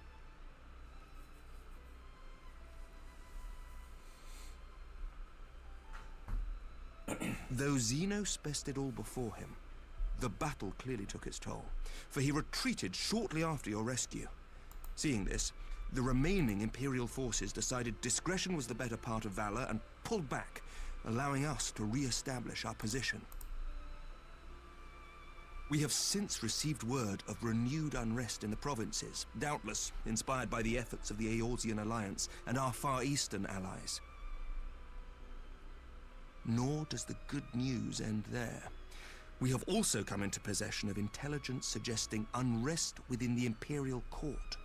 Though Xenos bested all before him, the battle clearly took its toll, for he retreated shortly after your rescue. Seeing this, the remaining Imperial forces decided discretion was the better part of valor and pulled back, allowing us to re-establish our position. We have since received word of renewed unrest in the provinces, doubtless inspired by the efforts of the Eorzean Alliance and our Far Eastern allies. Nor does the good news end there. We have also come into possession of intelligence suggesting unrest within the Imperial Court.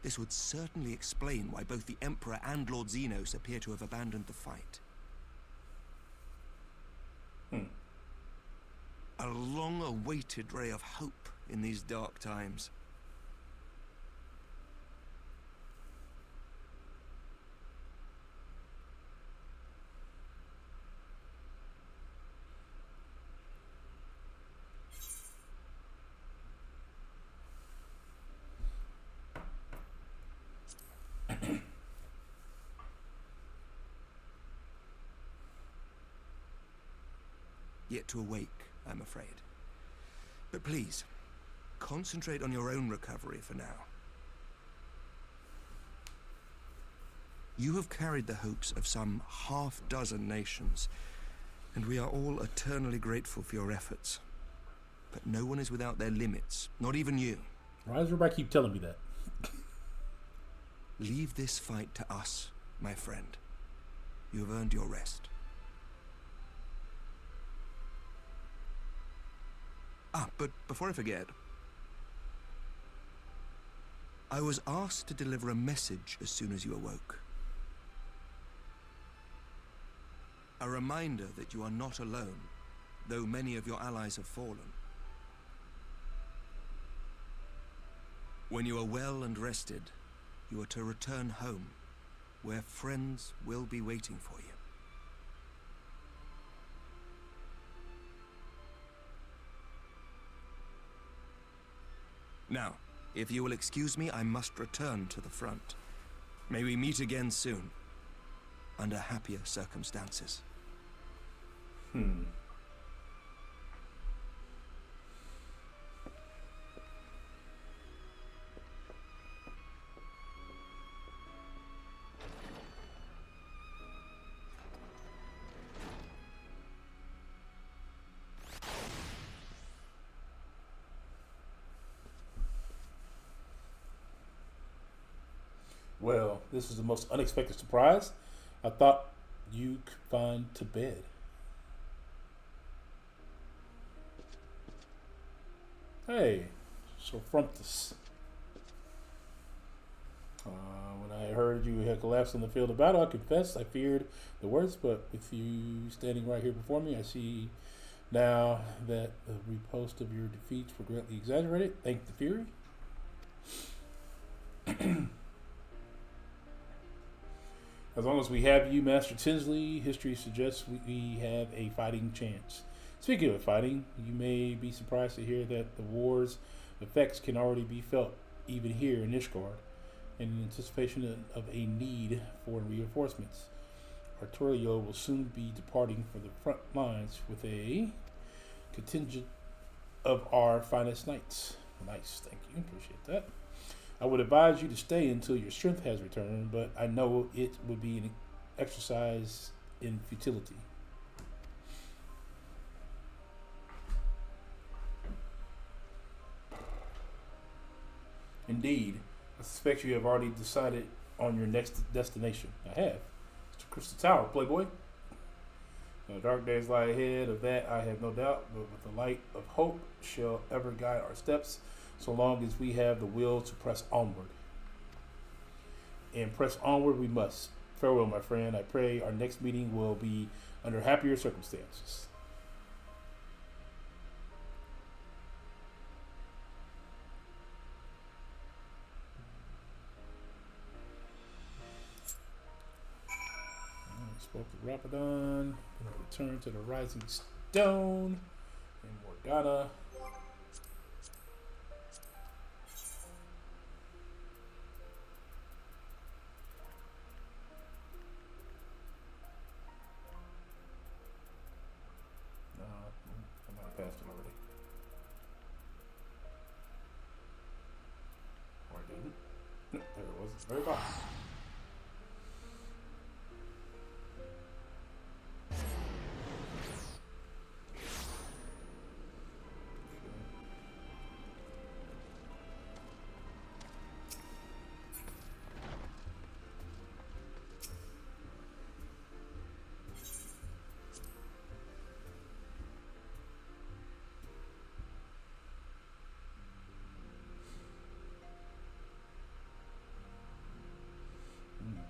This would certainly explain why both the Emperor and Lord Xenos appear to have abandoned the fight. A long-awaited ray of hope in these dark times. Yet to awake, I'm afraid. But please, concentrate on your own recovery for now. You have carried the hopes of some half-dozen nations, and we are all eternally grateful for your efforts. But no one is without their limits, not even you. Why does everybody keep telling me that? Leave this fight to us, my friend. You have earned your rest. But before I forget, I was asked to deliver a message as soon as you awoke. A reminder that you are not alone, though many of your allies have fallen. When you are well and rested, you are to return home, where friends will be waiting for you. Now, if you will excuse me, I must return to the front. May we meet again soon, under happier circumstances. Well, this is the most unexpected surprise. I thought you could find to bed. Hey, so Frumptus. When I heard you had collapsed on the field of battle, I confess I feared the worst, but with you standing right here before me, I see now that the riposte of your defeats were greatly exaggerated. Thank the Fury. As long as we have you, Master Tinsley, history suggests we have a fighting chance. Speaking of fighting, you may be surprised to hear that the war's effects can already be felt even here in Ishgard, in anticipation of a need for reinforcements. Arturio will soon be departing for the front lines with a contingent of our finest knights. Nice, thank you, appreciate that. I would advise you to stay until your strength has returned, but I know it would be an exercise in futility. Indeed, I suspect you have already decided on your next destination. I have. It's the Crystal Tower, Playboy. The dark days lie ahead, of that I have no doubt, but with the light of hope shall ever guide our steps, so long as we have the will to press onward. And press onward we must. Farewell, my friend. I pray our next meeting will be under happier circumstances. Spoke to Rapadon. Return to the Rising Stone. And Morgana. No, I might have passed it already. Or I didn't. No, there it was. It's very bottom.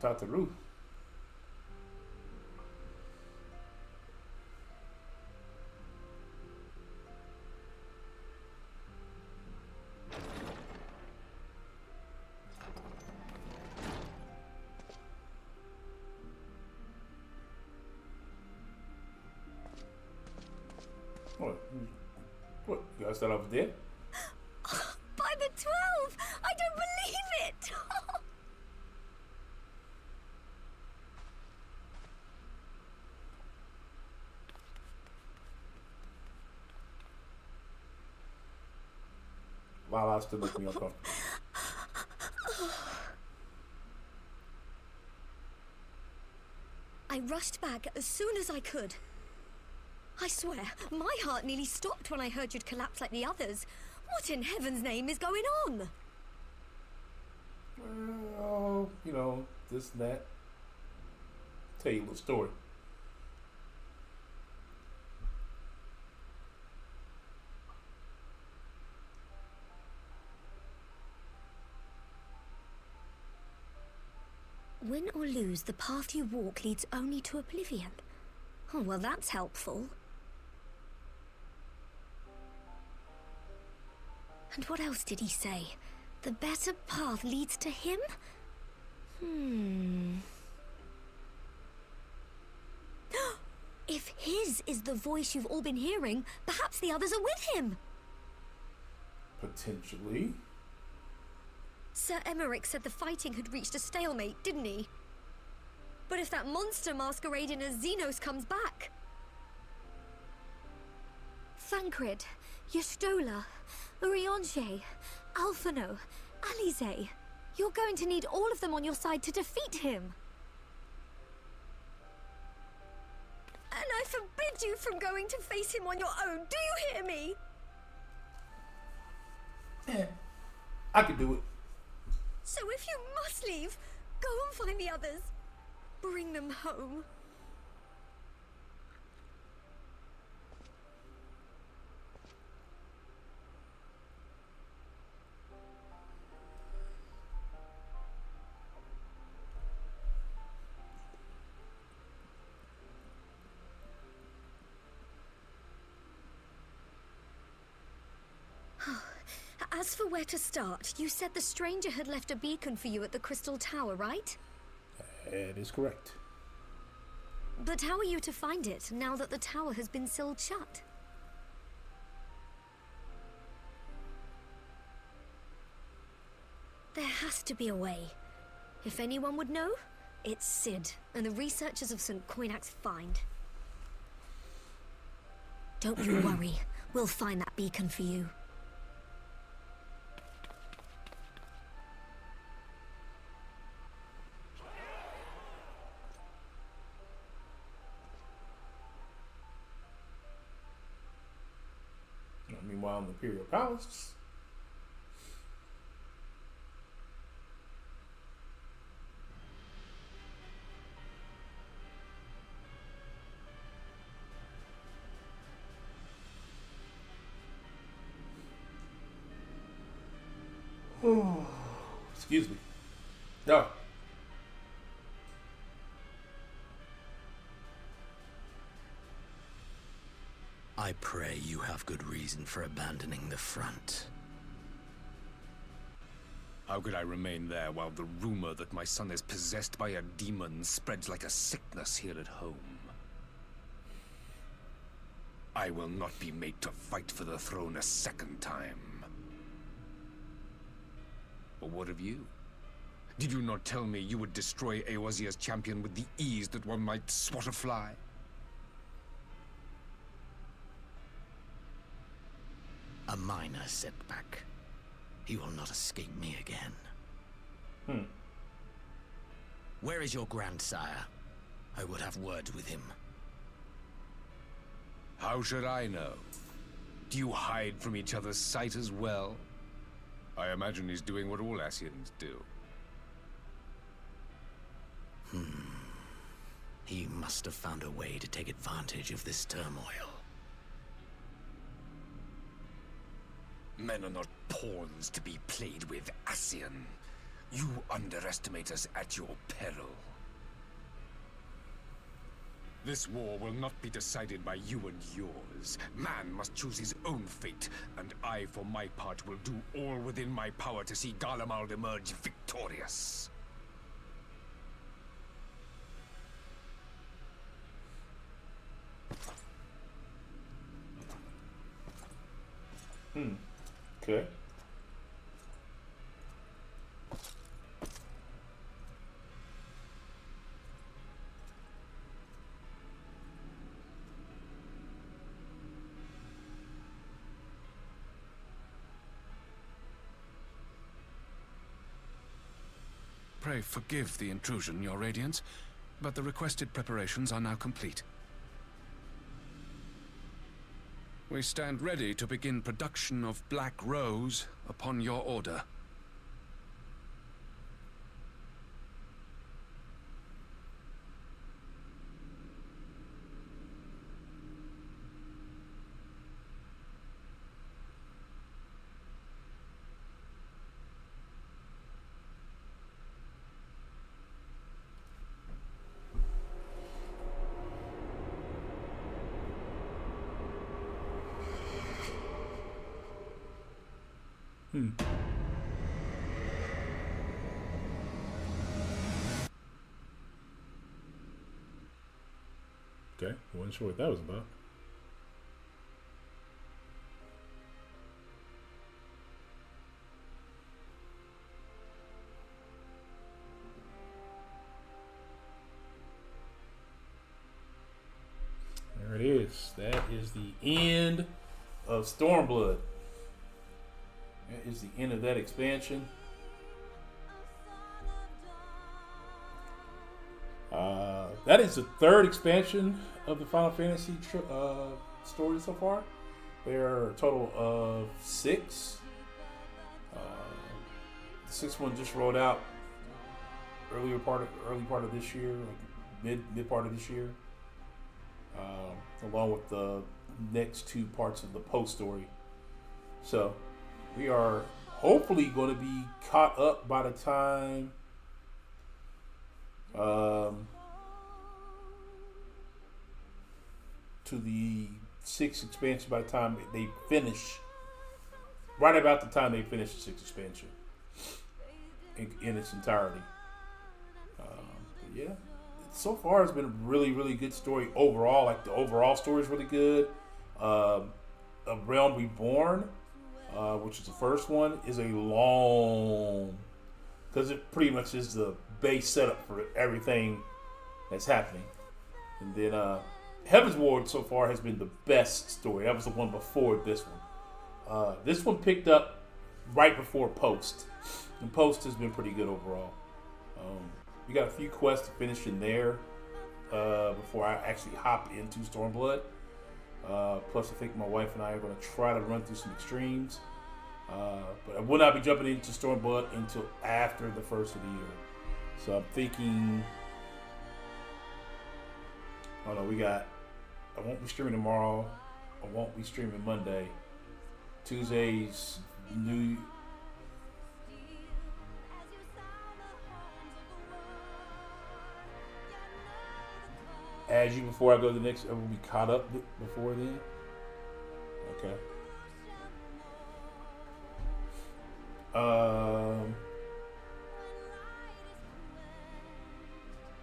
Tataru. What? You guys start off there? By the 12! I don't believe it! Lala still makes me uncomfortable. I rushed back as soon as I could. I swear, my heart nearly stopped when I heard you'd collapse like the others. What in heaven's name is going on? Well, you know, this and that. Tell you a little story. Win or lose, the path you walk leads only to oblivion. Oh, well, that's helpful. And what else did he say? The better path leads to him? If his is the voice you've all been hearing, perhaps the others are with him. Potentially. Sir Emmerich said the fighting had reached a stalemate, didn't he? But if that monster masquerading as Xenos comes back... Thancred, Yestola, Urianger, Alphino, Alize... You're going to need all of them on your side to defeat him. And I forbid you from going to face him on your own, do you hear me? Yeah, I could do it. So if you must leave, go and find the others. Bring them home. As for where to start, you said the stranger had left a beacon for you at the Crystal Tower, right? That is correct. But how are you to find it, now that the tower has been sealed shut? There has to be a way. If anyone would know, it's Sid, and the researchers of St. Coinac's find. Don't you worry, we'll find that beacon for you. Meanwhile, in the Imperial Palace. Excuse me. No. I pray you have good reason for abandoning the front. How could I remain there while the rumor that my son is possessed by a demon spreads like a sickness here at home? I will not be made to fight for the throne a second time. But what of you? Did you not tell me you would destroy Eorzea's champion with the ease that one might swat a fly? A minor setback. He will not escape me again. Where is your grandsire? I would have words with him. How should I know? Do you hide from each other's sight as well? I imagine he's doing what all Ascians do. He must have found a way to take advantage of this turmoil. Men are not pawns to be played with, Ascian. You underestimate us at your peril. This war will not be decided by you and yours. Man must choose his own fate, and I, for my part, will do all within my power to see Garlemald emerge victorious. Okay. Pray forgive the intrusion, Your Radiance, but the requested preparations are now complete. We stand ready to begin production of Black Rose upon your order. Okay, wasn't sure what that was about. There it is. That is the end of Stormblood. That is the end of that expansion. That is the third expansion of the Final Fantasy story so far. There are a total of 6. The 6th one just rolled out early part of this year, like mid part of this year, along with the next 2 parts of the Post story. So we are hopefully going to be caught up by the time to the 6th expansion, by the time they finish, right about the time they finish the 6th expansion in its entirety. But yeah, so far it's been a really, really good story overall. Like, the overall story is really good. A Realm Reborn, which is the first one, is a long, because it pretty much is the base setup for everything that's happening. And then Heaven's Ward so far has been the best story. That was the one before this one. This one picked up right before Post, and Post has been pretty good overall. We got a few quests to finish in there before I actually hop into Stormblood. Plus, I think my wife and I are going to try to run through some extremes. But I will not be jumping into Stormblood until after the first of the year. So I'm thinking, oh no, I won't be streaming tomorrow. I won't be streaming Monday. Tuesday's you before I go to the next. I will be caught up before then. Okay.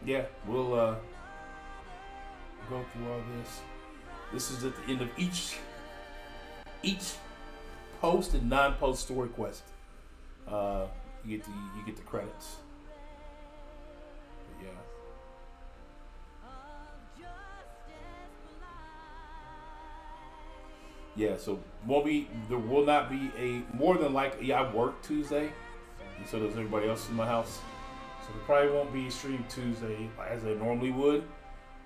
Yeah, we'll go through all this. This is at the end of each post and non-post story quest. You get the credits. But yeah. Yeah, so there will not be more than likely I work Tuesday, and so does everybody else in my house. So there probably won't be a stream Tuesday as I normally would.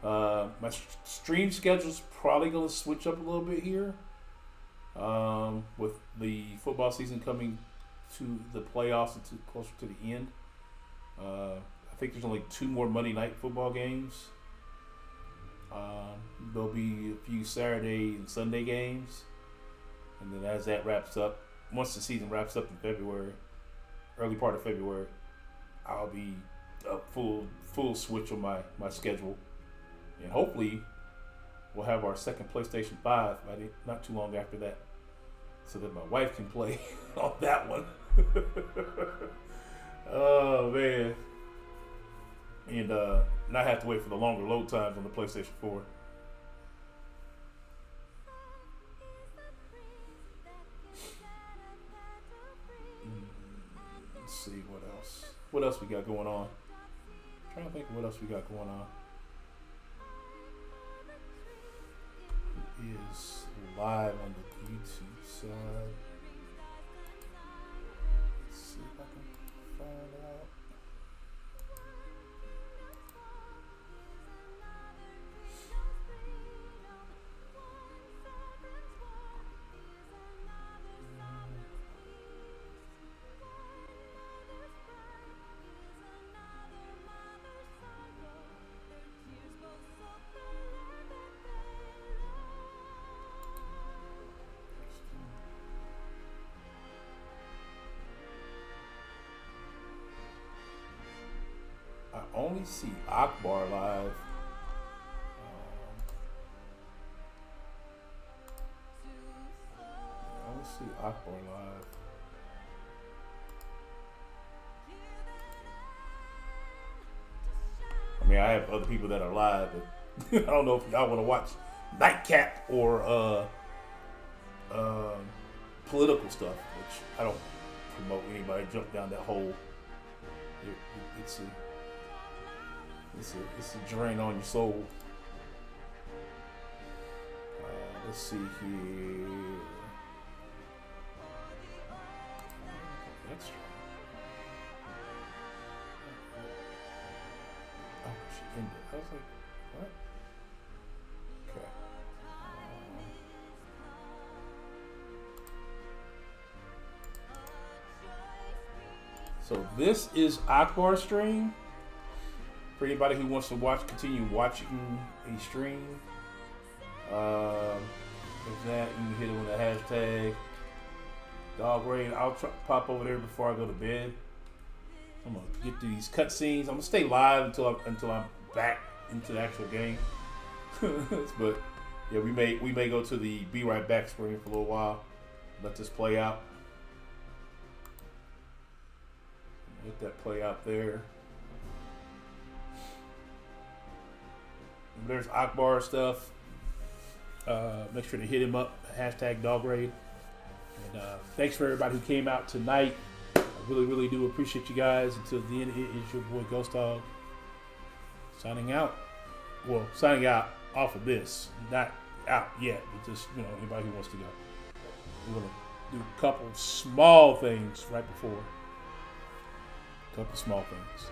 My stream schedule's probably going to switch up a little bit here with the football season coming to the playoffs and closer to the end. I think there's only 2 more Monday night football games. There'll be a few Saturday and Sunday games, and then as that wraps up, once the season wraps up in February, early part of February, I'll be a full switch on my schedule, and hopefully we'll have our second PlayStation 5 not too long after that, so that my wife can play on that one. Oh man. And not have to wait for the longer load times on the PlayStation 4. Let's see what else. What else we got going on? I'm trying to think of what else we got going on. It is live on the YouTube side. Let's see if I can find out. I only see Akbar live. I only see Akbar live. I mean, I have other people that are live, but I don't know if y'all want to watch Nightcap or political stuff, which I don't promote anybody jump down that hole. It's a drain on your soul. Let's see here. That's oh, she ended. I was like, what? Okay. So this is Akbar's stream. For anybody who wants to continue watching a stream, there's that. You can hit it with a hashtag Dog Raid. I'll pop over there before I go to bed. I'm gonna get through these cutscenes. I'm gonna stay live until I'm back into the actual game. But yeah, we may go to the Be Right Back screen for a little while. Let this play out. Let that play out there. There's Akbar stuff. Make sure to hit him up. Hashtag Dog Raid. And thanks for everybody who came out tonight. I really, really do appreciate you guys. Until the end, it is your boy Ghost Dog signing out. Well, signing out off of this. Not out yet, but just anybody who wants to go. We're gonna do a couple small things right before. A couple small things.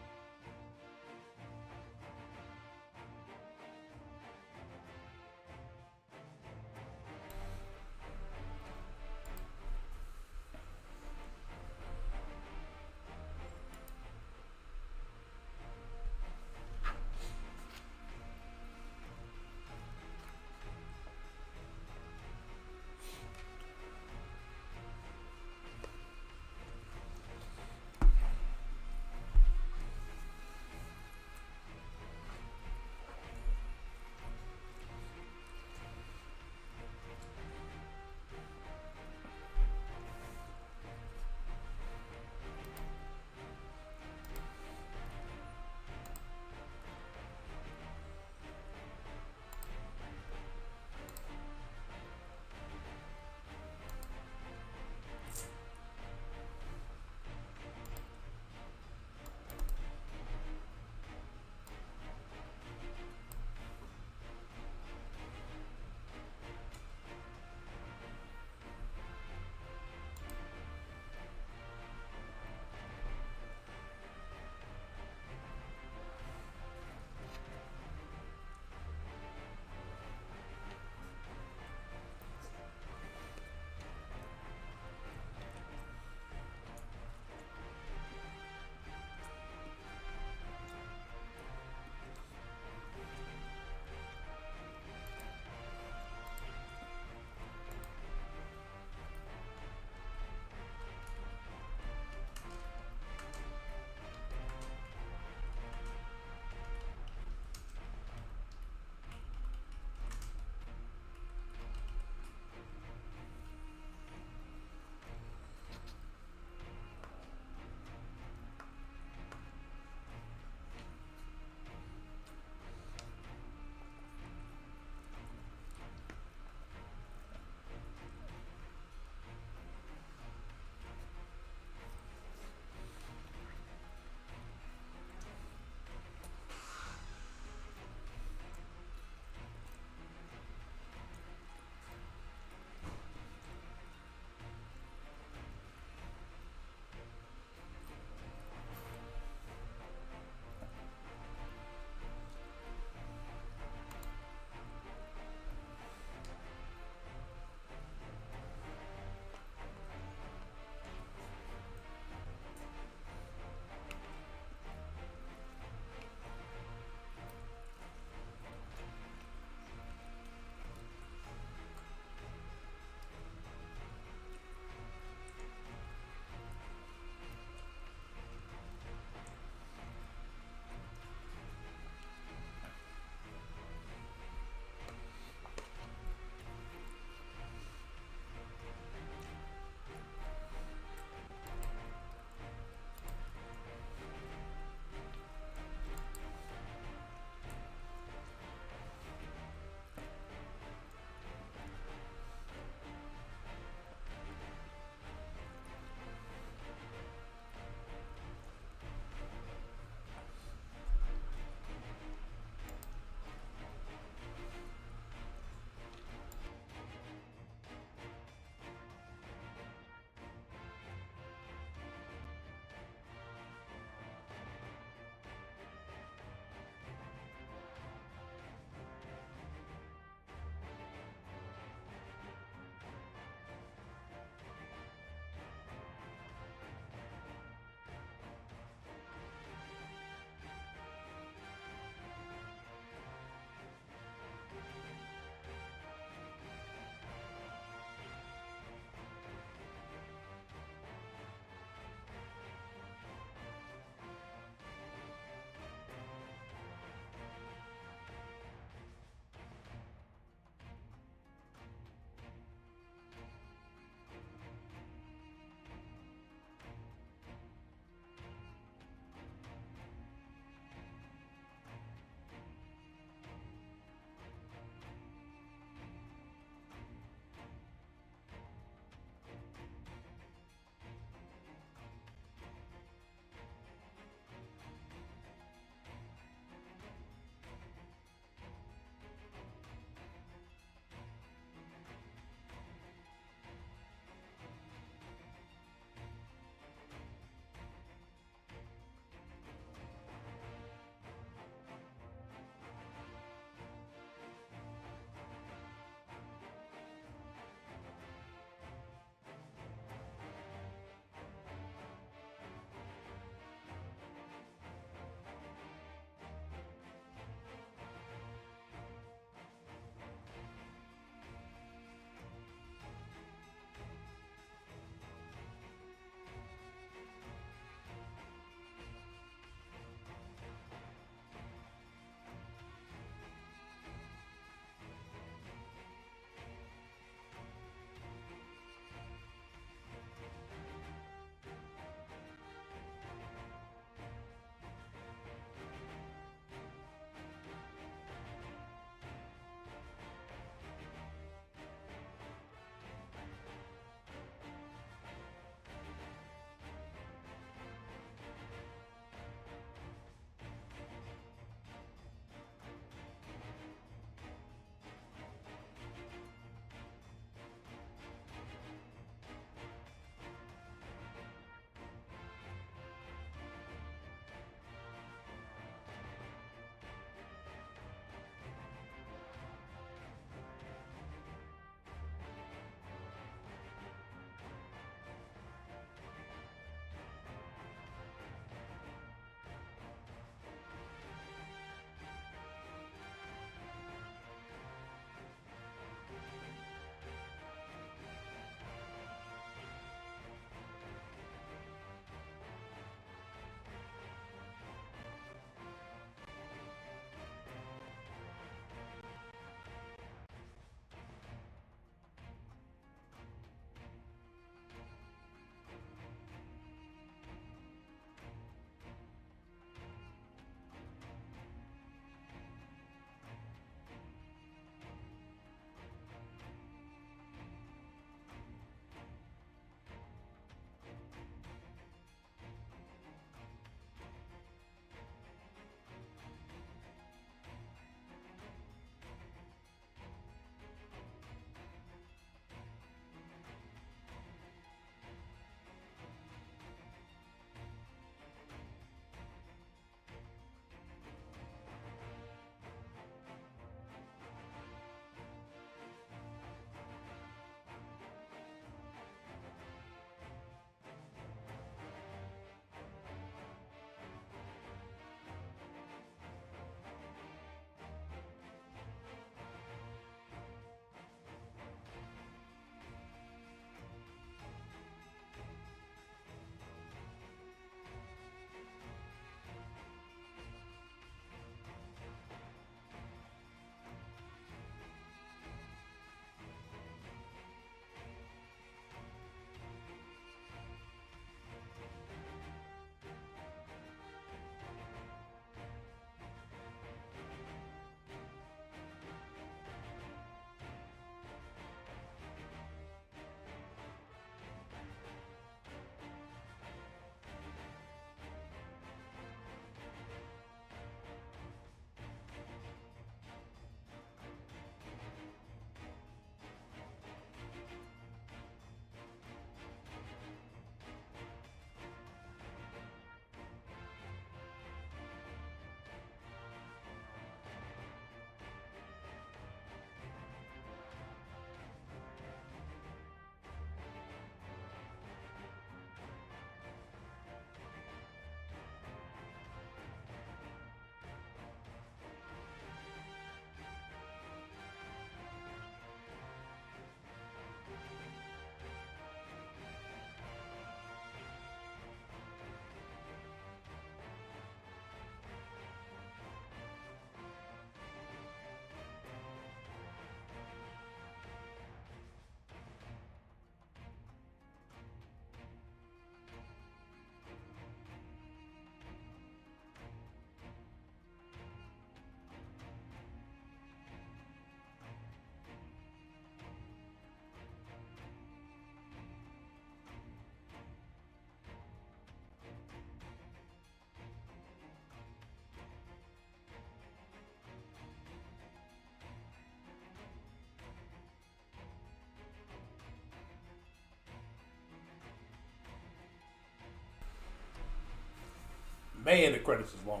Man, the credits is long.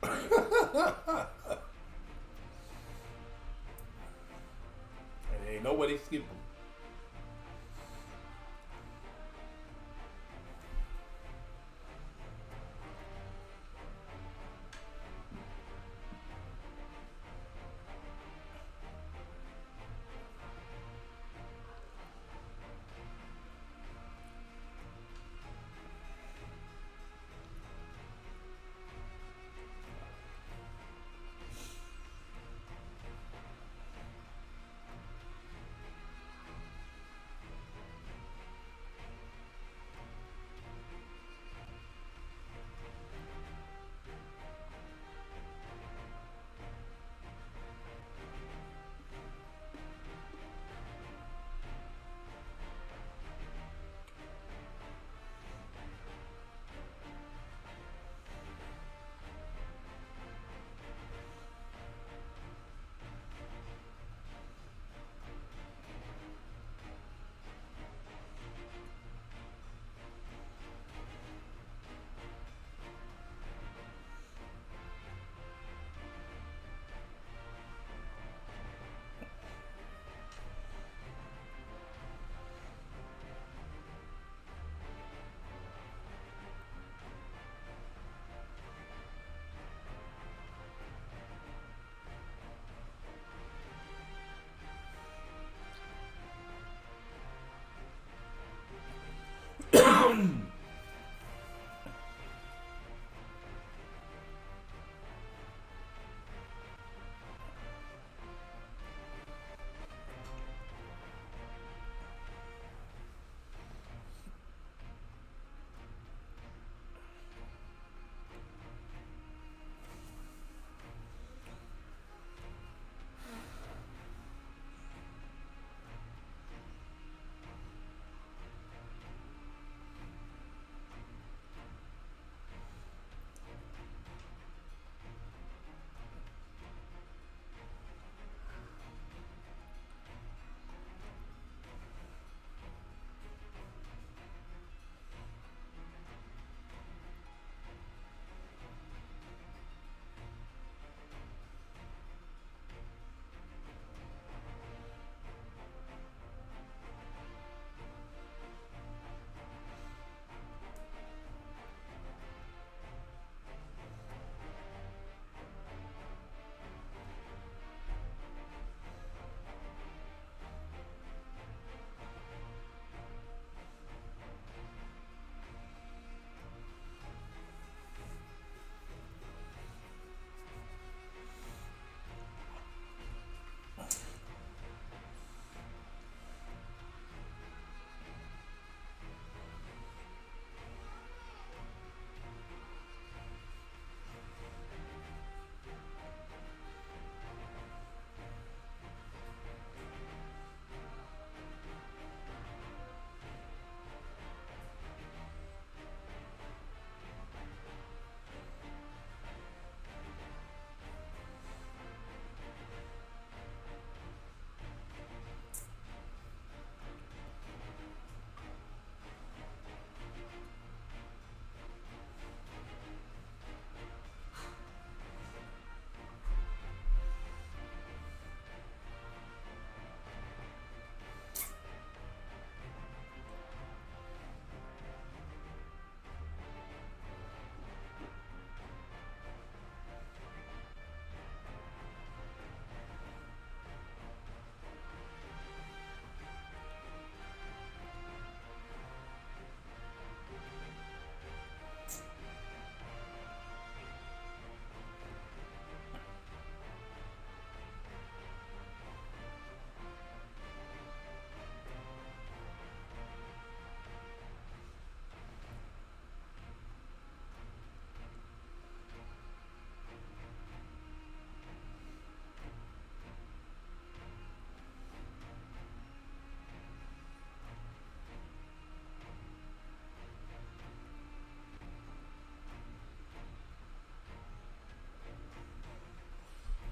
And there ain't no way they skip them.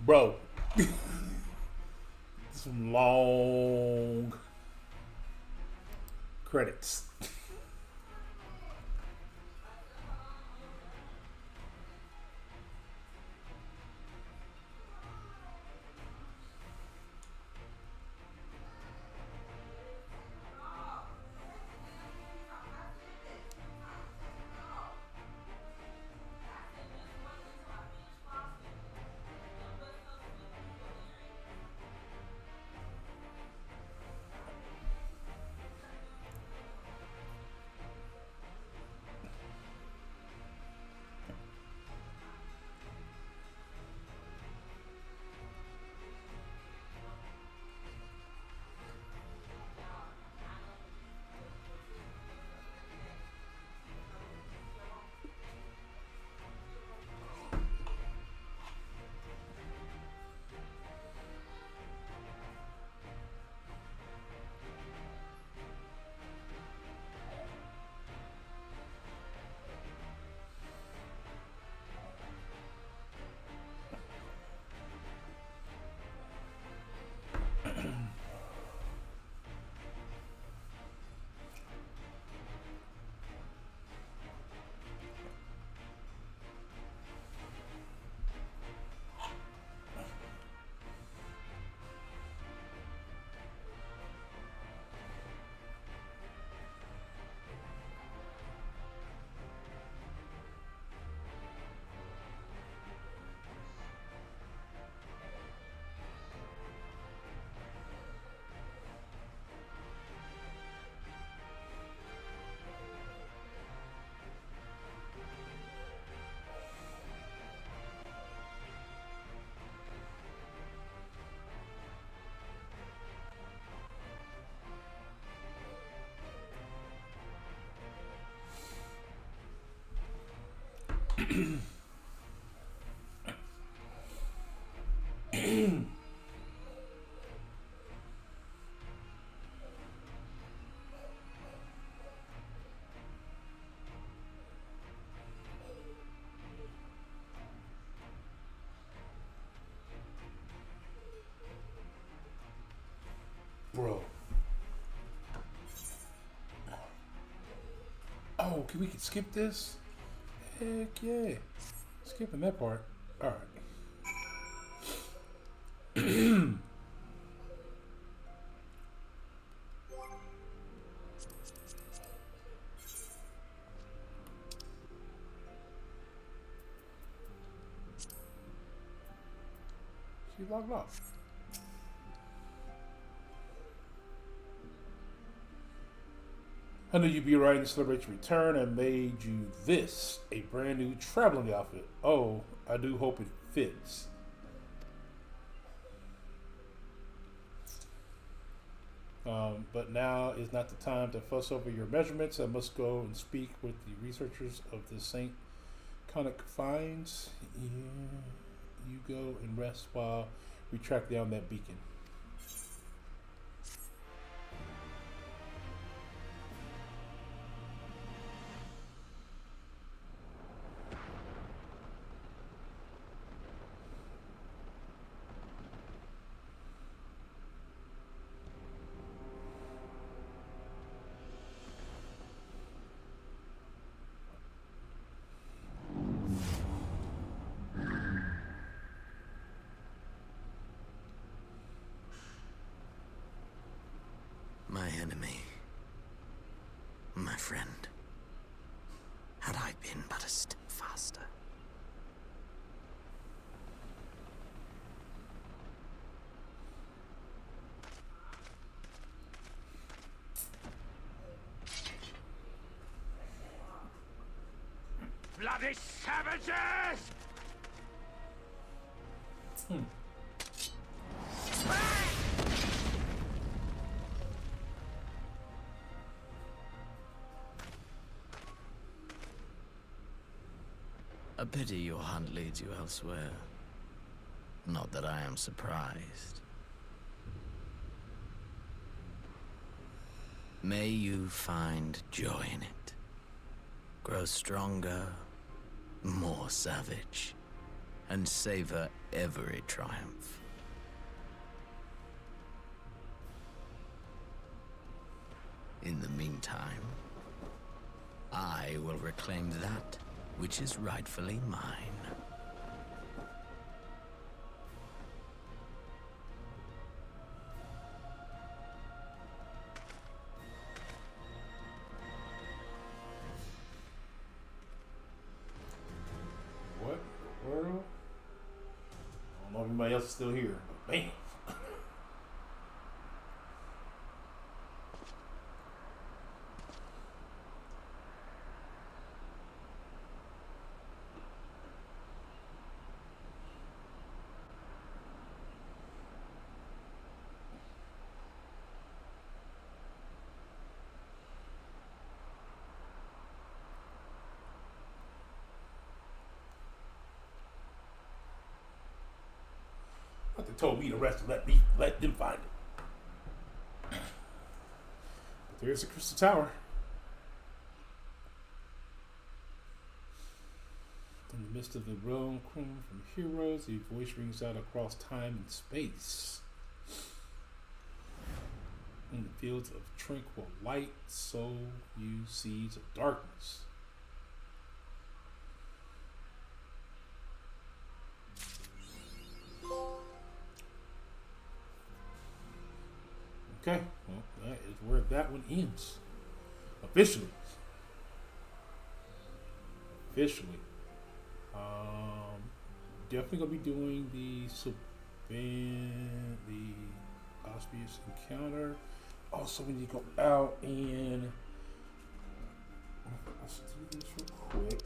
Bro. Some long credits. Bro. Oh, we can skip this? Heck yeah. Skipping that part. Alright. She logged off. I knew you'd be right to celebrate your return and made you this, a brand new traveling outfit. Oh, I do hope it fits. But now is not the time to fuss over your measurements. I must go and speak with the researchers of the St. Conic finds. Yeah, you go and rest while we track down that beacon. My enemy. My friend. Had I been but a step faster. Bloody savages! A pity your hunt leads you elsewhere. Not that I am surprised. May you find joy in it. Grow stronger, more savage, and savor every triumph. In the meantime, I will reclaim that which is rightfully mine. What in the world? I don't know if anybody else is still here, but bam. They told me the rest to let them find it. But there's the Crystal Tower. In the midst of the realm croon from heroes, a voice rings out across time and space. In the fields of tranquil light, sow you seeds of darkness. Okay, well, that is where that one ends. Officially. Definitely gonna be doing the auspicious encounter. Also, we need to go out and let's do this real quick.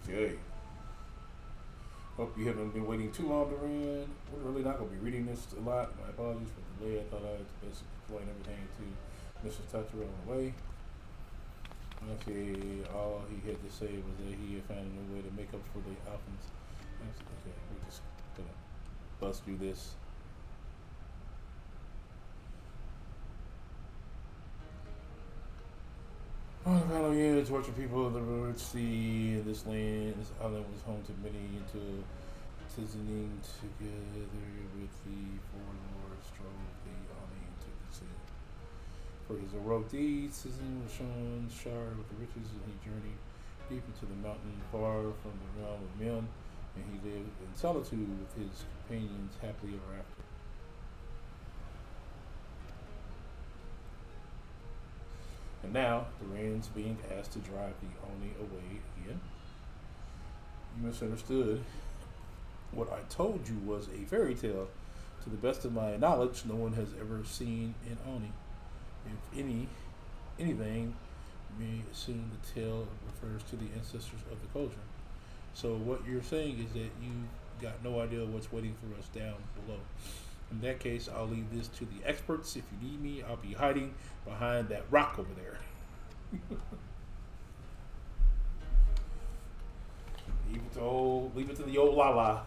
Okay. Hope you haven't been waiting too long to read. We're really not going to be reading this a lot. My apologies for the delay. I thought I had best explain everything to Mr. Tataro on the way. Honestly, all he had to say was that he had found a new way to make up for the offense. Okay, we're just going to bust through this. On the final year, tortured people of the Red Sea, this island was home to many until seasoning together with the four lords drove the army into the sea. For his heroic deeds, Citizen was shown showered with the riches, and he journeyed deep into the mountain far from the realm of men, and he lived in solitude with his companions happily ever after. And now, the Rain's being asked to drive the Oni away again. You misunderstood. What I told you was a fairy tale. To the best of my knowledge, no one has ever seen an Oni. If anything, may assume the tale refers to the ancestors of the culture. So what you're saying is that you've got no idea what's waiting for us down below. In that case, I'll leave this to the experts. If you need me, I'll be hiding behind that rock over there. Leave it to the old Lala.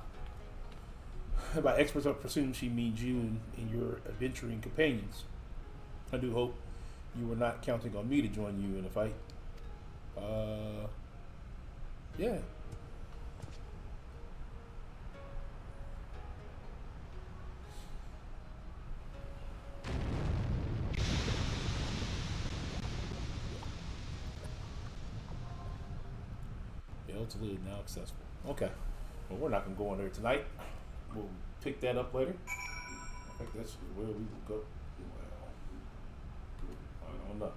By experts, I presume she means you and your adventuring companions. I do hope you were not counting on me to join you in a fight. Yeah. To live now accessible. Okay. Well, we're not going to go in there tonight. We'll pick that up later. I think that's where we will go. Well, I don't know.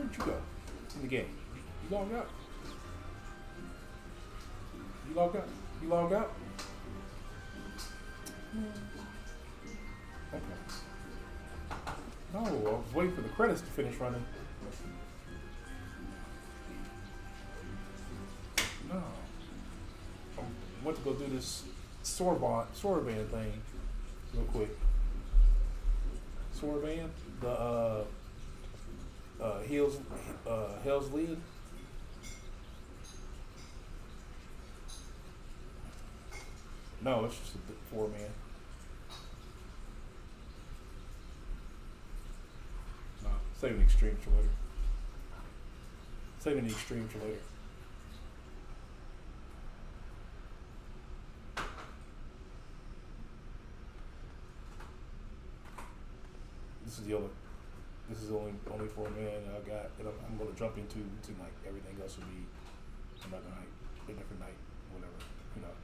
Where'd you go in the game? You logged out. You logged out. You logged out. Okay. No, I was waiting for the credits to finish running. No. I went to go do this sword band thing real quick. Sword band? The Hell's Lid? No, it's just a 4-man. No, saving the extreme for later. Saving the extreme for later. This is only 4-man I got that I'm gonna jump into tonight. Everything else will be another night, a different night, whatever, you know.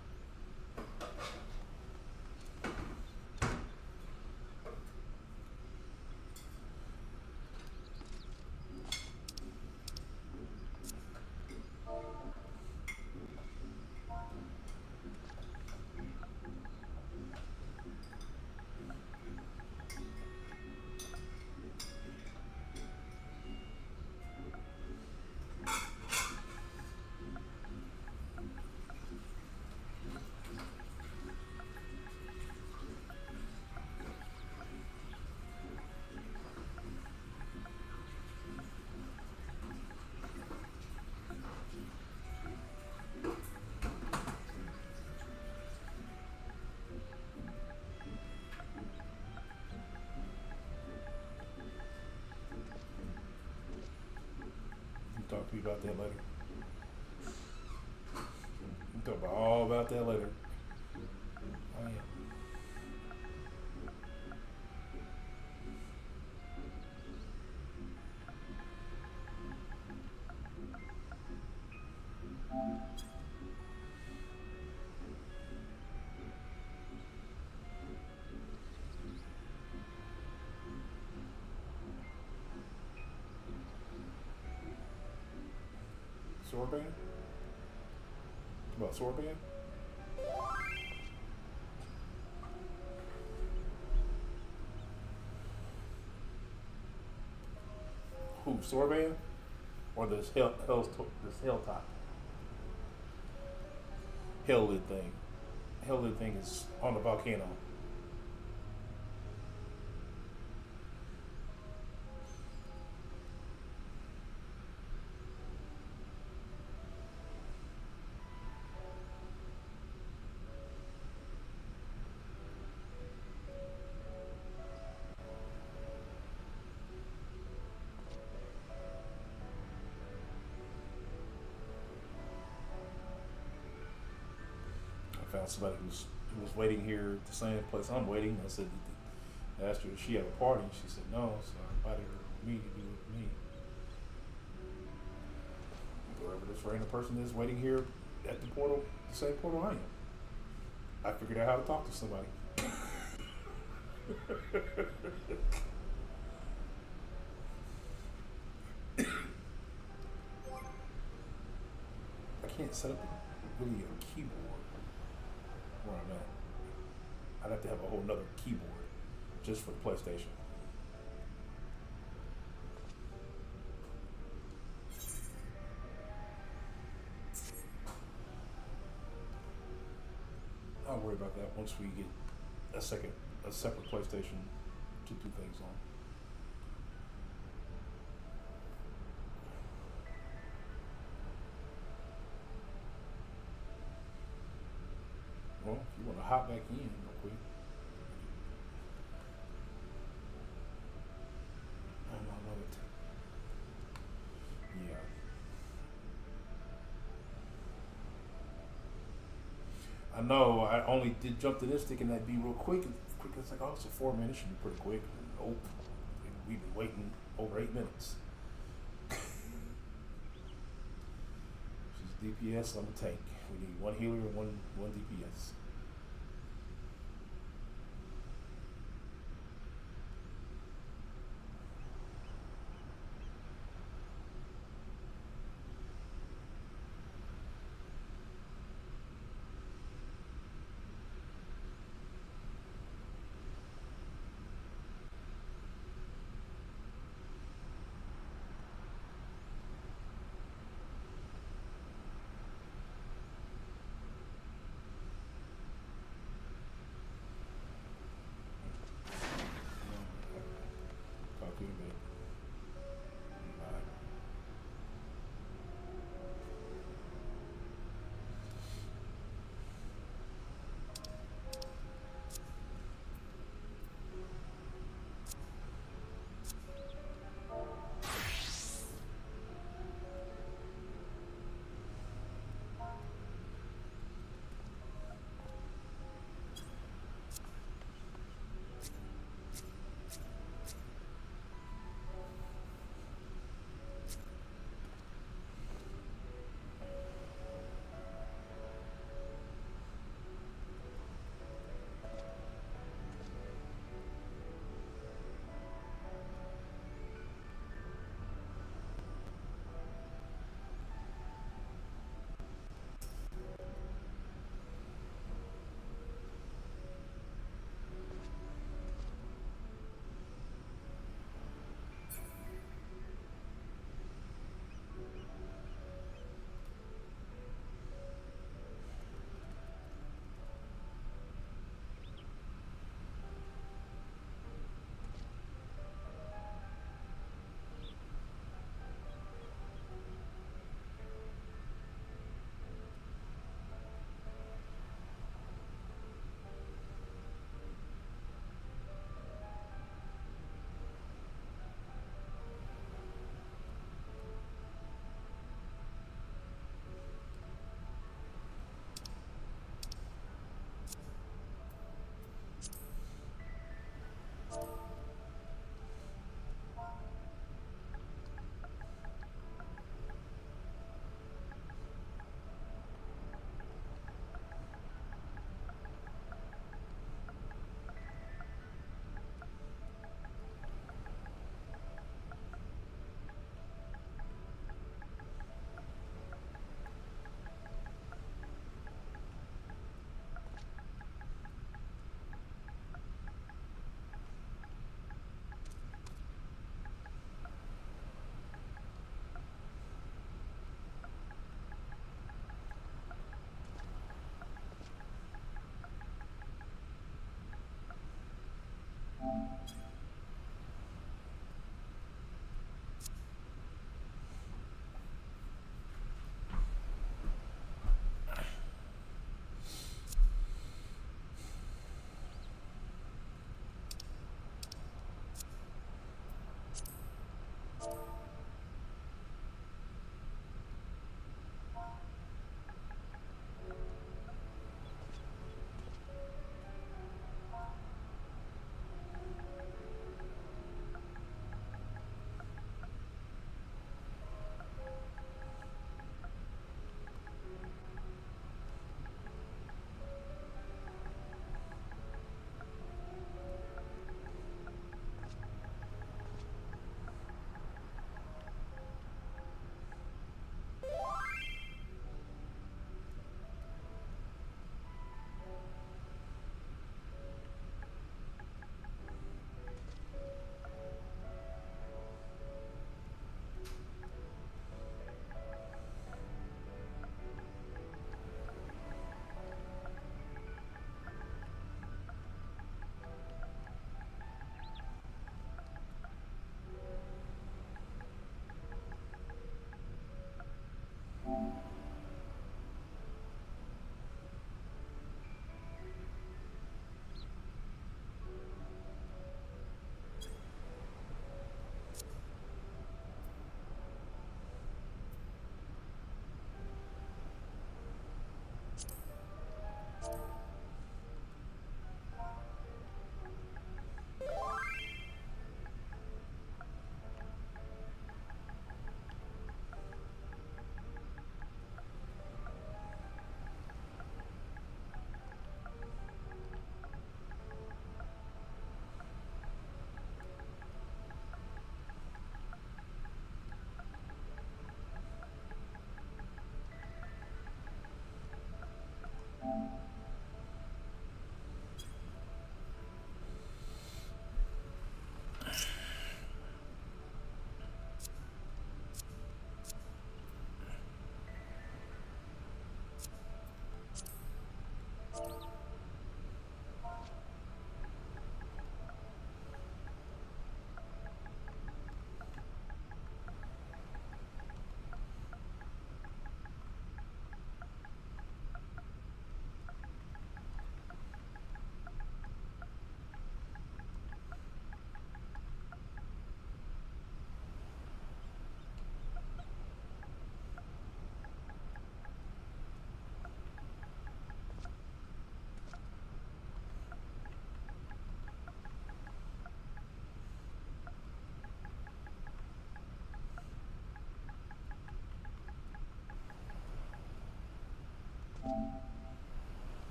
Talk to you about that later. We'll talk about all about that later. Oh yeah. Sorbet? About sorbet? Who, sorbet? Or this hilltop? Hell lid thing. Hell lid thing is on the volcano. Found somebody who was waiting here at the same place I'm waiting. I said, I asked her if she had a party. She said no, so I invited her to me to do it with me. Wherever this random person is waiting here at the portal, the same portal I am. I figured out how to talk to somebody. I can't set up really a keyboard where I'm at. I'd have to have a whole nother keyboard just for the PlayStation. I'll worry about that once we get a separate PlayStation to do things on. Well, if you want to hop back in real quick. I know it. Yeah. I know, I only did jump to this thinking that'd be real quick. It's like, oh, it's a 4-man, it should be pretty quick. Nope. We've been waiting over 8 minutes. She's DPS, I'm a tank. We need 1 healer and one DPS.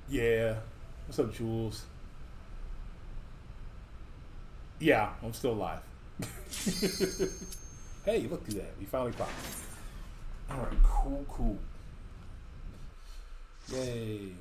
Yeah. What's up, Jules? Yeah, I'm still alive. Hey, look at that. We finally popped. Alright, cool. Yay.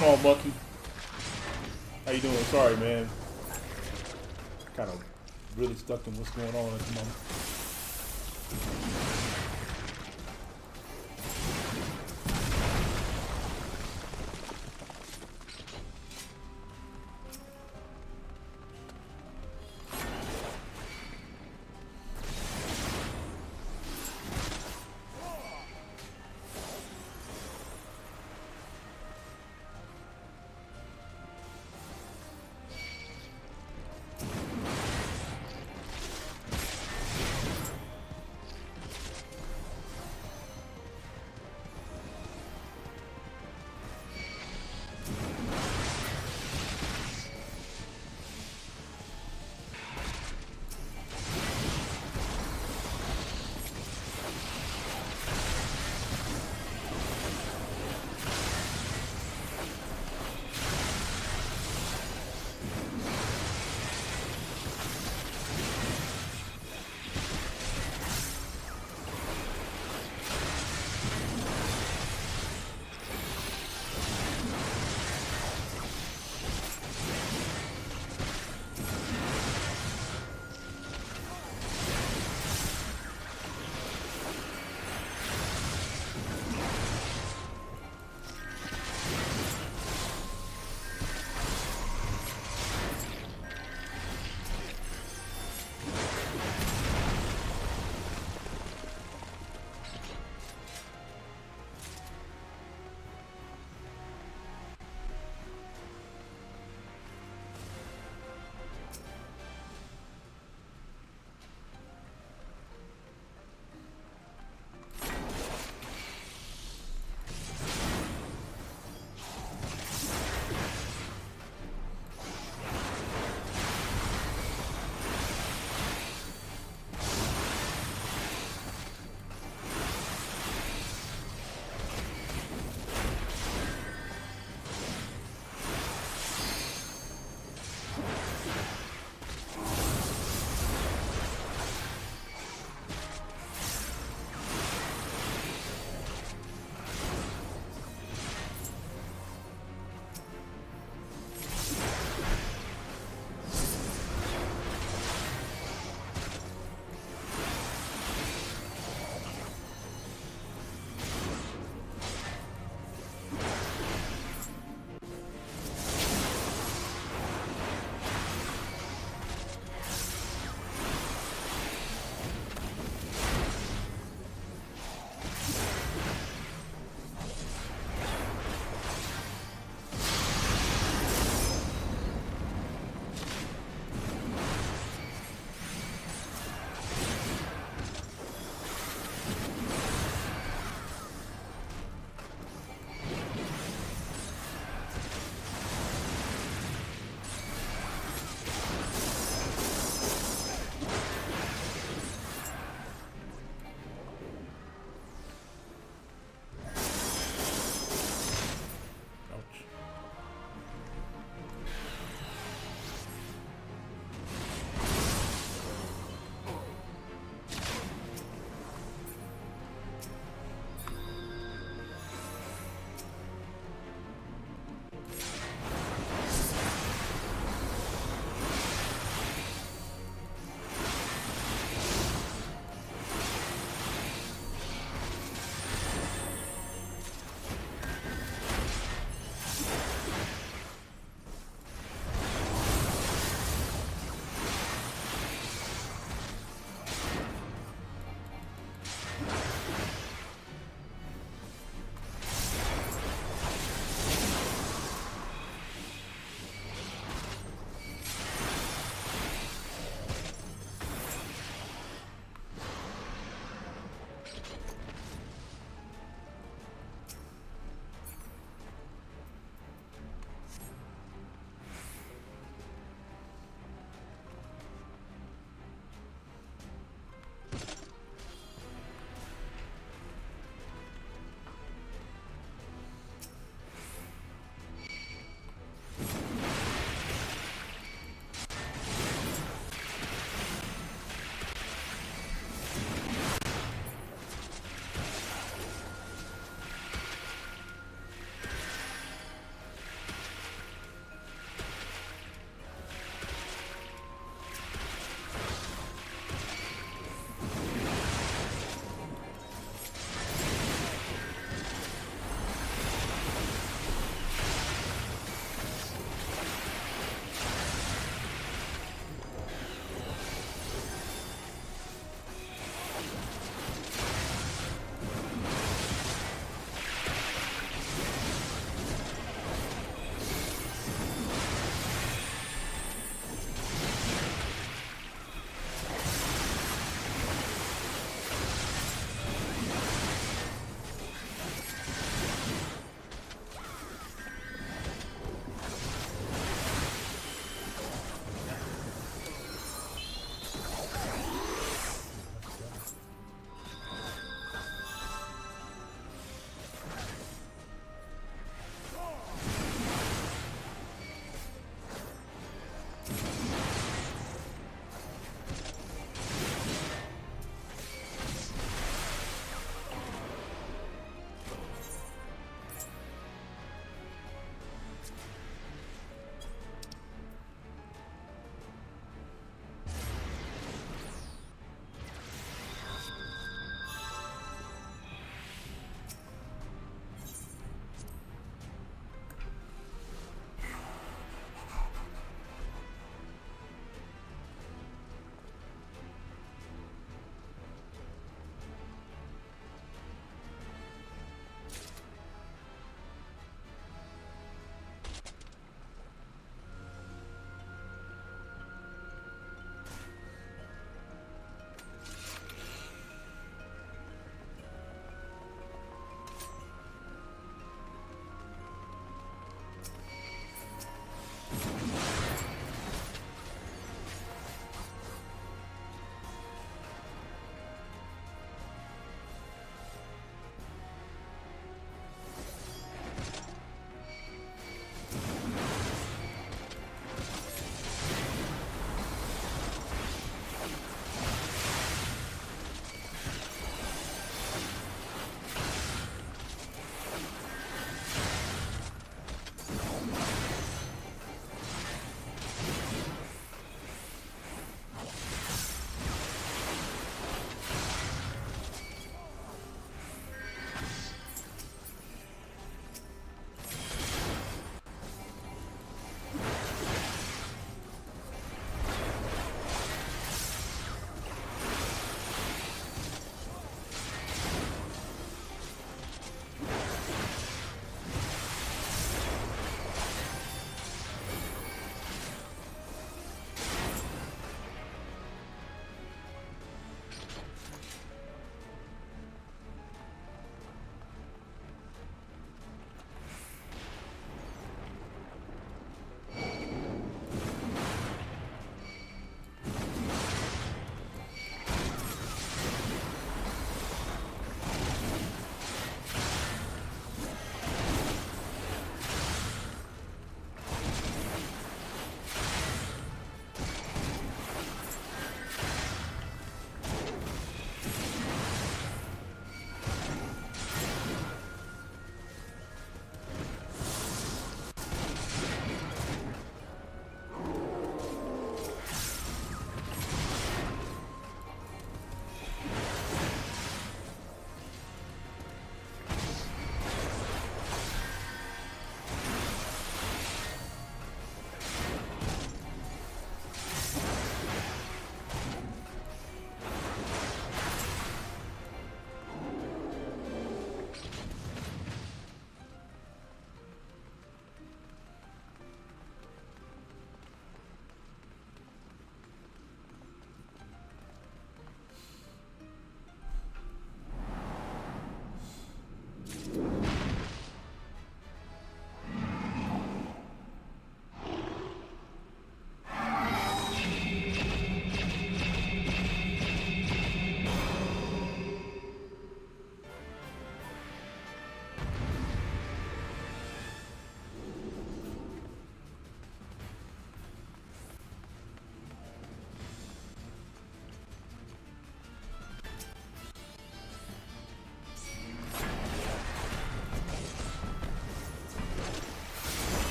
going on, Monkey? How you doing? Sorry, man. Kind of really stuck in what's going on at the moment.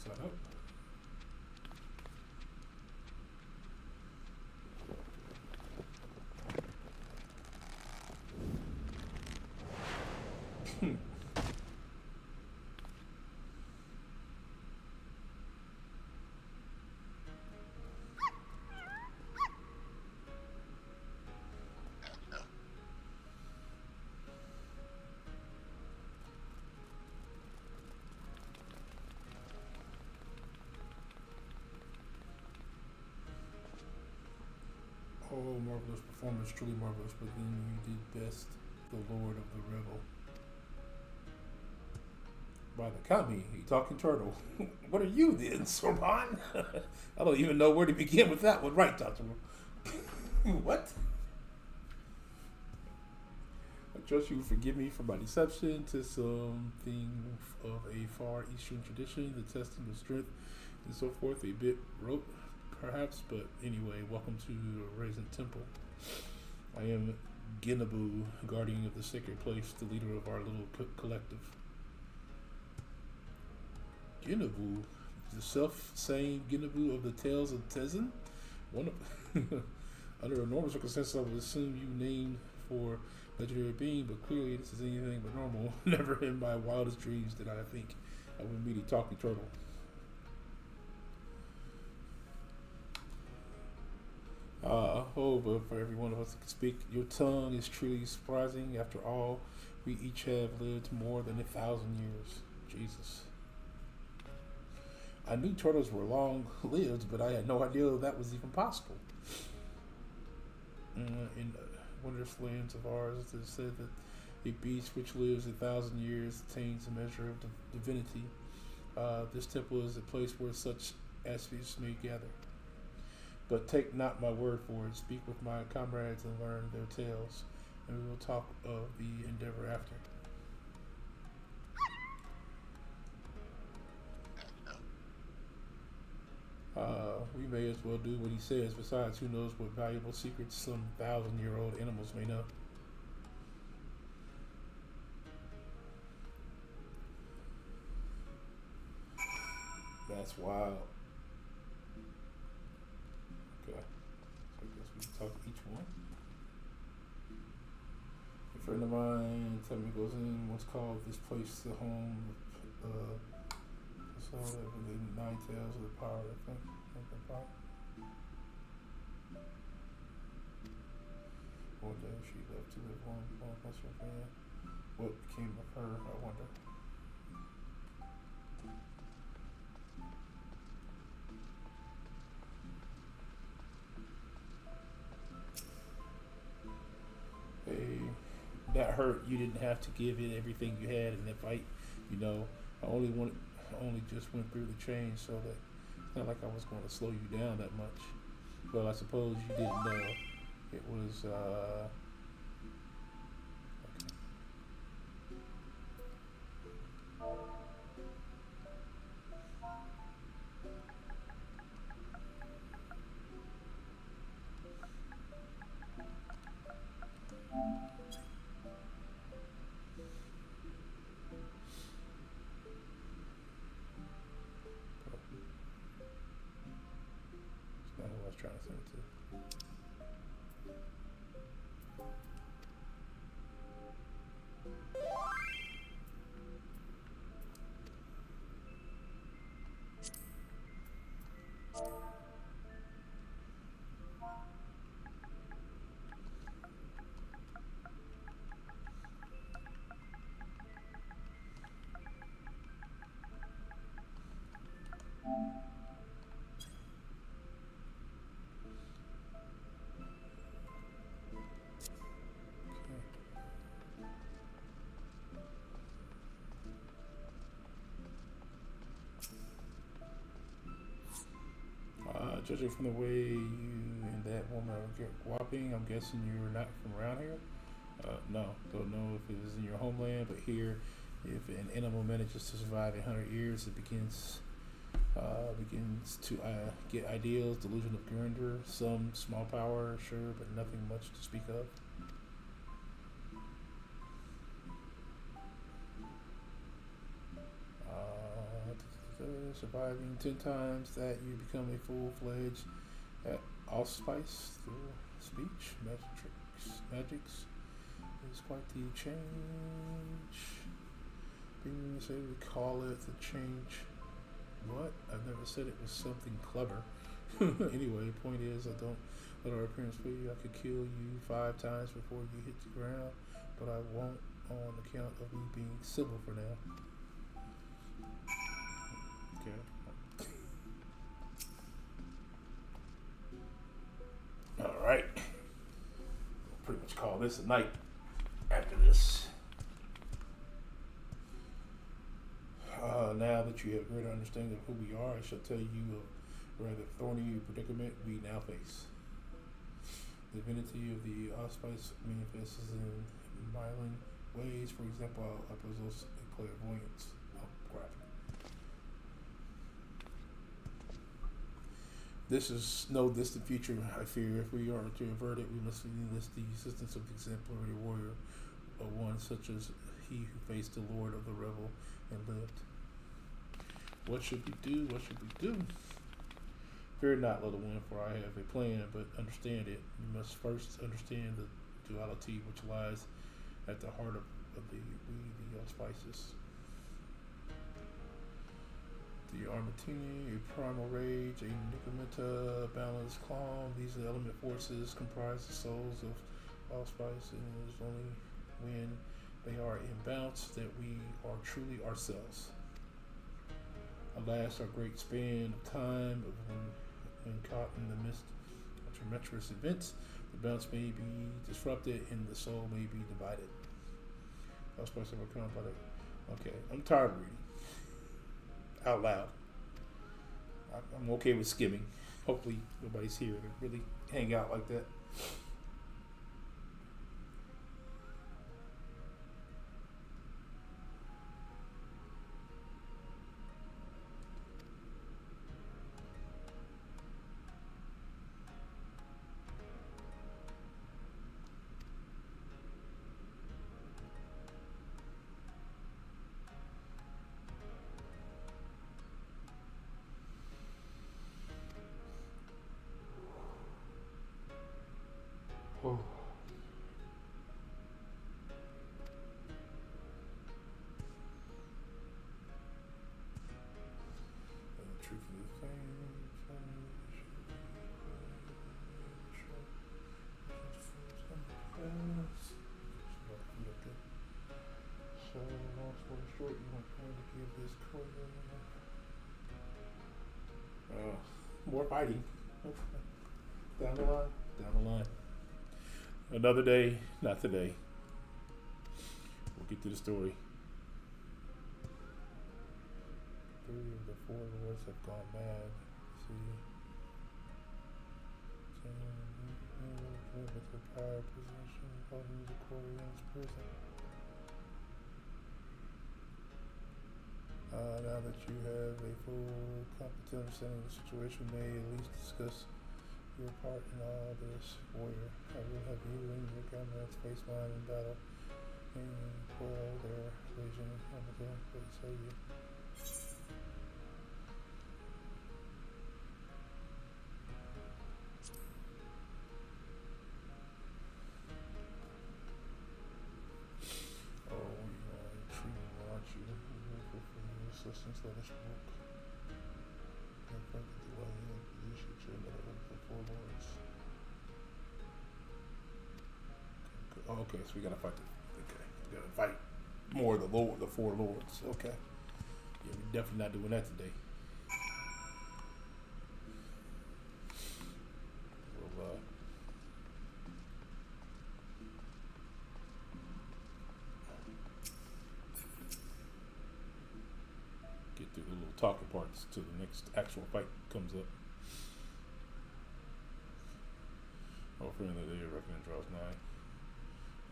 Sign up. Oh, marvelous performance, truly marvelous, but then you did best, the Lord of the Revel. By the Kami, you talking turtle. What are you then, Sorban? I don't even know where to begin with that one. Right, Dr. What? I trust you will forgive me for my deception to something of a far eastern tradition, the testing of strength and so forth, a bit rote perhaps, but anyway, welcome to Raisin Temple. I am Ginabu, guardian of the sacred place, the leader of our little collective. Ginabu, the self-same Ginabu of the Tales of Tezen? One of under normal circumstances, I would assume you named for legendary being, but clearly this is anything but normal. Never in my wildest dreams did I think I would meet a talking turtle. But for every one of us that can speak, your tongue is truly surprising. After all, we each have lived more than 1,000 years. Jesus. I knew turtles were long-lived, but I had no idea that was even possible. In wondrous lands of ours, it is said that a beast which lives 1,000 years attains a measure of divinity. This temple is a place where such aspects may gather. But take not my word for it. Speak with my comrades and learn their tales, and we will talk of the endeavor after. We may as well do what he says. Besides, who knows what valuable secrets some 1,000-year-old animals may know. That's wild. Okay. So I guess we can talk to each one. A friend of mine, tell me goes in what's called this place the home. So the 9 Tales of the Power, I think. One day she left to live on plus her fan. What became of her, I wonder. Hey, that hurt. You didn't have to give it everything you had in that fight. You know, I only just went through the change, so that it's not like I was going to slow you down that much. Well, I suppose you didn't know it was, okay. That's not who I was trying to send it to. Judging from the way you and that woman are whopping, I'm guessing you're not from around here? No, don't know if it is in your homeland, but here, if an animal manages to survive 100 years, it begins to get ideals, delusion of grandeur, some small power, sure, but nothing much to speak of. surviving 10 times that you become a full-fledged allspice through speech, magics is quite the change. Being able to call it the change. What? I've never said it was something clever. Anyway, point is, I don't let our appearance fool you. I could kill you 5 times before you hit the ground, but I won't on account of me being civil for now. Okay. Alright. Pretty much call this a night after this. Now that you have a greater understanding of who we are, I shall tell you of a rather thorny predicament we now face. The divinity of the allspice manifests in violent ways. For example, I possess a clairvoyance. Oh, crap. This is no distant future, I fear. If we are to avert it, we must enlist the assistance of the exemplary warrior, one such as he who faced the Lord of the Revel and lived. What should we do? What should we do? Fear not, little one, for I have a plan, but understand it. You must first understand the duality which lies at the heart of the spices. The Armatini, a primal rage, a Nicometa, a balanced calm. These element forces comprise the souls of allspice, and it is only when they are in balance that we are truly ourselves. Alas, our great span of time when caught in the midst of tumultuous events, the balance may be disrupted and the soul may be divided. Allspice overcome by the... Okay, I'm tired of reading out loud. I'm okay with skimming. Hopefully nobody's here to really hang out like that. Oh. So, long story short, you want to give this more fighting. Down the line. Down the line. Another day, not today. We'll get to the story. 3 of the 4 lords have gone mad. See. With the prior possession, holding the Corian's prison. Now that you have a full, competent understanding of the situation, may at least discuss your part in all this. Warrior, I will have you and your comrades face mine in battle and quell their legion. I'm going to say you. Oh, you are intriguing, aren't you? Assistance, let us work. In fact, the way you should show that the 4 lords. Okay, so we gotta fight we gotta fight more of the 4 lords. Okay. Yeah, we're definitely not doing that today. We'll get through the little talking parts till the next actual fight comes up. Oh, friend of the day, reckoning draws nigh.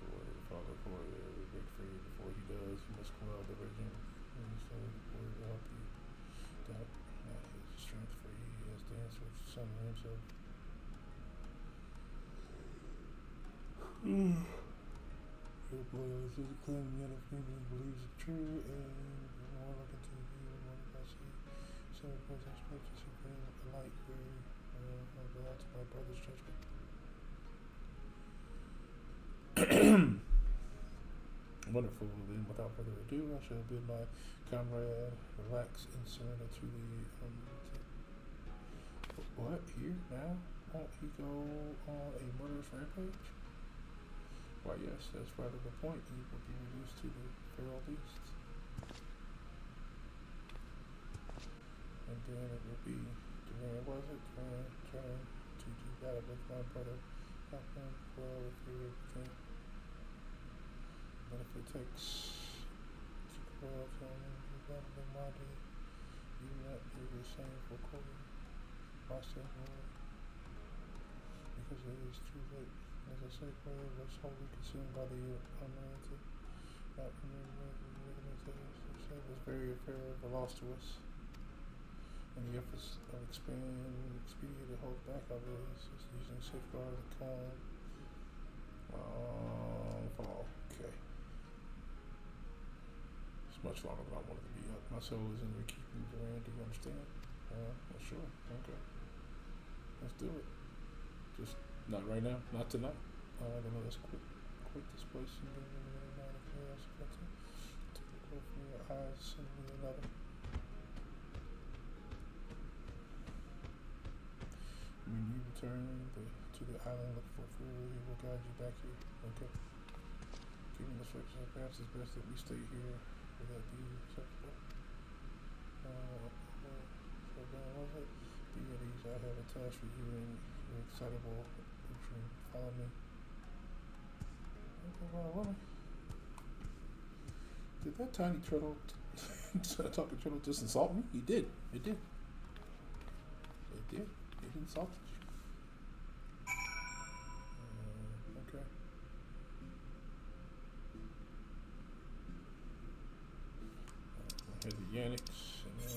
The father for will break free before he does. You must quell the regime. And so the boy will help you. Doubt not his strength, for he has danced with some himself. Your boy is a claim yet if maybe he believes it true, and more like unto you, more like I see. consider presence purchase a light very to my brother's judgment. Wonderful. Then, without further ado, I shall bid my comrade relax and surrender to the. What? Here? Now? Won't he go on a murderous rampage? Why, yes, that's rather the point. He will be reduced to the feral beasts. And then it will be Duran, was it? Duran, turn to do battle with my brother. How can well if he became. But if it takes to quell him, rather than my day, you not do the same for quoting myself, Lord. Because it is too late. As I say, prayer was wholly consumed by the unmerited, not remembered, was very fair of a loss to us. And the efforts of expedient to hold back our release is using safeguard the calm. Fall. Okay. It's much longer than I wanted to be up. My soul is in your keeping, Duran. Do you understand? Well, sure. Okay. Let's do it. Just not right now. Not tonight. I don't know. Let's quit this place and give me a night of chaos. Take a look from your eyes. Send me another. When you return to the island, look for Fury. He will guide you back here. Okay. Given the circumstances, perhaps it's best that we stay here. Would that be acceptable? So then, was it? Deities, I have a task for you, and you're excitable. Follow me. Okay, well, did that tiny turtle, talking turtle, just insult me? He did. It did. It did. It insulted you. Okay. Here's the Yannicks, and then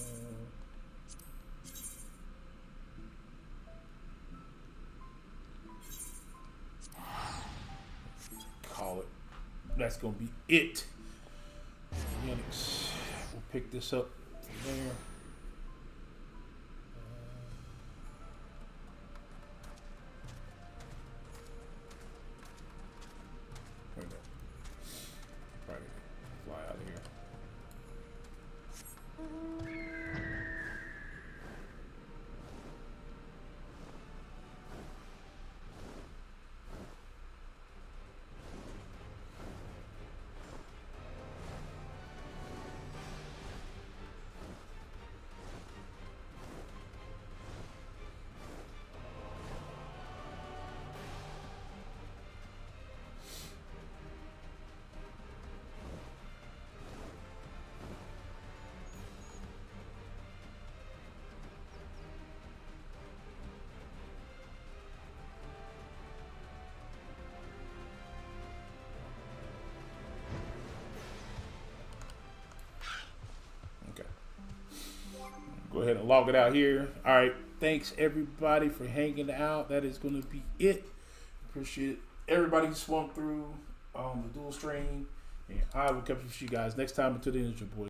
call it. That's gonna be it. Yannicks. We'll pick this up from there. Probably fly out of here. Go ahead and log it out here. All right. Thanks, everybody, for hanging out. That is going to be it. Appreciate everybody who swung through the dual stream. And I will catch up with you guys next time. Until then, it's your boy.